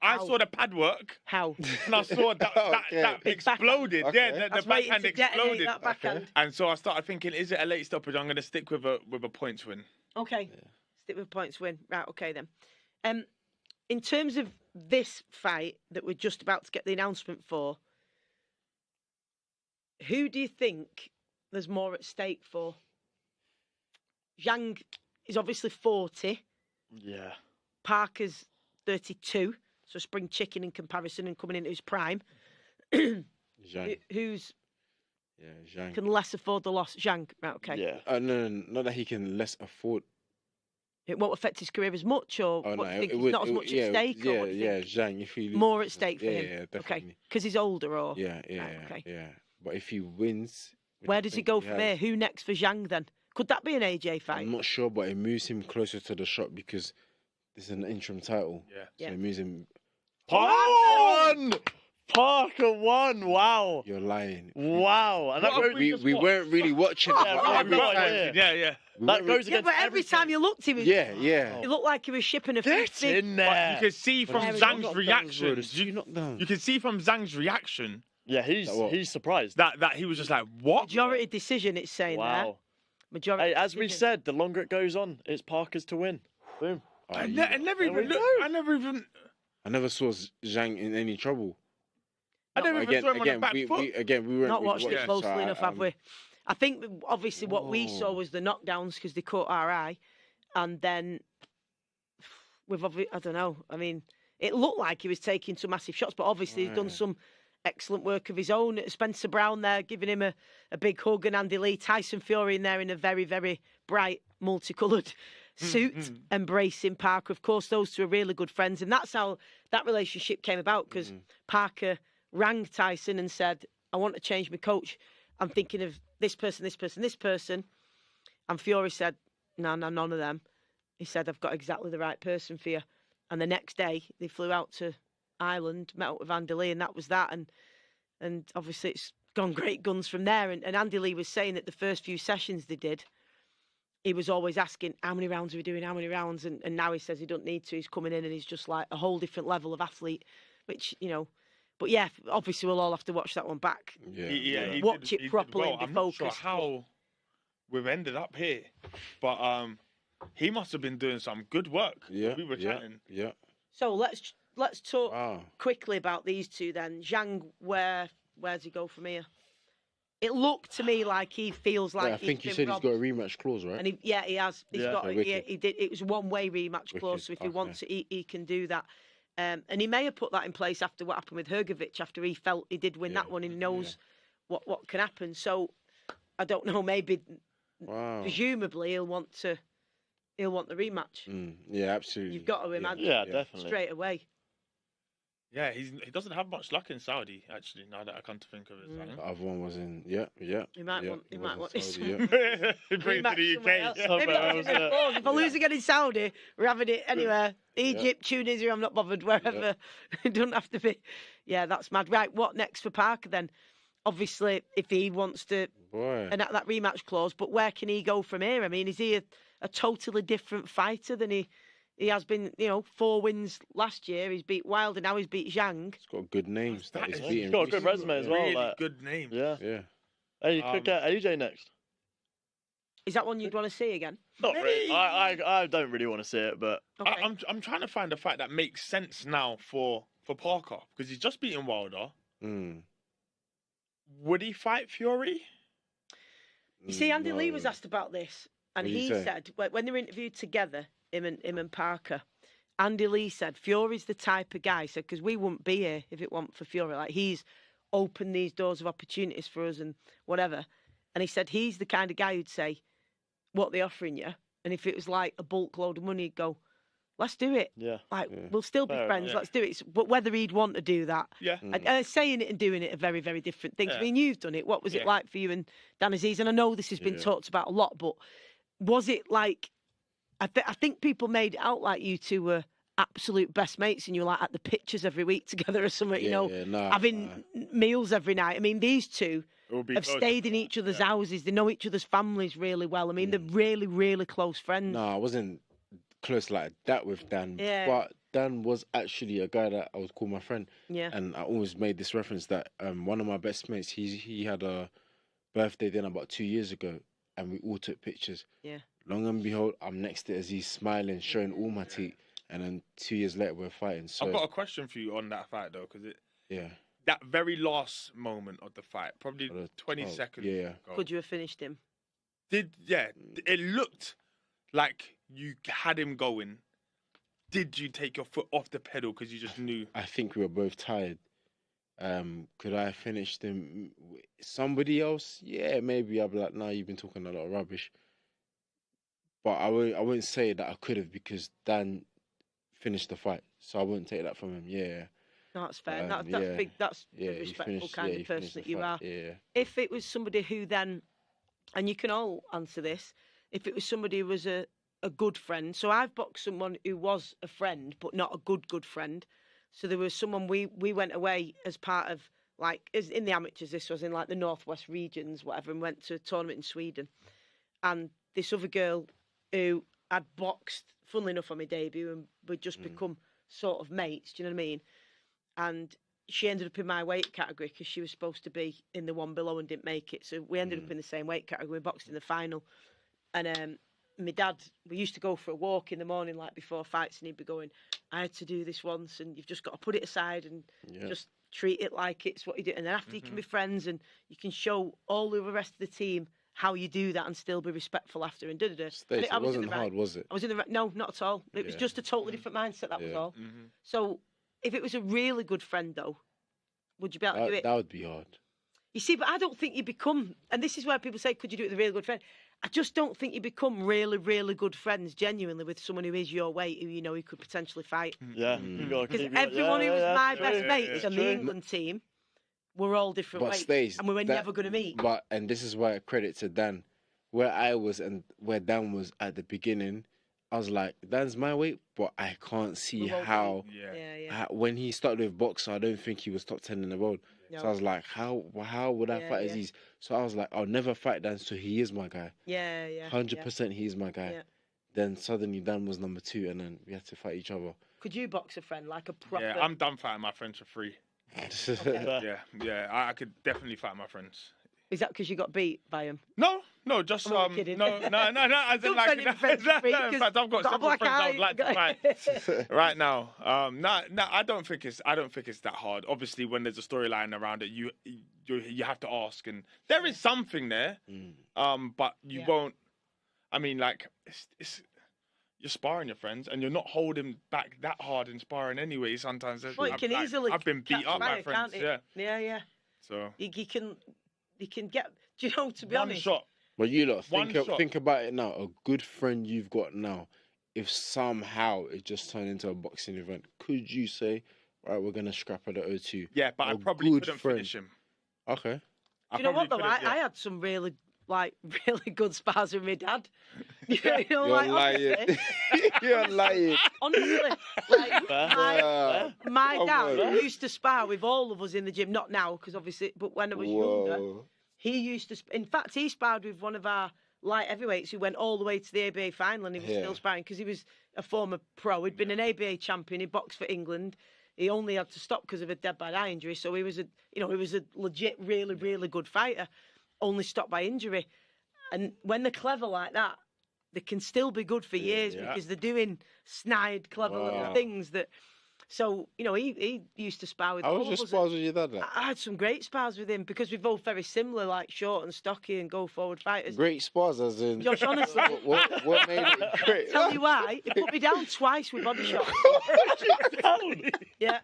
I How? saw the pad work How? and I saw that Okay. Big exploded. backhand. Yeah, Okay. the That's waiting backhand to detonate exploded. that backhand. And so I started thinking, is it a late stoppage? I'm going to stick with a points win. Okay. Stick with points win. Right, okay then. In terms of this fight that we're just about to get the announcement for, who do you think there's more at stake for? Zhang is obviously 40. Yeah. Parker's 32. So spring chicken in comparison and coming into his prime. Zhang. Who's Yeah, Zhang. can less afford the loss? Zhang. Right, okay. Yeah. No, not that he can less afford. It won't affect his career as much, or Oh, what no, do you think? it It's would- not as it much would- yeah, at stake? Or Yeah, what do you yeah, think? Zhang. If he More at stake for yeah, him. Yeah, Okay. definitely. Because he's older, or Yeah, yeah, Right, okay. yeah. But if he wins, which where I does he think go from has, there? Who next for Zhang then? Could that be an AJ fight? I'm not sure, but it moves him closer to the shot because this is an interim title. Yeah. So Yeah. it moves him. Parker won. Wow. You're lying. Wow. And that What goes, have We weren't really watching it. Yeah, but we every weren't, time- yeah. Yeah. we that weren't goes Yeah, against but every time you looked, he was. Yeah. It looked like he was shipping a Get big. in But there. you can see from There we go. Zhang's Bro, reaction. there's 2 knockdowns. You can see from Zhang's reaction Yeah, What? he's surprised. that he was just like, what? Majority decision, it's saying there. Wow. Majority. Hey, as we decision. said, the longer it goes on, it's Parker's to win. Boom. Oh, I you- never There we even looked. go. I never even saw Zhang in any trouble. I never even saw him on the back foot. we weren't Not really watched it watching, closely so enough, have we? I think obviously what we saw Whoa. was the knockdowns because they caught our eye, and then I don't know. I mean, it looked like he was taking some massive shots, but obviously he's done Right. some excellent work of his own. Spencer Brown there giving him a big hug, and Andy Lee, Tyson Fury in there in a very, very bright, multicoloured suit, embracing Parker. Of course, those two are really good friends, and that's how that relationship came about because Parker rang Tyson and said, I want to change my coach. I'm thinking of this person, this person, this person. And Fury said, no, none of them. He said, I've got exactly the right person for you. And the next day, they flew out to Ireland, met up with Andy Lee, and that was that. And obviously, it's gone great guns from there. And Andy Lee was saying that the first few sessions they did, he was always asking, how many rounds are we doing, how many rounds? And now he says he don't need to. He's coming in and he's just like a whole different level of athlete, which, But yeah, obviously we'll all have to watch that one back. He Watch it did properly well. and be I'm not sure focused. how we've ended up here, but he must have been doing some good work. Yeah, We were chatting. Yeah. So let's talk Wow. quickly about these two then. Zhang, where's he go from here? It looked to me like he feels like I think you said he's got a rematch clause, right? and he has. He's Yeah. got. Yeah, He wicked. did. It was a one-way rematch clause. Wicked, So if he okay. wants it, he can do that. And he may have put that in place after what happened with Hrgovic. After he felt he did win that one, and he knows what can happen. So I don't know. Maybe, Wow. presumably, he'll want the rematch. Yeah, absolutely. You've got to imagine Yeah, definitely. straight away. Yeah, he doesn't have much luck in Saudi, actually, now that I come to think of it. The other one was in. Yeah. He might yeah, want. He it might was want in this Saudi, one. yeah. He brings to Rematch the somewhere else. UK. Maybe Somewhere that's else, in the yeah. clause. If I lose again in Saudi, we're having it anywhere. Egypt, Tunisia, I'm not bothered. Wherever. It doesn't have to be. Yeah, that's mad. Right, what next for Parker then? obviously, if he wants to enact that rematch clause, but where can he go from here? I mean, is he a totally different fighter than he has been? 4 wins last year. He's beat Wilder, now he's beat Zhang. He's got good names that he's He's beating. got a good resume as well. Really like, good name. yeah. Yeah. Hey, you could get AJ next. Is that one you'd want to see again? Not really. I don't really want to see it, but Okay. I'm trying to find a fight that makes sense now for Parker because he's just beaten Wilder. Would he fight Fury? You see, Andy Lee was asked about this, and What did he he say? said when they were interviewed together, him and Parker, Andy Lee said Fury's the type of guy. Said because we wouldn't be here if it weren't for Fury. Like he's opened these doors of opportunities for us and whatever. And he said he's the kind of guy who'd say, "What they offering you?" And if it was like a bulk load of money, he'd go, "Let's do it." yeah. Like we'll still be Fair friends. enough. Let's do it. But whether he'd want to do that, Yeah. and saying it and doing it are very, very different things. I Yeah. mean, you've done it. What was it Yeah. like for you and Dan Aziz? And I know this has been talked about a lot, but was it like? I think people made it out like you two were absolute best mates, and you were like at the pictures every week together or something. Having meals every night. I mean, these two have stayed in each other's houses. They know each other's families really well. I mean, they're really, really close friends. No, I wasn't close like that with Dan. Yeah. But Dan was actually a guy that I would call my friend. Yeah. And I always made this reference that one of my best mates, he had a birthday dinner about 2 years ago, and we all took pictures. Yeah. Long and behold, I'm next to Aziz smiling, showing all my teeth, and then 2 years later we're fighting. So I've got a question for you on that fight though, because yeah. that very last moment of the fight, probably For the 20 12, seconds yeah. ago, Could you have finished him? it looked like you had him going. Did you take your foot off the pedal because you just knew? I think we were both tired. Could I have finished him? Somebody else? Yeah, maybe. I'd be like, nah, you've been talking a lot of rubbish. But I wouldn't say that I could have because Dan finished the fight, so I wouldn't take that from him. Yeah. No, that's fair. That's yeah. big. That's Yeah, the he respectful finished- kind he of person finished the that you fight, are. Yeah. If it was somebody who then, and you can all answer this, if it was somebody who was a good friend. So I've boxed someone who was a friend, but not a good friend. So there was someone we went away as part of, like, as in the amateurs, this was in like the northwest regions, whatever, and went to a tournament in Sweden. And this other girl who had boxed, funnily enough, on my debut, and we'd just become sort of mates, do you know what I mean? And she ended up in my weight category because she was supposed to be in the one below and didn't make it. So we ended up in the same weight category. We boxed in the final. And my dad, we used to go for a walk in the morning, like before fights, and he'd be going, I had to do this once, and you've just got to put it aside and just treat it like it's what you do. And then after you can be friends and you can show all the rest of the team how you do that and still be respectful after and da-da-da. Stacey, I it was in wasn't the hard, was it? I was in the no, not at all. It was just a totally different mindset, that was all. So if it was a really good friend, though, would you be able to do it? That would be hard. You see, but I don't think you become, and this is where people say, could you do it with a really good friend? I just don't think you become really, really good friends genuinely with someone who is your weight, who you know you could potentially fight. Yeah. You gotta Because keep your- everyone who was my true. best mates on the True. England team were all different But weights, Stace, and we were that- never going to meet. But and this is why credit to Dan, where I was and where Dan was at the beginning. I was like, Dan's my weight, but I can't see We're all how. Yeah. When he started with boxing, I don't think he was top 10 in the world. No. So I was like, how would I fight Aziz? So I was like, I'll never fight Dan. So he is my guy. Yeah. 100% he is my guy. Yeah. Then suddenly Dan was number 2, and then we had to fight each other. Could you box a friend like a proper? Yeah, I'm done fighting my friends for free. Fair. Yeah, I could definitely fight my friends. Is that because you got beat by him? No, just I'm only kidding. no. As in Don't like, send him friends for free, in fact, I've got got a several black friends I eye. would like to fight right now. No, I don't think it's that hard. Obviously, when there's a storyline around it, you have to ask, and there is something there. But you won't. I mean, like it's you're sparring your friends, and you're not holding back that hard in sparring anyway. Sometimes Well, you can easily I've been beat catch up by fire, friends. can't Yeah. it? Yeah. So You can get. Do you know? To be one honest, shot. But you lot, One shot. think about it now. A good friend you've got now, if somehow it just turned into a boxing event, could you say, right, we're going to scrap at the O2? Yeah, but I A probably good couldn't friend. finish him. Okay. Do you know what though? I had some really good spars with my dad. You know, You're like, lying. honestly, You're lying. honestly, like, Yeah. my Come dad on. used to spar with all of us in the gym. Not now, because obviously, but when I was younger, Whoa. he used to. In fact, he sparred with one of our light heavyweights who went all the way to the ABA final, and he was still sparring because he was a former pro. He'd been an ABA champion. He boxed for England. He only had to stop because of a dead by eye injury. So he was he was a legit, really, really good fighter. Only stopped by injury. And when they're clever like that, they can still be good for years because they're doing snide, clever little things that. So, he used to spar with How all was your of us. spars with your dad? Like? I had some great spars with him because we're both very similar, like short and stocky and go forward fighters. Great spars, as in. Josh, honestly, what made it great? tell you why, he put me down twice with body shots. Yeah.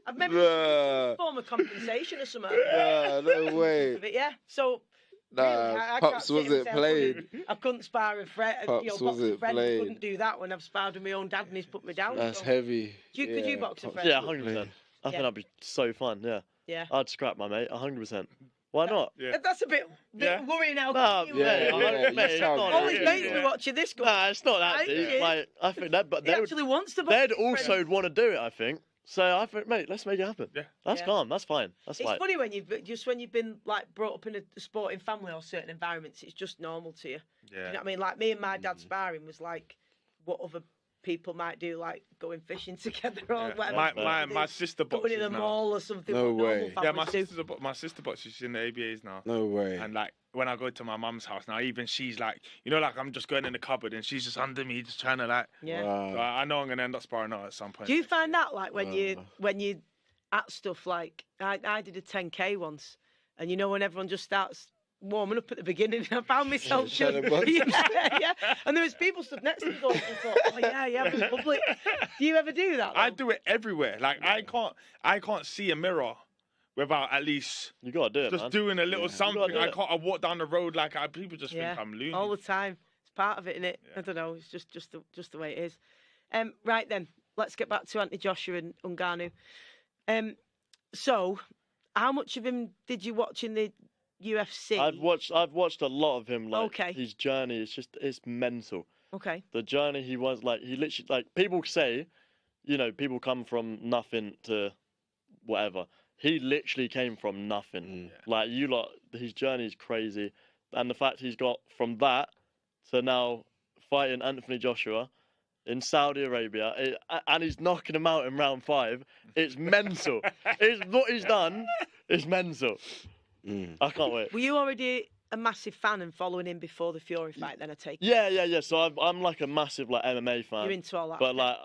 I've maybe Nah. form of compensation or something. Nah, no way. But yeah, so. Nah, really, I Pops can't sit wasn't and say played. I couldn't spar with Pops box with wasn't friends. I played. couldn't do that when I've sparred with my own dad and he's put me down. That's so. heavy. Could you box a Pops friend? Yeah, wasn't 100%. played. I think that'd be so fun. Yeah. Yeah. I'd scrap my mate. 100%. Why not? Yeah. That's a bit worrying now. Nah, You, mate, yeah, mate, it's sound not all good. his really- mates were watching this guy. Nah, it's not that Ain't deep. it? Like, I think that, but He they would, actually wants to box they'd his friend. also want to do it. I think. So I think, mate, let's make it happen. Yeah. That's Yeah. calm. That's fine. That's It's like. funny when you've been like brought up in a sporting family or certain environments. It's just normal to you. Yeah. You know what I mean? Like me and my dad sparring was like what other people might do, like going fishing together or whatever. My sister going boxes in the now. mall or something. No what normal way. Yeah, families do. my sister boxes. She's in the ABAs now. No way. And like when I go to my mum's house now, even she's like, like I'm just going in the cupboard and she's just under me, just trying to like. Yeah. So I know I'm gonna end up sparring out at some point. Do you find that like when you at stuff like I did a 10K once, and when everyone just starts warming up at the beginning, I found myself Shadow just, boxing. yeah, and there was people stood next to me going, I thought, oh yeah, I'm in public. Do you ever do that? I though? do it everywhere. Like I can't see a mirror without at least You gotta do it, just man. doing a little something. do I it. can't. I walk down the road like people just Yeah, think I'm loony. all the time. It's part of it, innit? I don't know. It's just the way it is. Right then, let's get back to Anthony Joshua and Ngannou. So, how much of him did you watch in the UFC? I've watched a lot of him. Like Okay. his journey is it's mental. Okay. The journey he was like he literally like people say, people come from nothing to whatever. He literally came from nothing. Like his journey is crazy, and the fact he's got from that to now fighting Anthony Joshua in Saudi Arabia, and he's knocking him out in round 5. It's mental. What he's done is mental. I can't wait. Were you already a massive fan and following him before the Fury fight? Then I take it. Yeah. So I'm like a massive like MMA fan. You're into all that. But like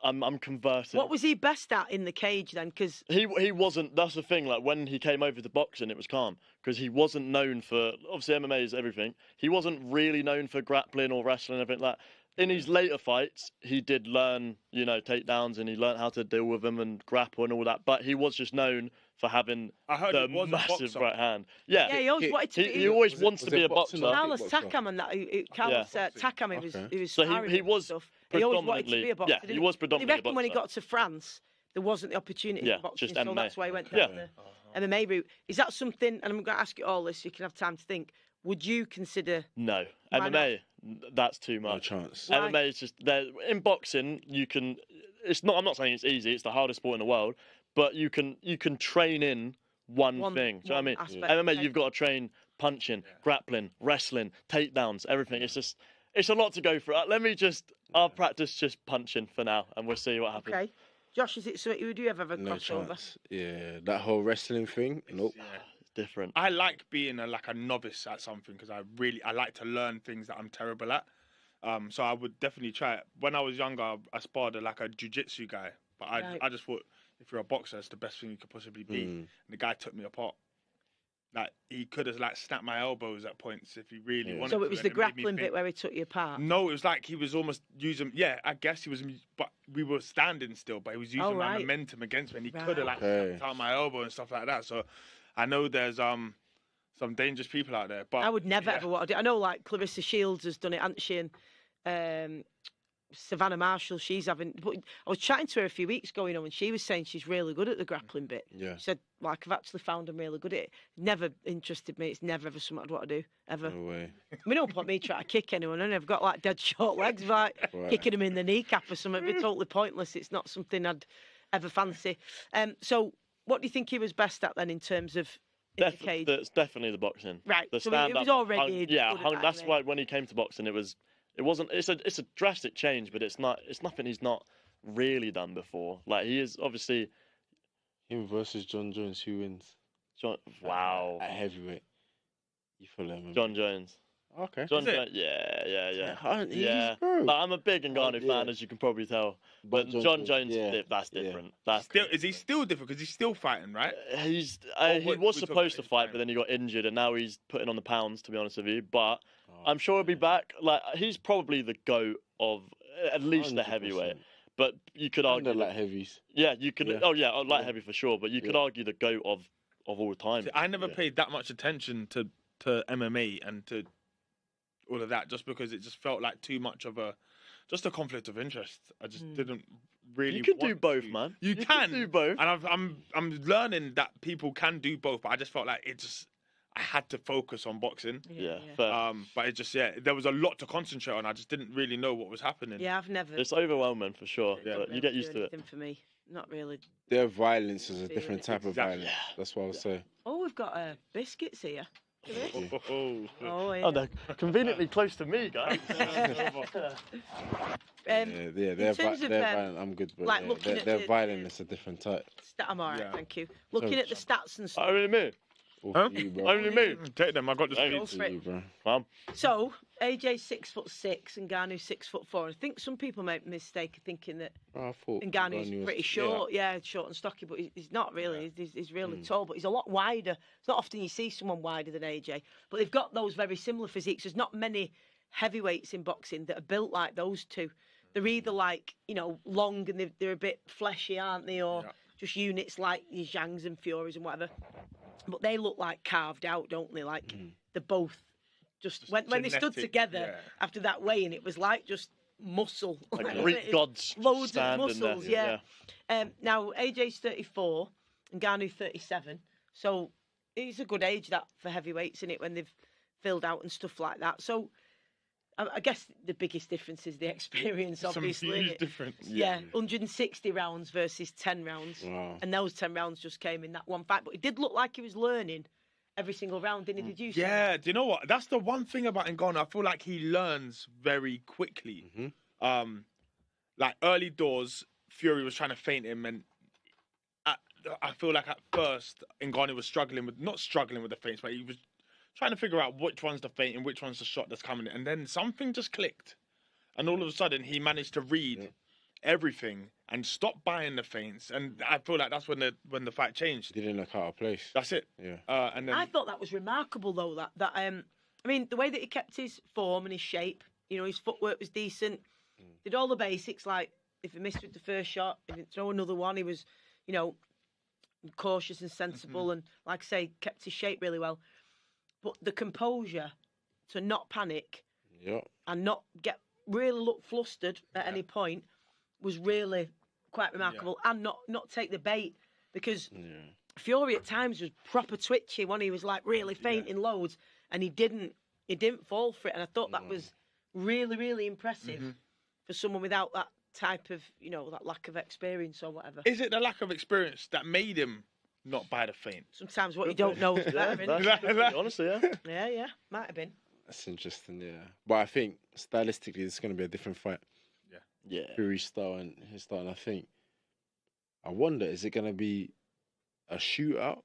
I'm converting. What was he best at in the cage then? Because He wasn't. That's the thing. Like when he came over to boxing, it was calm because he wasn't known for. Obviously, MMA is everything. He wasn't really known for grappling or wrestling, everything like. In his later fights, he did learn, takedowns, and he learned how to deal with them and grapple and all that. But he was just known for having I heard the he was a massive boxer. right hand. Yeah, he always wanted to. he always wants to be a boxer. Carlos Takam and that. Carlos Takam, he was So sparring he him and was stuff. He always wanted to predominantly- be a boxer. yeah, he didn't was But predominantly a reckon when he boxer. got to France, there wasn't the opportunity Yeah, for boxing, just so MMA. that's why he went Yeah. down the MMA route. Is that something? And I'm going to ask you all this, so you can have time to think. Would you consider? No, Why MMA. That's too No much. chance. Why? MMA is just there. In boxing, you can. It's not. I'm not saying it's easy. It's the hardest sport in the world. But you can train in one thing. Do you know what I mean? aspect, MMA, okay. you've got to train punching, grappling, wrestling, takedowns, everything. It's a lot to go through. I'll practice just punching for now, and we'll see what happens. Okay, Josh, is it something would you ever have a No crossover? chance. Yeah, that whole wrestling thing. Nope. It's different. I like being a novice at something because I like to learn things that I'm terrible at. So I would definitely try it. When I was younger, I sparred like a jiu-jitsu guy, but Right. I just thought if you're a boxer, it's the best thing you could possibly be. And the guy took me apart. Like he could have snapped my elbows at points if he really wanted to. So it was and the made me grappling think. bit where he took you apart. No, it was like he was almost using. Yeah, I guess he was. But we were standing still, but he was using my right. momentum against me, and he Right. could have Okay. snapped out my elbow and stuff like that. So I know there's some dangerous people out there. But I would never ever want to do. I know like Clarissa Shields has done it, hasn't she? And Savannah Marshall, she's having. But I was chatting to her a few weeks ago, and she was saying she's really good at the grappling bit. Yeah. She said, like, I've actually found I'm really good at it. Never interested me. It's never ever something I'd want to do, ever. No way. I mean, don't put me try to kick anyone, and I've got like dead short legs, like Right. kicking them in the kneecap or something. It'd be totally pointless. It's not something I'd ever fancy. So, what do you think he was best at then in terms of in the cage? It's definitely the boxing. Right, The so it was stand-up already hung- yeah, good at hung- that that's anyway. why when he came to boxing, it wasn't. It's a drastic change, but it's nothing he's not really done before. Like he is obviously. Him versus John Jones, who wins? Wow. At heavyweight. You follow him? John Jones. Okay. John Is it? Jones. Yeah. Aren't he? Yeah. Bro. Like, I'm a big Ngannou yeah. fan, as you can probably tell. But John Jones, yeah, that's yeah. different. That's Is he still different? Because he's still fighting, right? He's Or he what was we're talking supposed to about, fight, fine. but then he got injured, and now he's putting on the pounds. To be honest with you, but Oh, I'm sure he'll be back. Like he's probably the GOAT of at least the 100%. heavyweight. But you could And argue, the light heavies. yeah, you could. Yeah. Oh yeah, light Yeah. heavy for sure. But you could Yeah. argue the GOAT of all time. See, I never Yeah. paid that much attention to MMA and to all of that, just because it just felt like too much of a conflict of interest. I just didn't really. You can do want both, to. man. You You can can do both. and I'm learning that people can do both. But I just felt like I had to focus on boxing. Yeah, fair. But it just there was a lot to concentrate on. I just didn't really know what was happening. Yeah, I've never. It's overwhelming for sure. Yeah. But you get used to it. Anything for me, not really. Their violence is a Feel different it. type of Exactly. violence. That's what I was saying. Oh, we've got biscuits here. Oh. Oh, yeah. Oh, they're conveniently close to me, guys. Yeah, they're terms of, violent. I'm good, but like yeah, looking at their the- violence is a different type. I'm all right, Yeah. thank you. Looking at the stats and stuff. Only me. All Huh? for you, bro. Only me. Take them. I got the Hey. Go speeds. for For it. you, bro. Mum. So AJ 6'6" and Ngannou 6'4". I think some people make the mistake of thinking that Oh, I thought Ngannou's Ngannou was- pretty short. Yeah, short and stocky, but he's not really. He's really Hmm. tall, but he's a lot wider. It's not often you see someone wider than AJ, but they've got those very similar physiques. There's not many heavyweights in boxing that are built like those two. They're either like long and they're a bit fleshy, aren't they, or just units like your Zhangs and Furies and whatever. But they look like carved out, don't they? Like they're both just when they stood genetic, together yeah. after that weigh-in, it was like just muscle. Like Like, Greek gods. loads of standing there. muscles, yeah. Now AJ's 34 and Ngannou 37, so it's a good age that for heavyweights, isn't it? When they've filled out and stuff like that. So I guess the biggest difference is the experience, Some obviously. huge innit? difference. Yeah, 160 rounds versus 10 rounds. Wow. And those 10 rounds just came in that one fight. But it did look like he was learning every single round, didn't he? Did you see Yeah, that? do you know what? That's the one thing about Ngannou. I feel like he learns very quickly. Like early doors, Fury was trying to feint him, and I feel like at first Ngannou was not struggling with the feints, but he was trying to figure out which one's the feint and which one's the shot that's coming in. And then something just clicked, and all of a sudden he managed to read everything and stop buying the feints. And I feel like that's when the fight changed. Didn't look out of place. That's it. Yeah. And then I thought that was remarkable, though. That I mean, the way that he kept his form and his shape, his footwork was decent. Did all the basics, like if he missed with the first shot, he didn't throw another one. He was, cautious and sensible, and like I say, kept his shape really well. But the composure to not panic Yep. and not really look flustered at any point was really quite remarkable, and not take the bait, because Fury at times was proper twitchy when he was like really fainting loads, and he didn't fall for it, and I thought that was really, really impressive for someone without that type of that lack of experience or whatever. is it the lack of experience that made him not buy the feint? Sometimes what you don't know is better, innit? Honestly, yeah. Yeah, might have been. That's interesting, yeah. But I think stylistically, it's going to be a different fight. Yeah. Fury's style and his style. And I wonder, is it going to be a shootout?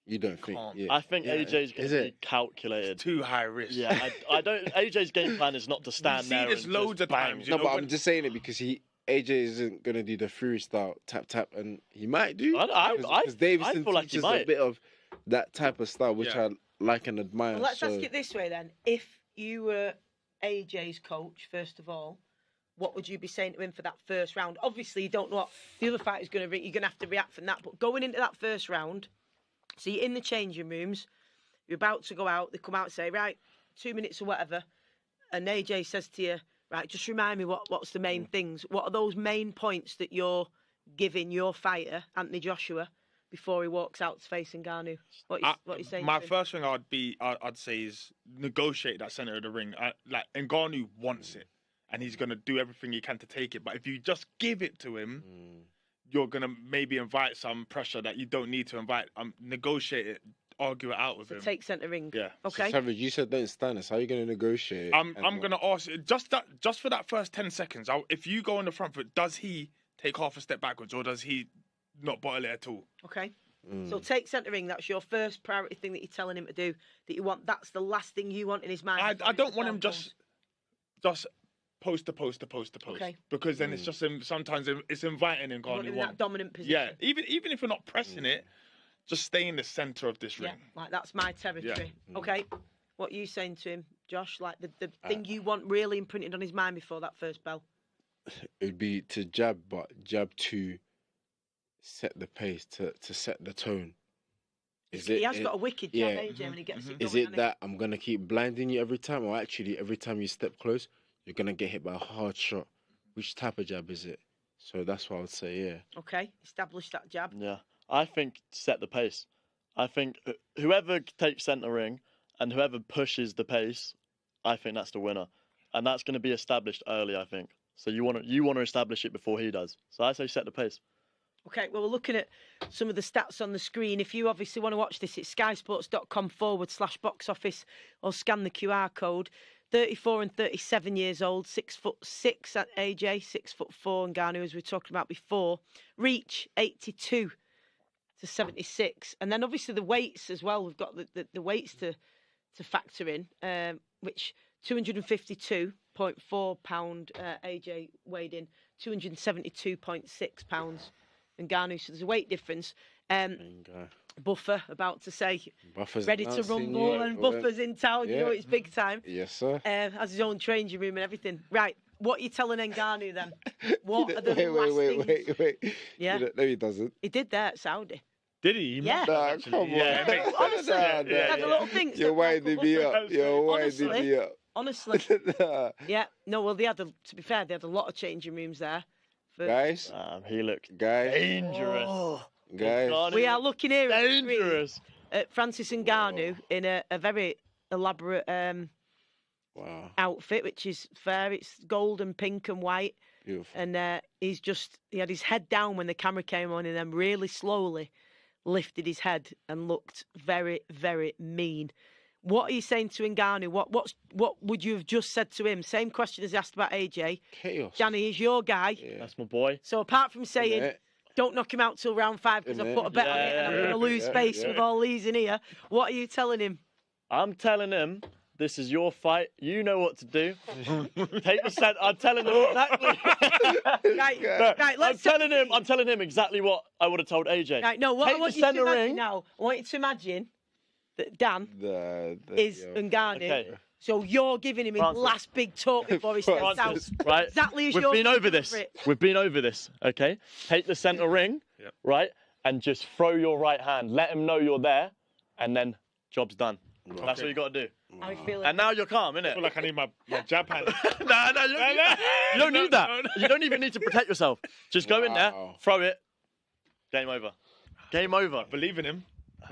You don't think? Can't. Yeah. I think Yeah. AJ's going Is to be it? calculated. Too high risk. Yeah, I don't. AJ's game plan is not to stand see there. this and loads just of bang. times, you No, know, but when- I'm just saying it because AJ isn't going to do the Fury style tap, and he might do. I Because Davison feel like he teaches might. a bit of that type of style, which Yeah. I like and admire. Well, let's so... ask it this way then: if you were AJ's coach, first of all, what would you be saying to him for that first round? Obviously, you don't know what the other fight is going to. You're going to have to react from that. But going into that first round, so you're in the changing rooms, you're about to go out. They come out and say, right, 2 minutes or whatever, and AJ says to you, Right, just remind me what's the main things. What are those main points that you're giving your fighter, Anthony Joshua, before he walks out to face Ngannou? What are you saying? My first thing I'd say is negotiate that center of the ring. Like Ngannou wants it, and he's gonna do everything he can to take it. But if you just give it to him, you're gonna maybe invite some pressure that you don't need to invite. Negotiate it, argue it out with him. Take centre ring. Yeah. Okay. So, Savage, you said don't stand us. How are you going to negotiate? I'm gonna ask just for that first 10 seconds. If you go on the front foot, does he take half a step backwards, or does he not bottle it at all? Okay. So take centre ring. That's your first priority thing that you're telling him to do. That you want. That's the last thing you want in his mind. I don't want him just post to post. Okay. Because then it's just sometimes it's inviting him. You want him in that dominant position. Yeah. Even if you're not pressing it, just stay in the centre of this ring. Yeah. Like that's my territory. Yeah. Okay. What are you saying to him, Josh? Like the thing you want really imprinted on his mind before that first bell. It would be to jab, but jab to set the pace, to set the tone. He has got a wicked jab, AJ, when he gets it going. Is it that I'm going to keep blinding you every time, or actually every time you step close, you're going to get hit by a hard shot? Which type of jab is it? So that's what I would say, yeah. Okay, establish that jab. Yeah, I think set the pace. I think whoever takes centre ring and whoever pushes the pace, I think that's the winner. And that's going to be established early, I think. So you want to establish it before he does. So I say set the pace. Okay, well, we're looking at some of the stats on the screen. If you obviously want to watch this, it's skysports.com/box office or scan the QR code. 34 and 37 years old, 6'6" at AJ, 6'4" Ngannou, as we were talking about before. Reach 82 to 76, and then obviously the weights as well. We've got the weights to factor in, which 252.4 pound AJ weighed in, 272.6 pounds Ngannou. So there's a weight difference. Buffer about to say, Buffer's ready to rumble, and Buffer's in town. Yeah. You know it's big time. Yes, sir. Has his own changing room and everything. Right, what are you telling Ngannou then? What are the last things? Wait. Yeah, No, he doesn't. he did there at Saudi. Did he? Yeah. Nah, come on. Yeah, it makes Honestly, Nah, he had a little thing. You're winding me up. You're winding me up. Honestly, Nah. yeah. No, well, to be fair, they had a lot of changing rooms there. Guys, He looked guys, dangerous. guys. Ngannou We are looking here at the screen dangerous. at Francis Ngannou in a very elaborate Wow, outfit, which is fair. It's gold and pink and white. beautiful. And he had his head down when the camera came on, and then really slowly lifted his head and looked very, very mean. What are you saying to Ngannou? What would you have just said to him? Same question as asked about AJ. Chaos. Danny is your guy. Yeah. That's my boy. So apart from saying, Innit? don't knock him out till round 5 because I've put a bet on it and I'm going to lose face with all these in here, what are you telling him? I'm telling him, this is your fight. You know what to do. Take the set. I'm telling him exactly. Right, I'm telling him exactly what I would have told AJ. Right, no, what Take I want the you to centre imagine ring. now, I want you to imagine that Dan is Yeah. Ngannou. Okay. So you're giving him his Francis. last big talk before he steps out. Francis, right? Exactly as We've you're been over going this. for it. We've been over this. Okay. Take the centre ring, Yep. right, and just throw your right hand. Let him know you're there, and then job's done. That's what you got to do. How you feeling? And now you're calm, innit? I feel like I need my jab hand. No, you don't need that. You don't need that. You don't even need to protect yourself. Just go in there, Wow. throw it. Game over. Game over. Believe in him.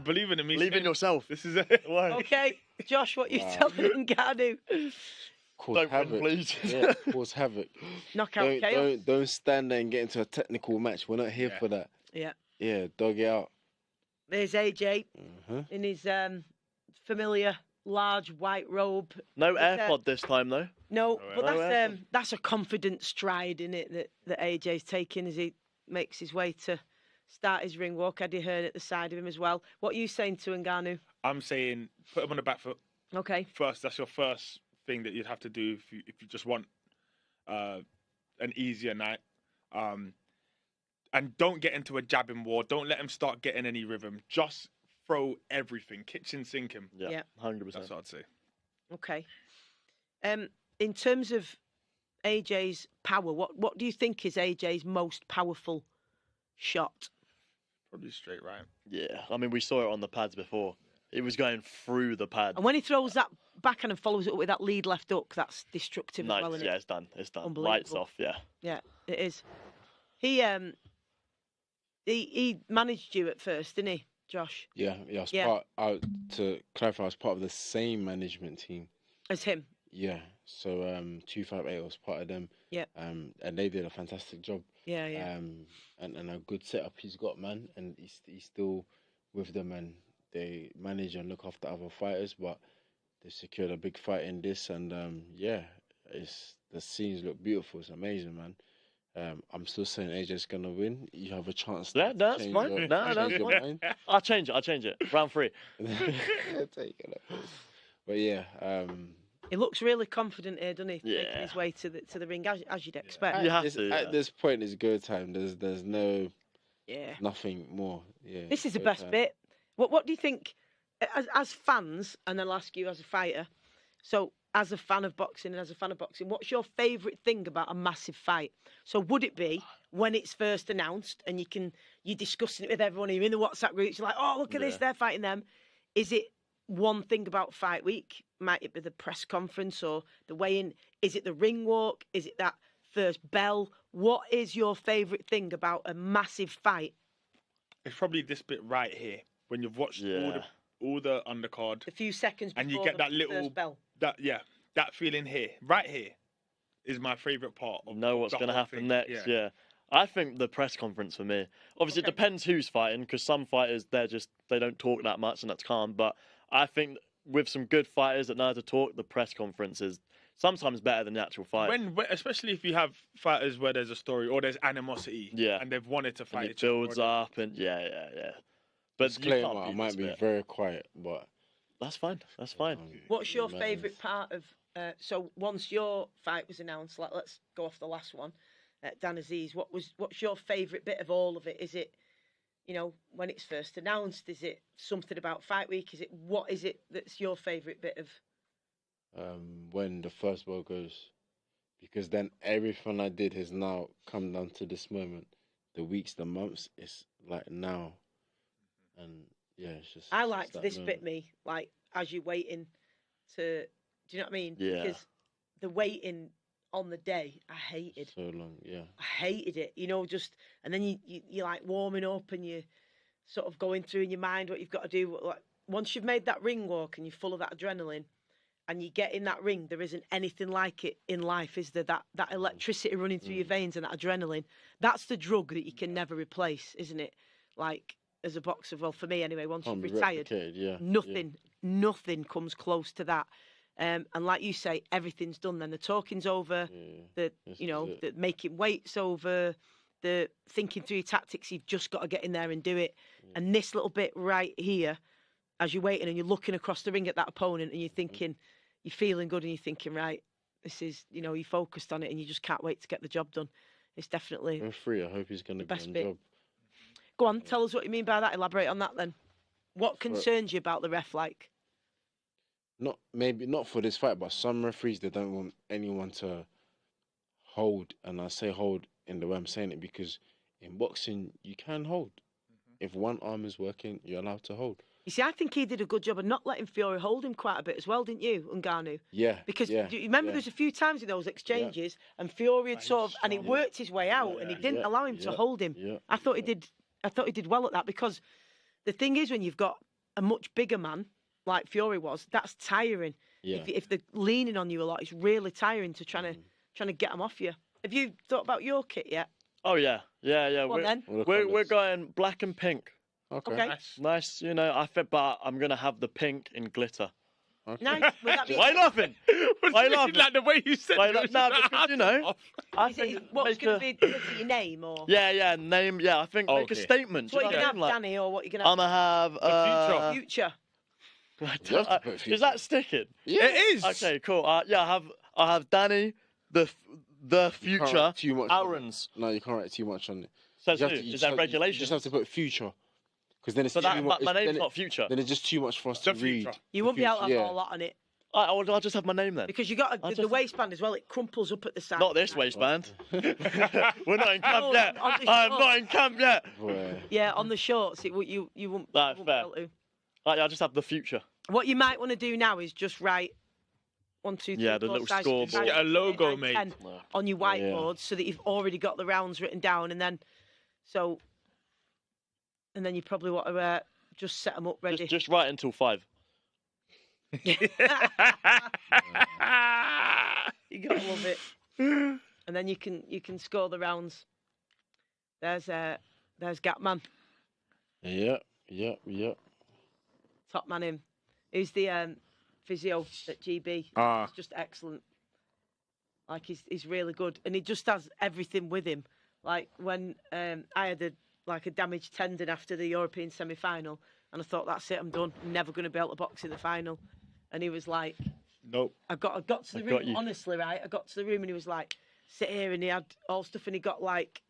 Believe in him. Believe in yourself. This is it. Okay, Josh, what you telling Don't Ngannou? Cause win, havoc. please. Yeah, cause havoc. Knockout chaos. Don't stand there and get into a technical match. We're not here for that. Yeah. Yeah, dog it out. There's AJ Mhm. in his familiar large white robe. No It's, AirPod this time, though. No, but No that's a confident stride in it that AJ's taking as he makes his way to start his ring walk. Eddie Hearn at the side of him as well. What are you saying to Ngannou? I'm saying put him on the back foot Okay. first. That's your first thing that you'd have to do if you just want an easier night. And don't get into a jabbing war. Don't let him start getting any rhythm. Just throw everything. Kitchen sink him. Yeah. 100%. That's what I'd say. Okay. In terms of AJ's power, what do you think is AJ's most powerful shot? Probably straight right. Yeah. I mean, we saw it on the pads before. It was going through the pad. And when he throws that backhand and follows it up with that lead left hook. That's destructive as Nice. well, isn't Yeah, it? it's done. It's done. Unbelievable. Lights off. Yeah. Yeah, it is. He managed you at first, didn't he, Josh? Yeah. To clarify, I was part of the same management team. As him. Yeah. So 258 was part of them. Yeah. And they did a fantastic job. Yeah, yeah. And a good setup he's got, man. And he's still with them, and they manage and look after other fighters, but they secured a big fight in this, and the scenes look beautiful. It's amazing, man. I'm still saying AJ's gonna win. You have a chance. Yeah, that's fine. That's fine. I'll change it. Round 3. But yeah, He looks really confident here, doesn't he? Yeah. Making his way to the ring, as you'd expect. You have to. at this point, it's go time. There's no Yeah. nothing more. Yeah. This is the go best time. bit. What do you think, as fans, and then I'll ask you as a fighter, so as a fan of boxing and as a fan of boxing, what's your favourite thing about a massive fight? So would it be when it's first announced and you're discussing it with everyone, you're in the WhatsApp groups, you're like, oh, look at this, they're fighting them. Is it one thing about fight week? Might it be the press conference or the weigh-in? Is it the ring walk? Is it that first bell? What is your favourite thing about a massive fight? It's probably this bit right here when you've watched all the undercard, A few seconds before and you get that the little first bell. that feeling here, right here, is my favourite part. Of Know what's the going to whole happen thing. next. Yeah. I think the press conference for me. Obviously, Okay. it depends who's fighting, because some fighters they don't talk that much, and that's calm. But I think with some good fighters that know how to talk, the press conference is sometimes better than the actual fight. When especially if you have fighters where there's a story or there's animosity, and they've wanted to fight. and it each other builds already. up, and yeah. But you Disclaimer, can't I beat might this be bit. very quiet, but That's fine. That's fine. What's your Madness. favourite part of? So once your fight was announced, let's go off the last one, Dan Aziz. What's your favourite bit of all of it? Is it, when it's first announced? Is it something about fight week? What is it that's your favourite bit of? when the first ball goes, because then everything I did has now come down to this moment. The weeks, the months, it's like now, and yeah, it's just. I it's liked that this moment. bit, me, like as you're waiting to. Do you know what I mean? Yeah. Because the waiting on the day, I hated. So long, yeah. I hated it, and then you're like warming up and you're sort of going through in your mind what you've got to do. Like, once you've made that ring walk and you're full of that adrenaline and you get in that ring, there isn't anything like it in life, is there? That electricity running through your veins and that adrenaline, that's the drug that you can never replace, isn't it? Like, as a boxer, well, for me anyway, once Can't you've be retired, replicated, yeah. nothing comes close to that. And like you say, everything's done. Then the talking's over. Yeah. The making weights over. The thinking through your tactics. You've just got to get in there and do it. And this little bit right here, as you're waiting and you're looking across the ring at that opponent, and you're thinking, you're feeling good, and you're thinking, right, this is, you're focused on it, and you just can't wait to get the job done. It's definitely I'm free. I hope he's going to best get bit. a job. Go on, tell us what you mean by that. Elaborate on that then. What concerns you about the ref? Like, Maybe not for this fight, but some referees, they don't want anyone to hold, and I say hold in the way I'm saying it because in boxing you can hold. If one arm is working, you're allowed to hold. you see, I think he did a good job of not letting Fury hold him quite a bit as well, didn't you, NGANNOU? Yeah. Because yeah, do you remember yeah. there's a few times in those exchanges, and Fury had sort of, and he worked his way out, and he didn't allow him to hold him. Yeah, I thought he did well at that, because the thing is, when you've got a much bigger man like Fury was, that's tiring. Yeah. If they're leaning on you a lot, it's really tiring to trying to get them off you. Have you thought about your kit yet? Oh yeah. Go on then. We're going black and pink. Okay. Nice, I think, but I'm gonna have the pink in glitter. Okay. Nice. Will that be, Why laughing? Why laughing? Like the way you said Why it. not? was No, just because, I think what's make going a- to be your name or? Yeah, name. Yeah, I think make a Okay. statement. So what are you do going to know have, what I mean? Danny, or what are you going to I'm have? gonna have Future. You have to put Is future. that sticking? Yeah. It is. Okay, cool. I have Danny, the You can't future, write too much on it. Aaron's. No, you can't write too much on it. Says You who? have to- you Is just there have- regulations? You just have to put future. Because then it's So too that much. my then name's it- not future. Then it's just too much for us The to read. future. You won't be able to have Yeah. a whole lot on it. I'll just have my name then. Because you got I'll the just- waistband as well. It crumples up at the side. Not this waistband. We're not in camp Oh, yet. on the I'm shorts. not in camp yet. Boy. Yeah, on the shorts, you won't. Right, you won't be fair. able to. I'll just have the future. What you might want to do now is just write 1, 2, 3, Yeah, the 4, little 5, scoreboard. 6, 7, Get a 8, 9, logo 10 made. on your whiteboard so that you've already got the rounds written down, and then you probably want to just set them up ready. Just write until 5. You gotta love it. And then you can score the rounds. There's Gatman, Yep. top man him. Who's the physio at GB? He's just excellent. Like he's really good, and he just has everything with him. Like when I had a damaged tendon after the European semi-final, and I thought, that's it, I'm done. I'm never going to be able to box in the final. And he was like, Nope. I got to the room, honestly, right? I got to the room and he was like, sit here, and he had all stuff, and he got like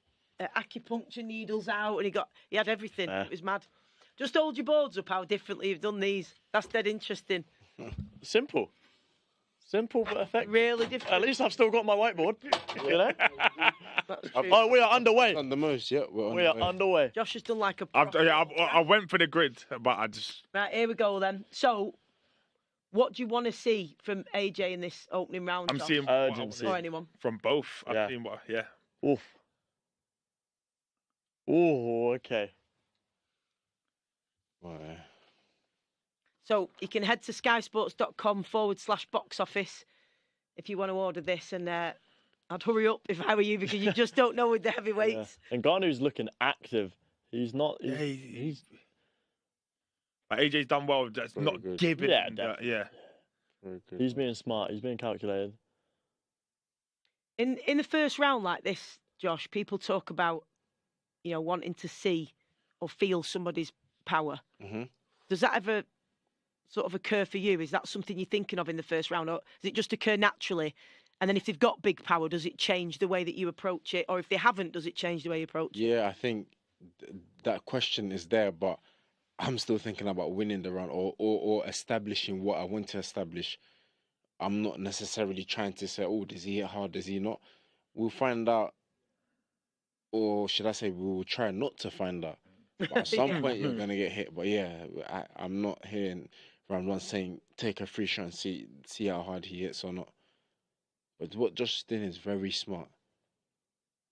acupuncture needles out, and he had everything. It was mad. Just hold your boards up how differently you've done these. That's dead interesting. Simple but effective. Really different. At least I've still got my whiteboard. You know? That's true. Oh, we are underway. Done the most, yeah. We are underway. Josh has done like a I went for the grid, but I just... Right, here we go then. So, what do you want to see from AJ in this opening round? I'm Josh? seeing Urgency. Or anyone. from both. Yeah. I'm seeing what, yeah. Oof. Oh, okay. Right. So you can head to skysports.com/box office if you want to order this, and I'd hurry up if I were you, because you just don't know with the heavyweights. And Ngannou's looking active. He's not. Yeah, He's Like AJ's done well. That's Very not good. giving. Yeah, Yeah. Very good. He's being smart. He's being calculated. In the first round like this, Josh, people talk about, wanting to see or feel somebody's power. Mm-hmm. Does that ever sort of occur for you? Is that something you're thinking of in the first round, or does it just occur naturally? And then if they've got big power, does it change the way that you approach it? Or if they haven't, does it change the way you approach it? Yeah, I think that question is there, but I'm still thinking about winning the round or establishing what I want to establish. I'm not necessarily trying to say, oh, does he hit hard, does he not? We'll find out, or should I say, we will try not to find out. But at some point, you're going to get hit. But yeah, I'm not here in round 1 saying, take a free shot and see how hard he hits or not. But what Josh is doing is very smart.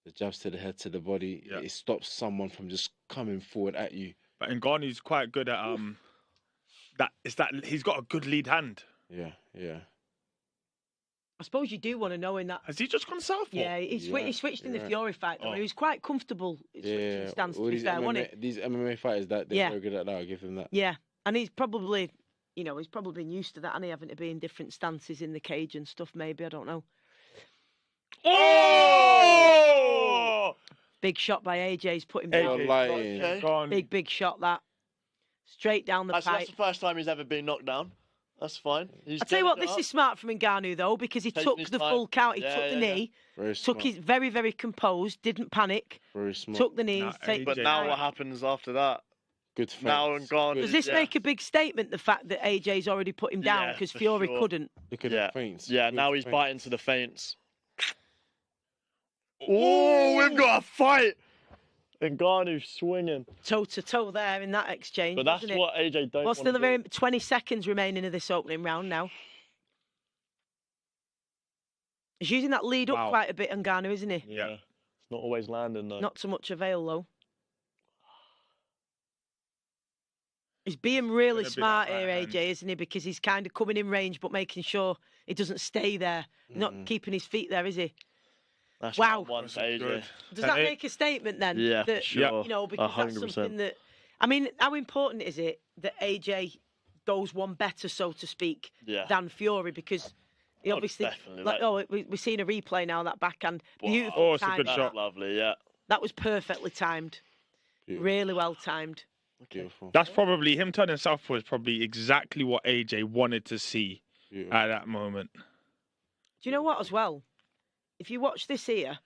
The jabs to the head, to the body, it stops someone from just coming forward at you. But Ngannou's quite good at that he's got a good lead hand. Yeah. I suppose you do want to know in that. Has he just gone southpaw? Yeah, he switched in the right. Fury fight, though. He was quite comfortable switching stance, to all be these fair, wasn't it? These MMA fighters, they're very good at that. I'll give them that. Yeah, and he's probably, he's probably been used to that, and he having to be in different stances in the cage and stuff, maybe, I don't know. Oh! Big shot by AJ's put him You're down. lying. Big shot, that. Straight down the That's pipe. the first time he's ever been knocked down. That's fine. I tell you what, this is smart from Ngannou, though, because he took his the time. full count. He Yeah, took the knee, Very took smart. his very, very composed, didn't panic, Very smart. took the knees. Nah, But AJ. now what happens after that? Good fight. Now Ngannou. Does this Yeah. make a big statement, the fact that AJ's already put him down, Yeah, because for Fury sure. couldn't? Look at Yeah. the feints. Yeah, Good now he's feints. biting to the feints. Oh, we've got a fight! Ngannou swinging. Toe-to-toe there in that exchange, But that's wasn't it? what AJ don't Well, want still to a very do. 20 seconds remaining of this opening round now. He's using that lead up Wow. quite a bit, Ngannou, isn't he? Yeah. It's not always landing, though. Not so much avail, though. He's being really Gonna be smart that here, right AJ, isn't he? Because he's kind of coming in range, but making sure he doesn't stay there. He's not keeping his feet there, is he? That's Wow. one for That's good. AJ. Does And that make a statement then? Yeah, for that, sure. Because that's 100%. something that... I mean, how important is it that AJ goes one better, so to speak, Yeah. than Fury? Because he Oh, obviously... definitely, we're seeing a replay now, that backhand. Wow. Beautiful Oh, it's a time. good That's shot. lovely, yeah. That was perfectly timed. Beautiful. Really well timed. Beautiful. That's probably him turning southpaw is probably exactly what AJ wanted to see Beautiful. at that moment. Do you know what, as well? If you watch this here,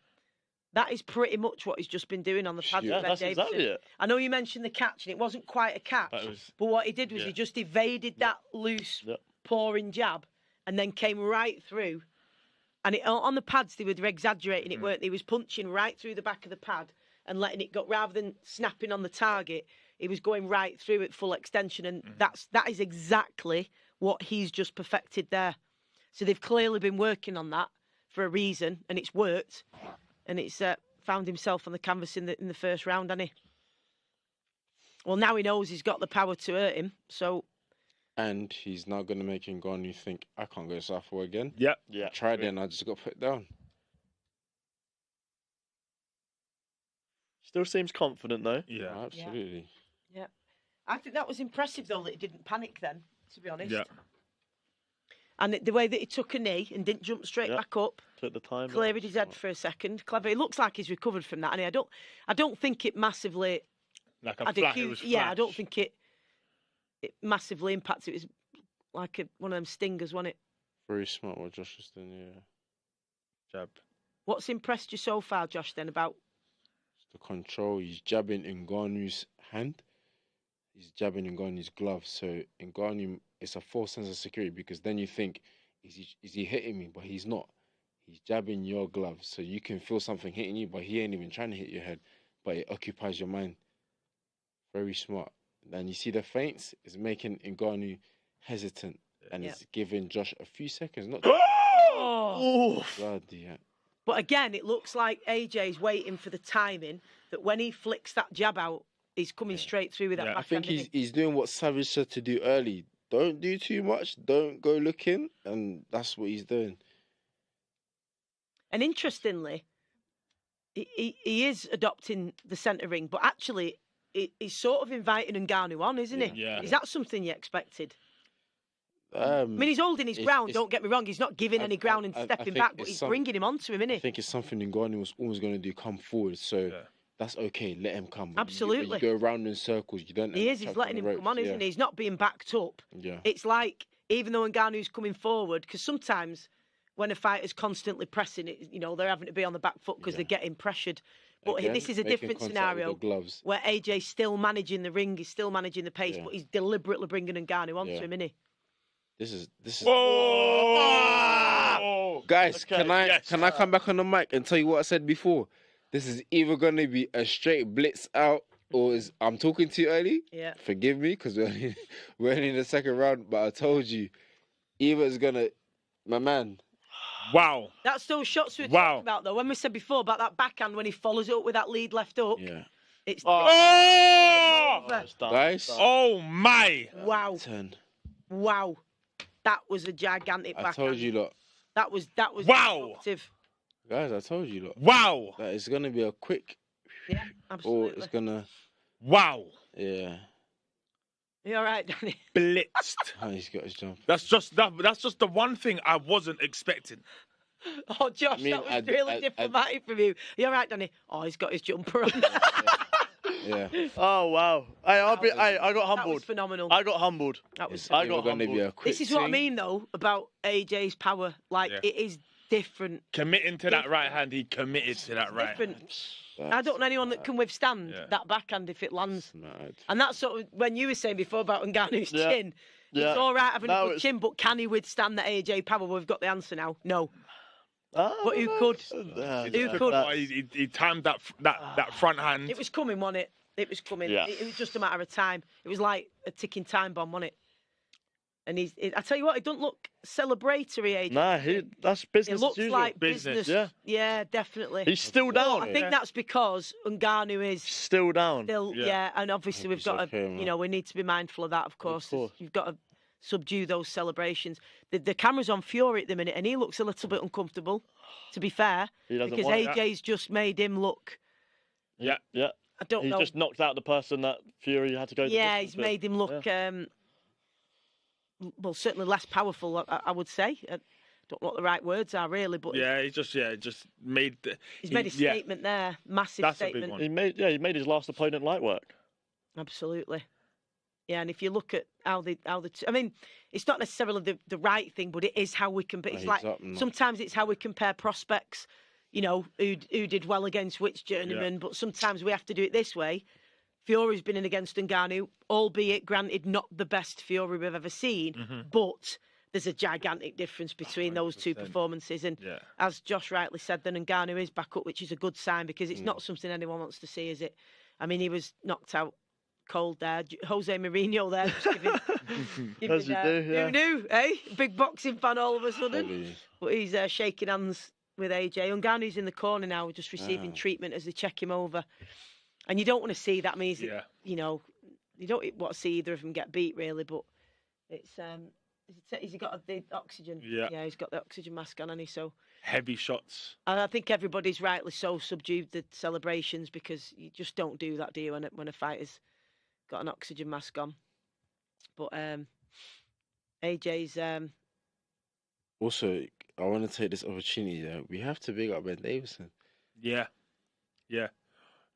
that is pretty much what he's just been doing on the pads Yeah, with Ben that's Davison. exactly it. I know you mentioned the catch, and it wasn't quite a catch, That was- but what he did was he just evaded that loose, Yep. pouring jab, and then came right through. And on the pads, they were exaggerating it, weren't they? He was punching right through the back of the pad and letting it go, rather than snapping on the target. He was going right through at full extension, and that is exactly what he's just perfected there. So they've clearly been working on that for a reason, and it's worked. And it's found himself on the canvas in the first round, hasn't he? Well, now he knows he's got the power to hurt him, so... And he's now going to make Ngannou think, I can't go southpaw again. Yeah. Yeah. I tried it and I just got put down. Still seems confident though. Yeah. Absolutely. Yeah. I think that was impressive, though, that he didn't panic then, to be honest. Yeah. And the way that he took a knee and didn't jump straight back up, Took the time. cleared his head for a second. Clever. It looks like he's recovered from that. And I don't think it massively... Like a had flash. a It was huge, yeah, I don't flash. think it massively impacted. It was like one of them stingers, wasn't it? Very smart what Josh has done, yeah. Jab. What's impressed you so far, Josh, then, about... The control, he's jabbing Ngannou's hand. He's jabbing Ngannou's glove. So Ngannou, it's a false sense of security because then you think, is he hitting me? But he's not. He's jabbing your glove. So you can feel something hitting you, but he ain't even trying to hit your head. But it occupies your mind. Very smart. And you see the feints is making Ngannou hesitant. And it's giving Josh a few seconds. Not Oh! bloody hell. But again, it looks like AJ's waiting for the timing that when he flicks that jab out, he's coming straight through with that Yeah. I think backhand, he's doing what Savage said to do early. Don't do too much. Don't go looking. And that's what he's doing. And interestingly, he is adopting the centre ring, but actually, he's sort of inviting Ngannou on, isn't he? Yeah. Is that something you expected? I I mean, he's holding his ground, don't get me wrong. He's not giving any ground and I stepping think back, but it's he's some- bringing him onto him, isn't I he? think it's something Ngannou was always going to do, come forward. So that's okay. Let him come. When Absolutely. You go around in circles. You don't. He end is. up He's trapped letting on him the come on, ropes, isn't he? He's not being backed up. Yeah. It's like, even though Ngannou's coming forward, because sometimes when a fighter's constantly pressing it, they're having to be on the back foot because they're getting pressured. But Again, this is a making different contact with scenario the gloves. where AJ's still managing the ring, he's still managing the pace, Yeah. but he's deliberately bringing Ngannou onto Yeah. him, isn't he? This is. Oh! Guys, Okay, can I come back on the mic and tell you what I said before? This is either going to be a straight blitz out or I'm talking too early. Yeah. Forgive me because we're only in the second round. But I told you, either it's gonna, my man. Wow. That's those shots we were Wow. talking about, though. When we said before about that backhand, when he follows it up with that lead left hook, Yeah. it's Oh! It's done. Guys. Oh my! wow, Turn. wow. That was a gigantic I backhand. told you lot. That was Wow. destructive. Guys, I told you lot. Wow! That it's gonna be a quick, Yeah, or absolutely. it's gonna, Wow! yeah. You all right, Danny? Blitzed. Oh, he's got his jump. That's just the one thing I wasn't expecting. Oh, Josh, I mean, that was I- really I- diplomatic from you. You all right, Danny? Oh, he's got his jumper on. Yeah. Oh wow! I got That was humbled. phenomenal. I got humbled. That was. It's I either got gonna be humbled. a quick. This is what I thing. mean, though, about AJ's power. Like, Yeah. it is different. Committing to that right hand, he committed to that right Different. hand. I don't know anyone that can withstand Yeah. that backhand if it lands. Mad. And that's sort of when you were saying before about Ngannou's Yeah. chin. Yeah. It's all right having No, a good it's- chin, but can he withstand the AJ power? We've got the answer now. No. Ah, But who could? He Who could? He timed that front hand. It was coming, wasn't it? It was coming. Yeah. It was just a matter of time. It was like a ticking time bomb, wasn't it? And I tell you what, it doesn't look celebratory, AJ. Nah, that's It business looks as usual. like Business. business. Yeah, definitely. He's still down. I think that's because Ngannou is Still down. still, Yeah. yeah, and obviously we've He's got okay, to, man. we need to be mindful of that, of course. course. You've got to subdue those celebrations. The camera's on Fury at the minute, and he looks a little bit uncomfortable, to be fair, He doesn't because want it. AJ's just made him look, Yeah. Yeah. I don't He know. just knocked out the person that Fury had to go. the Yeah, distance he's with. made him look, well, certainly less powerful, I would say. I don't know what the right words are, really, but Yeah, he just made. he's made a statement there, massive That's a big statement. one. He made his last opponent light work. Absolutely. Yeah, and if you look at how I mean, it's not necessarily the right thing, but it is how we compare. It's He's like up now. sometimes it's how we compare prospects, who did well against which journeyman, but sometimes we have to do it this way. Fury's been in against Ngannou, albeit granted not the best Fury we've ever seen, but there's a gigantic difference between those two 100%. performances. And Yeah. as Josh rightly said, then Ngannou is back up, which is a good sign because it's not something anyone wants to see, is it? I mean, he was knocked out cold there. Jose Mourinho there. Just giving, As you do, yeah. Who knew, eh? Big boxing fan all of a sudden. Probably. But he's shaking hands with AJ. Ngannou's in the corner now, just receiving treatment as they check him over. And you don't want to see that. Means, you know, you don't want to see either of them get beat, really. But it's has he got the oxygen? Yeah, he's got the oxygen mask on, hasn't he? So Heavy shots. and I think everybody's rightly so subdued the celebrations because you just don't do that, do you, when a fighter's got an oxygen mask on. But AJ's Also, I want to take this opportunity. We have to big up Ben Davison. Yeah.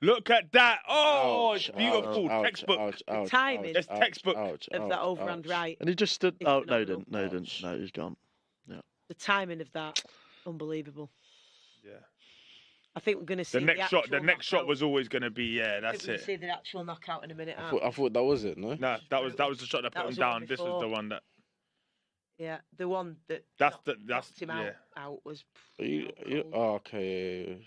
Look at that. Oh, Ouch, it's beautiful. ouch, Textbook. ouch, ouch, timing ouch, It's ouch, textbook ouch, of ouch, that overhand ouch. right, And he just stood. It's Oh, no, he phenomenal. didn't. No, he didn't. No, he's gone. the timing of that, unbelievable. Yeah. I think we're going to see The next shot. The actual next shot knockout. was always going to be. Yeah, I think that's we're gonna it. see the actual knockout in a minute. I thought that was it, no? No, that was the shot that That put was him the one down. This was before. the one that. Yeah, the one that That's knocked him yeah. out was. Okay.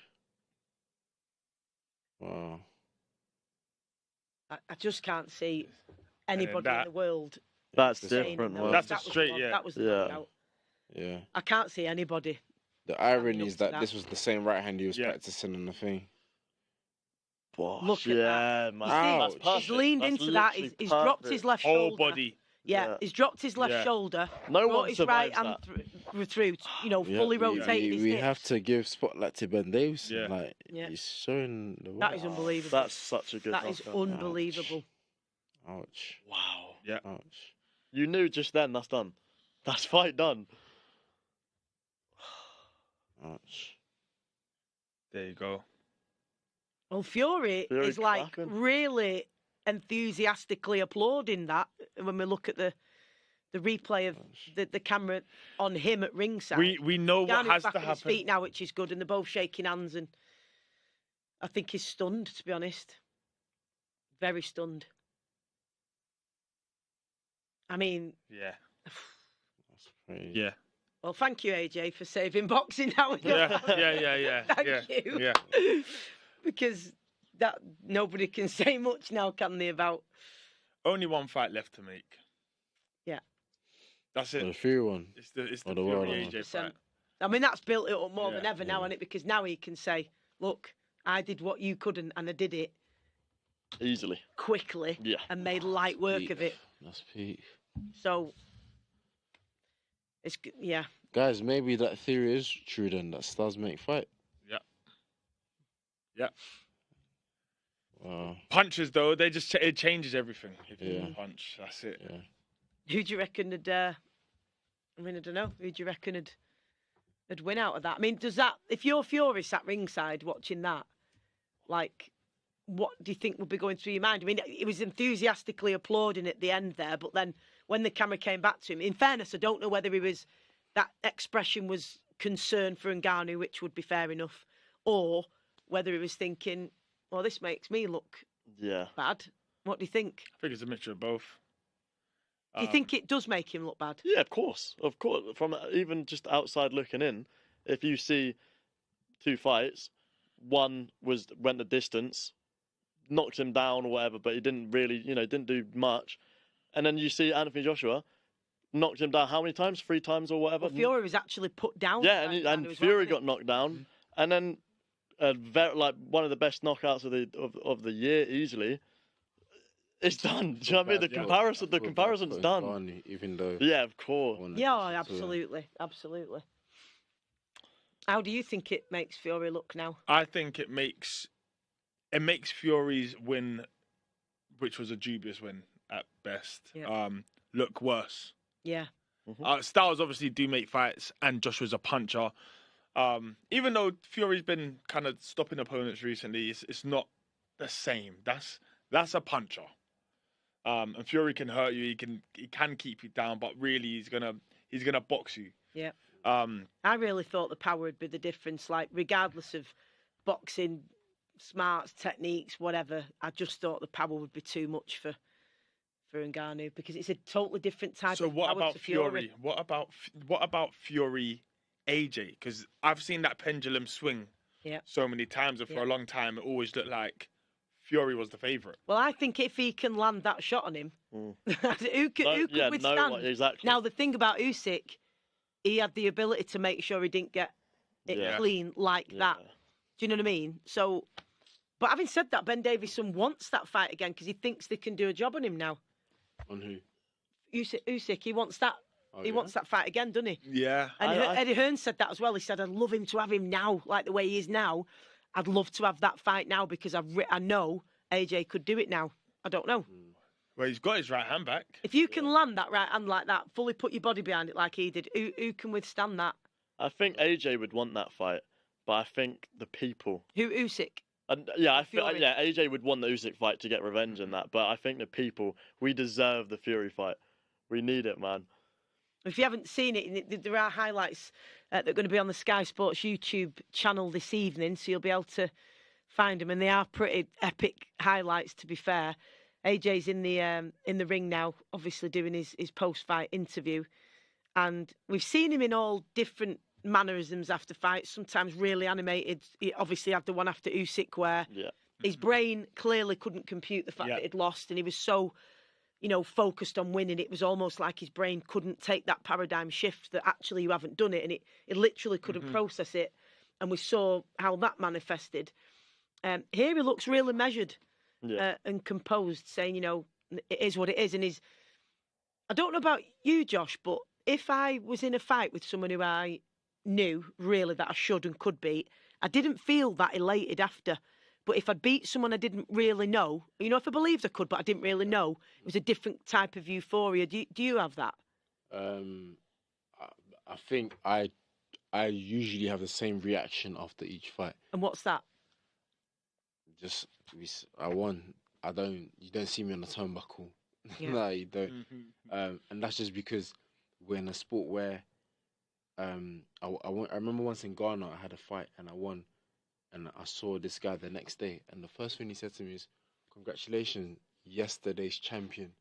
Wow. I just can't see anybody that- in the world That's saying different. no, man. That's that was straight, the one, yeah. That was the Yeah. knockout. Yeah. I can't see anybody. The irony up is to that that. this was the same right hand he was Yeah. practicing on the thing. Gosh, Look at yeah, that. man. You Ouch. see, That's he's leaned perfect. into That's that. He's literally dropped perfect. his left Whole shoulder. body. Yeah, he's dropped his left Yeah. shoulder. No brought one his right survives hand that. through, fully rotated his we hips. have to give spotlight to Ben Davison. Yeah. Like, Yeah. he's showing the That world. is unbelievable. That's such a good That is knockout. unbelievable. Ouch. Wow. Yeah. Ouch. You knew just then that's done. That's fight done. Ouch. There you go. Well, Fury Fury is like cracking. really enthusiastically applauding that when we look at the replay of the camera on him at ringside. We know what Ngannou has back to on his happen. feet now, which is good, and they're both shaking hands, and I think he's stunned, to be honest. Very stunned. I mean, Yeah. That's crazy. Yeah. well, thank you, AJ, for saving boxing now. Yeah. Thank yeah. you. Yeah. Because that nobody can say much now, can they, about... Only one fight left to make. Yeah. That's The it. Fury one. It's the Or the world Fury one. AJ fight. I mean, that's built it up more than Yeah. ever now, Yeah. isn't it? Because now he can say, look, I did what you couldn't, and I did it Easily. quickly Yeah. and made light work Peak. of it. That's peak. So, yeah. Guys, maybe that theory is true then, that stars make fight. Yeah. Wow. Punches though, they just it changes everything. If you Yeah. punch, that's it. Yeah. Who do you reckon would, I don't know, who do you reckon would win out of that? I mean, does that, if you're Fury sat ringside watching that, like, what do you think would be going through your mind? I mean, he was enthusiastically applauding at the end there, but then when the camera came back to him, in fairness, I don't know whether that expression was concern for Ngannou, which would be fair enough, or whether he was thinking, well, this makes me look Yeah. bad. What do you think? I think it's a mixture of both. Do you think it does make him look bad? Yeah, of course. Of course. From even just outside looking in, if you see two fights, one went the distance, knocked him down or whatever, but he didn't really, didn't do much. And then you see Anthony Joshua knocked him down how many times? 3 times or whatever? Well, Fury was actually put down. Yeah, by and Ngannou as well, Fury wasn't got knocked down, and then one of the best knockouts of the year easily. It's done. Do you know what I mean? The comparison's done. Ngannou, even though. Yeah, of course. he? Yeah, absolutely, absolutely. How do you think it makes Fury look now? I think it makes Fury's win, which was a dubious win at best, Yeah. Look worse. Yeah. Styles obviously do make fights, and Joshua's a puncher. Even though Fury's been kind of stopping opponents recently, it's not the same. That's a puncher. And Fury can hurt you. He can keep you down, but really he's gonna box you. Yeah. I really thought the power would be the difference. Like, regardless of boxing smarts, techniques, whatever, I just thought the power would be too much for Ngannou, because it's a totally different type So of what power about to Fury? What about Fury AJ? Because I've seen that pendulum swing Yeah. so many times, and for a long time it always looked like Fury was the favourite. Well, I think if he can land that shot on him, who could withstand? No, exactly. Now, the thing about Usyk, he had the ability to make sure he didn't get it clean like that. Do you know what I mean? So, but having said that, Ben Davison wants that fight again because he thinks they can do a job on him now. On who? Usyk, he wants that. He wants that fight again, doesn't he? Yeah. And Eddie Hearn said that as well. He said, "I'd love him to have him now, like the way he is now. I'd love to have that fight now because I know AJ could do it now. I don't know." Well, he's got his right hand back. If you can land that right hand like that, fully put your body behind it like he did, who can withstand that? I think AJ would want that fight, but I think the people. Who, Usyk? I feel AJ would want the Usyk fight to get revenge in that, but I think the people, we deserve the Fury fight. We need it, man. If you haven't seen it, there are highlights that are going to be on the Sky Sports YouTube channel this evening, so you'll be able to find them, and they are pretty epic highlights. To be fair, AJ's in the ring now, obviously doing his post-fight interview, and we've seen him in all different mannerisms after fights. Sometimes really animated. He obviously had the one after Usyk where his brain clearly couldn't compute the fact that he'd lost, and he was so, focused on winning. It was almost like his brain couldn't take that paradigm shift that actually you haven't done it, and it literally couldn't process it. And we saw how that manifested. Here he looks really measured and composed, saying, it is what it is. And I don't know about you, Josh, but if I was in a fight with someone who I knew really that I should and could beat, I didn't feel that elated after. But if I'd beat someone I didn't really know, if I believed I could, but I didn't really know, it was a different type of euphoria. Do you have that? I think I usually have the same reaction after each fight. And what's that? I won. You don't see me on the turnbuckle. Yeah. No, you don't. And that's just because we're in a sport where I remember once in Ghana I had a fight and I won. And I saw this guy the next day, and the first thing he said to me is, "Congratulations, yesterday's champion."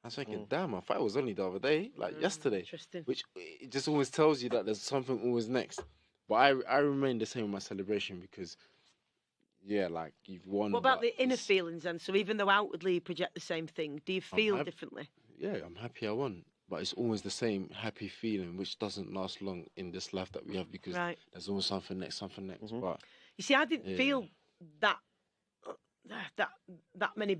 I was thinking, damn, my fight was only the other day, like yesterday. Interesting. Which it just always tells you that there's something always next. But I remain the same with my celebration because, like you've won. What about the inner feelings then? So even though outwardly you project the same thing, do you feel differently? Yeah, I'm happy I won. But it's always the same happy feeling, which doesn't last long in this life that we have because there's always something next. But you see, I didn't feel that many,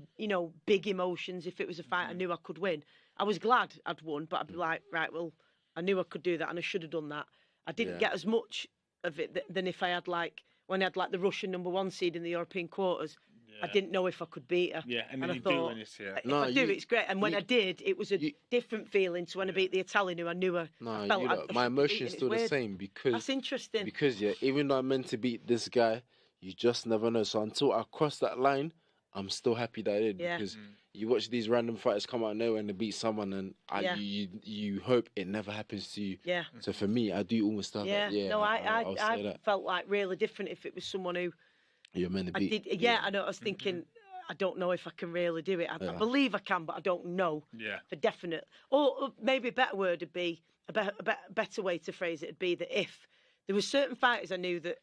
big emotions. If it was a fight I knew I could win, I was glad I'd won, but I'd be like, right, well, I knew I could do that and I should have done that. I didn't get as much of it than if I had when I had the Russian #1 seed in the European quarters. I didn't know if I could beat her. Yeah, and then I you thought, do when it's if I do, it's great. And when I did, it was a different feeling to when I beat the Italian who I knew her. My emotion's still the same because that's interesting. Because even though I meant to beat this guy, you just never know. So until I cross that line, I'm still happy that I did because you watch these random fighters come out of nowhere and they beat someone, and you hope it never happens to you. Yeah. So for me, I do almost have that. Yeah. No, I felt like really different if it was someone who. You're meant to beat. I know. I was thinking, I don't know if I can really do it. I believe I can, but I don't know for definite. Or maybe a better word would be, a better way to phrase it would be that if there were certain fighters I knew that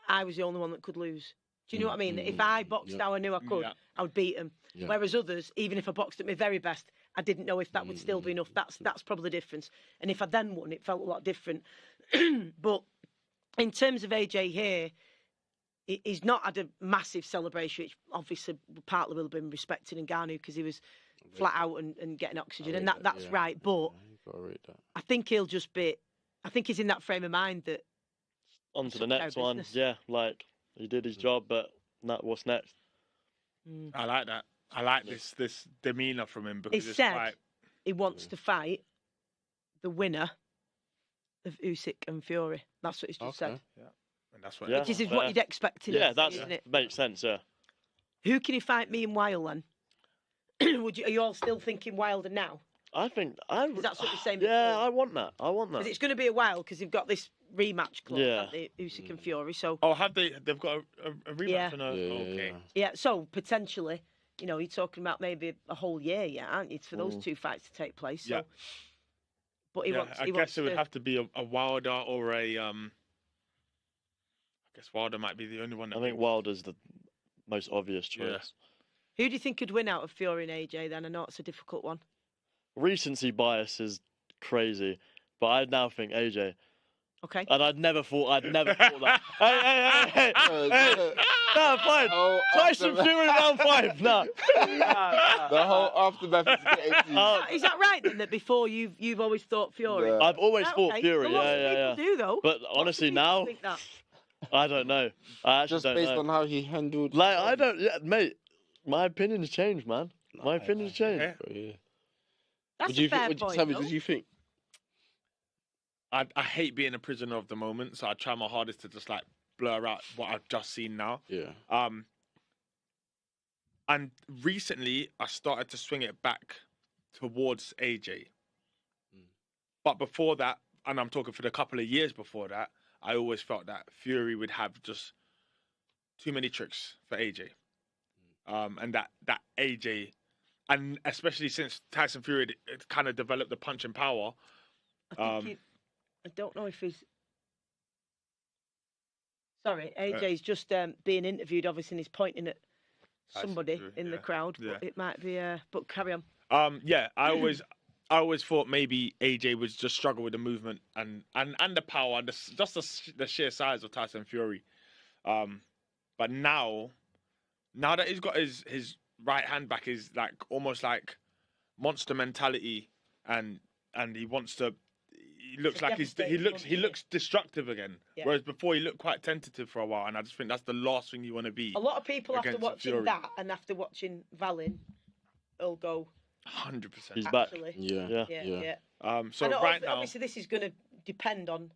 I was the only one that could lose. Do you know what I mean? If I boxed how I knew I could, I would beat them. Yeah. Whereas others, even if I boxed at my very best, I didn't know if that would still be enough. That's probably the difference. And if I then won, it felt a lot different. But in terms of AJ here, he's not had a massive celebration, which obviously partly will have been respected in Ngannou because he was flat out and getting oxygen, and that's right. But I think he'll just be. I think he's in that frame of mind that. On to the next one, like he did his job, but what's next? I like that. I like this demeanor from him because he said he wants to fight the winner of Usyk and Fury. That's what he's just said. Yeah. And that's what which is what you'd expect. Isn't it? Makes sense. Yeah. Who can he fight? Me and Wilder then? Are you all still thinking Wilder now? I think that's what you're saying. Yeah, before. I want that. Because it's going to be a while because they've got this rematch clause, the Usyk and Fury. So have they? They've got a rematch. Yeah. Okay. Yeah. So potentially, you're talking about maybe a whole year, aren't you, for those two fights to take place? So, but I guess it would have to be a Wilder or a. I guess Wilder might be the only one. I think Wilder's the most obvious choice. Who do you think could win out of Fury and AJ then? I know it's a difficult one. Recency bias is crazy, but I now think AJ. Okay. And I'd never thought that. Hey. No, fine. Tyson Fury round 5. No. The whole aftermath is getting to you. Is that right then? That before you've always thought Fury? Yeah. I've always thought Okay. Fury. Well, lots Yeah. of people do though. But Lots of honestly, people now think that. I don't know. I actually Just don't based know. on how he handled. Like I don't, mate. My opinion's changed, man. My opinion's changed. Yeah. That's a fair point. Savage, though. what do you think? I hate being a prisoner of the moment, so I try my hardest to just like blur out what I've just seen now. Yeah. And recently I started to swing it back towards AJ. But before that, and I'm talking for the couple of years before that, I always felt that Fury would have just too many tricks for AJ. And that AJ, and especially since Tyson Fury kind of developed the punch and power. I don't know if he's. Sorry, AJ's just being interviewed, obviously, and he's pointing at somebody in the crowd. Yeah. But it might be. But carry on. Yeah, I always thought maybe AJ would just struggle with the movement and the power and the sheer size of Tyson Fury. But now that he's got his right hand back, is like almost like monster mentality, and he wants to. He looks like he looks destructive again. Yeah. Whereas before he looked quite tentative for a while, and I just think that's the last thing you want to be. A lot of people after watching that and after watching Valin, will go. 100%. He's back. Yeah. So right now, obviously, this is going to depend on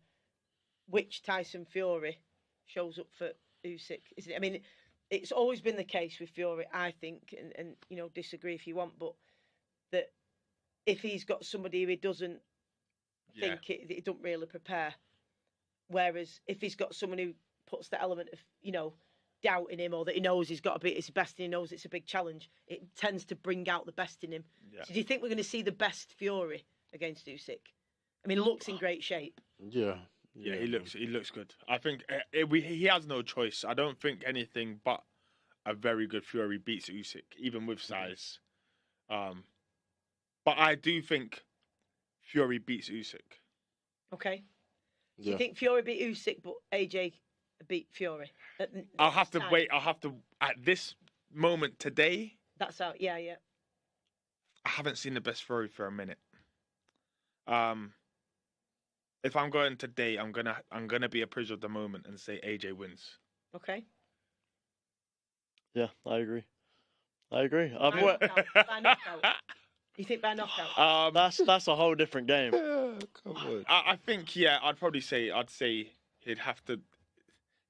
which Tyson Fury shows up for Usyk, isn't it? I mean, it's always been the case with Fury, I think, and disagree if you want, but that if he's got somebody who he doesn't think it don't really prepare. Whereas if he's got someone who puts the element of, doubt in him, or that he knows he's got to be his best and he knows it's a big challenge, it tends to bring out the best in him. Yeah. So do you think we're going to see the best Fury against Usyk? I mean, he looks in great shape. Yeah, he looks good. I think he has no choice. I don't think anything but a very good Fury beats Usyk, even with size. But I do think Fury beats Usyk. Okay. Do you think Fury beat Usyk, but AJ beat Fury? I'll have to wait. At this moment today. That's out. Yeah. I haven't seen the best Fury for a minute. If I'm going today, I'm gonna be a prisoner of the moment and say AJ wins. Okay. Yeah, I agree. By knockout. You think by knockout? That's a whole different game. Come on. I think I'd say he'd have to.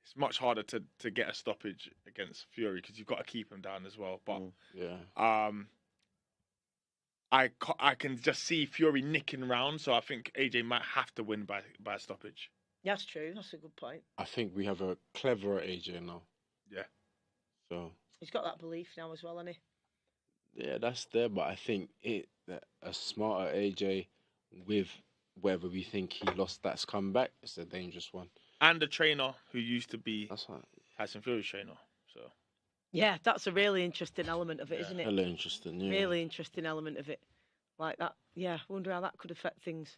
It's much harder to get a stoppage against Fury because you've got to keep him down as well. But I can just see Fury nicking round, so I think AJ might have to win by a stoppage. That's true. That's a good point. I think we have a cleverer AJ now. Yeah. So he's got that belief now as well, hasn't he? Yeah, that's there, but I think a smarter AJ with whether we think he lost that's come back, it's a dangerous one. And a trainer who used to be Tyson Fury's trainer. So yeah, that's a really interesting element of it, isn't it? Really interesting, yeah. Really interesting element of it. Like that. Yeah, I wonder how that could affect things.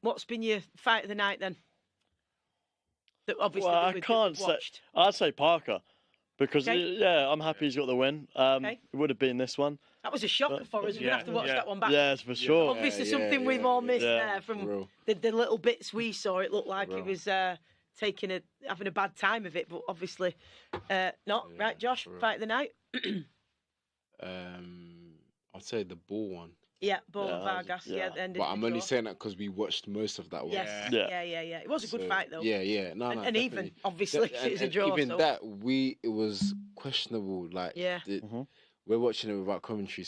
What's been your fight of the night then? That obviously I can't say. I'd say Parker. Because, I'm happy he's got the win. It would have been this one. That was a shocker for us. We're going to have to watch that one back. Yes, for sure. Obviously, something we've all missed there from the little bits we saw. It looked like he was having a bad time of it, but obviously not. Right, Josh? Fight of the night? I'd say the ball one. Yeah, Ball and Vargas. But I'm only saying that because we watched most of that one. Yes. Yeah. It was a good fight, though. Yeah. No, and even, obviously, it was a draw. Even that, it was questionable. Like, we're watching it without commentary,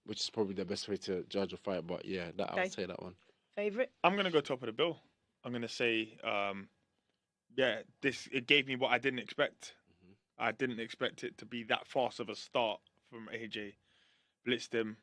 which is probably the best way to judge a fight. But I would say that one. Favourite? I'm going to go top of the bill. I'm going to say, it gave me what I didn't expect. I didn't expect it to be that fast of a start from AJ. Blitzed him.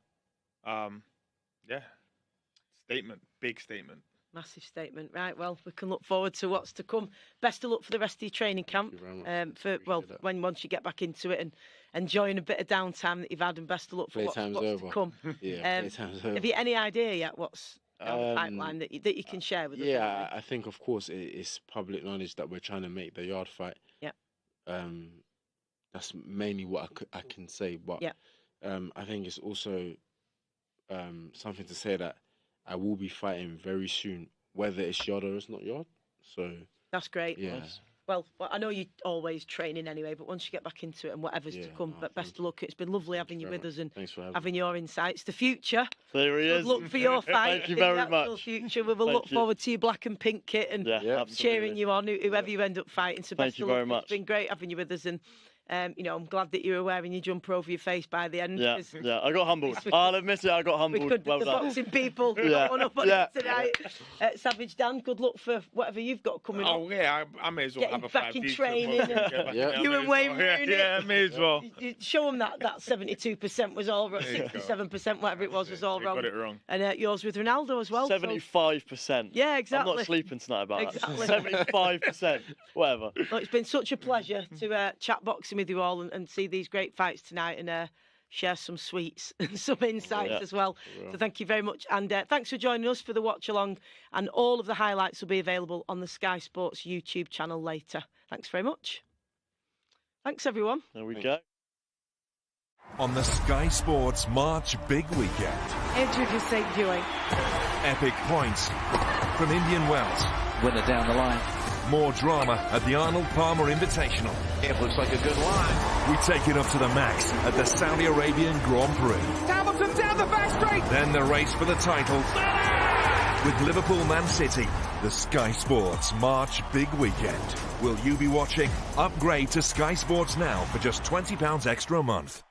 Statement, big statement. Massive statement. Right, well, we can look forward to what's to come. Best of luck for the rest of your training camp. Thank you very much. Once you get back into it and enjoying a bit of downtime that you've had, and best of luck for what's to come. Yeah, playtime's over. Have you any idea yet what's down the pipeline that you can share with us? Yeah, I think, of course, it's public knowledge that we're trying to make the yard fight. Yeah. That's mainly what I can say. But yeah. I think it's also something to say that I will be fighting very soon, whether it's yard or it's not yard. So that's great. Yeah. Well, I know you're always training anyway, but once you get back into it and whatever's to come, but best of luck. It's been lovely having you with us and having your insights. The future. There he is. Good luck for your fight. Thank you very much. Future. We will look forward to your black and pink kit and cheering you on, whoever you end up fighting. So best of luck. Very much. It's been great having you with us, and I'm glad that you were wearing your jumper over your face by the end. Yeah, I got humbled. I'll admit it, I got humbled. We could, the boxing people going up on it tonight. Savage Dan, good luck for whatever you've got coming up. Oh, yeah, I may as well have a back in training. You and Wayne Rooney. Yeah, may as well. You show them that 72% was all wrong, 67%, whatever it was all wrong. Got it wrong. And yours with Ronaldo as well. 75%. Yeah, exactly. I'm not sleeping tonight about exactly. that. 75%. Whatever. Well, it's been such a pleasure to chat boxing with you all and see these great fights tonight and share some sweets and some insights as well. So thank you very much. And thanks for joining us for the watch along. And all of the highlights will be available on the Sky Sports YouTube channel later. Thanks very much. Thanks, everyone. There we go. On the Sky Sports March Big Weekend. Enter to St. Viewing. Epic points from Indian Wells. Winner down the line. More drama at the Arnold Palmer Invitational. It looks like a good line. We take it up to the max at the Saudi Arabian Grand Prix. Hamilton down the back straight. Then the race for the title with Liverpool Man City. The Sky Sports March Big Weekend. Will you be watching? Upgrade to Sky Sports now for just £20 extra a month.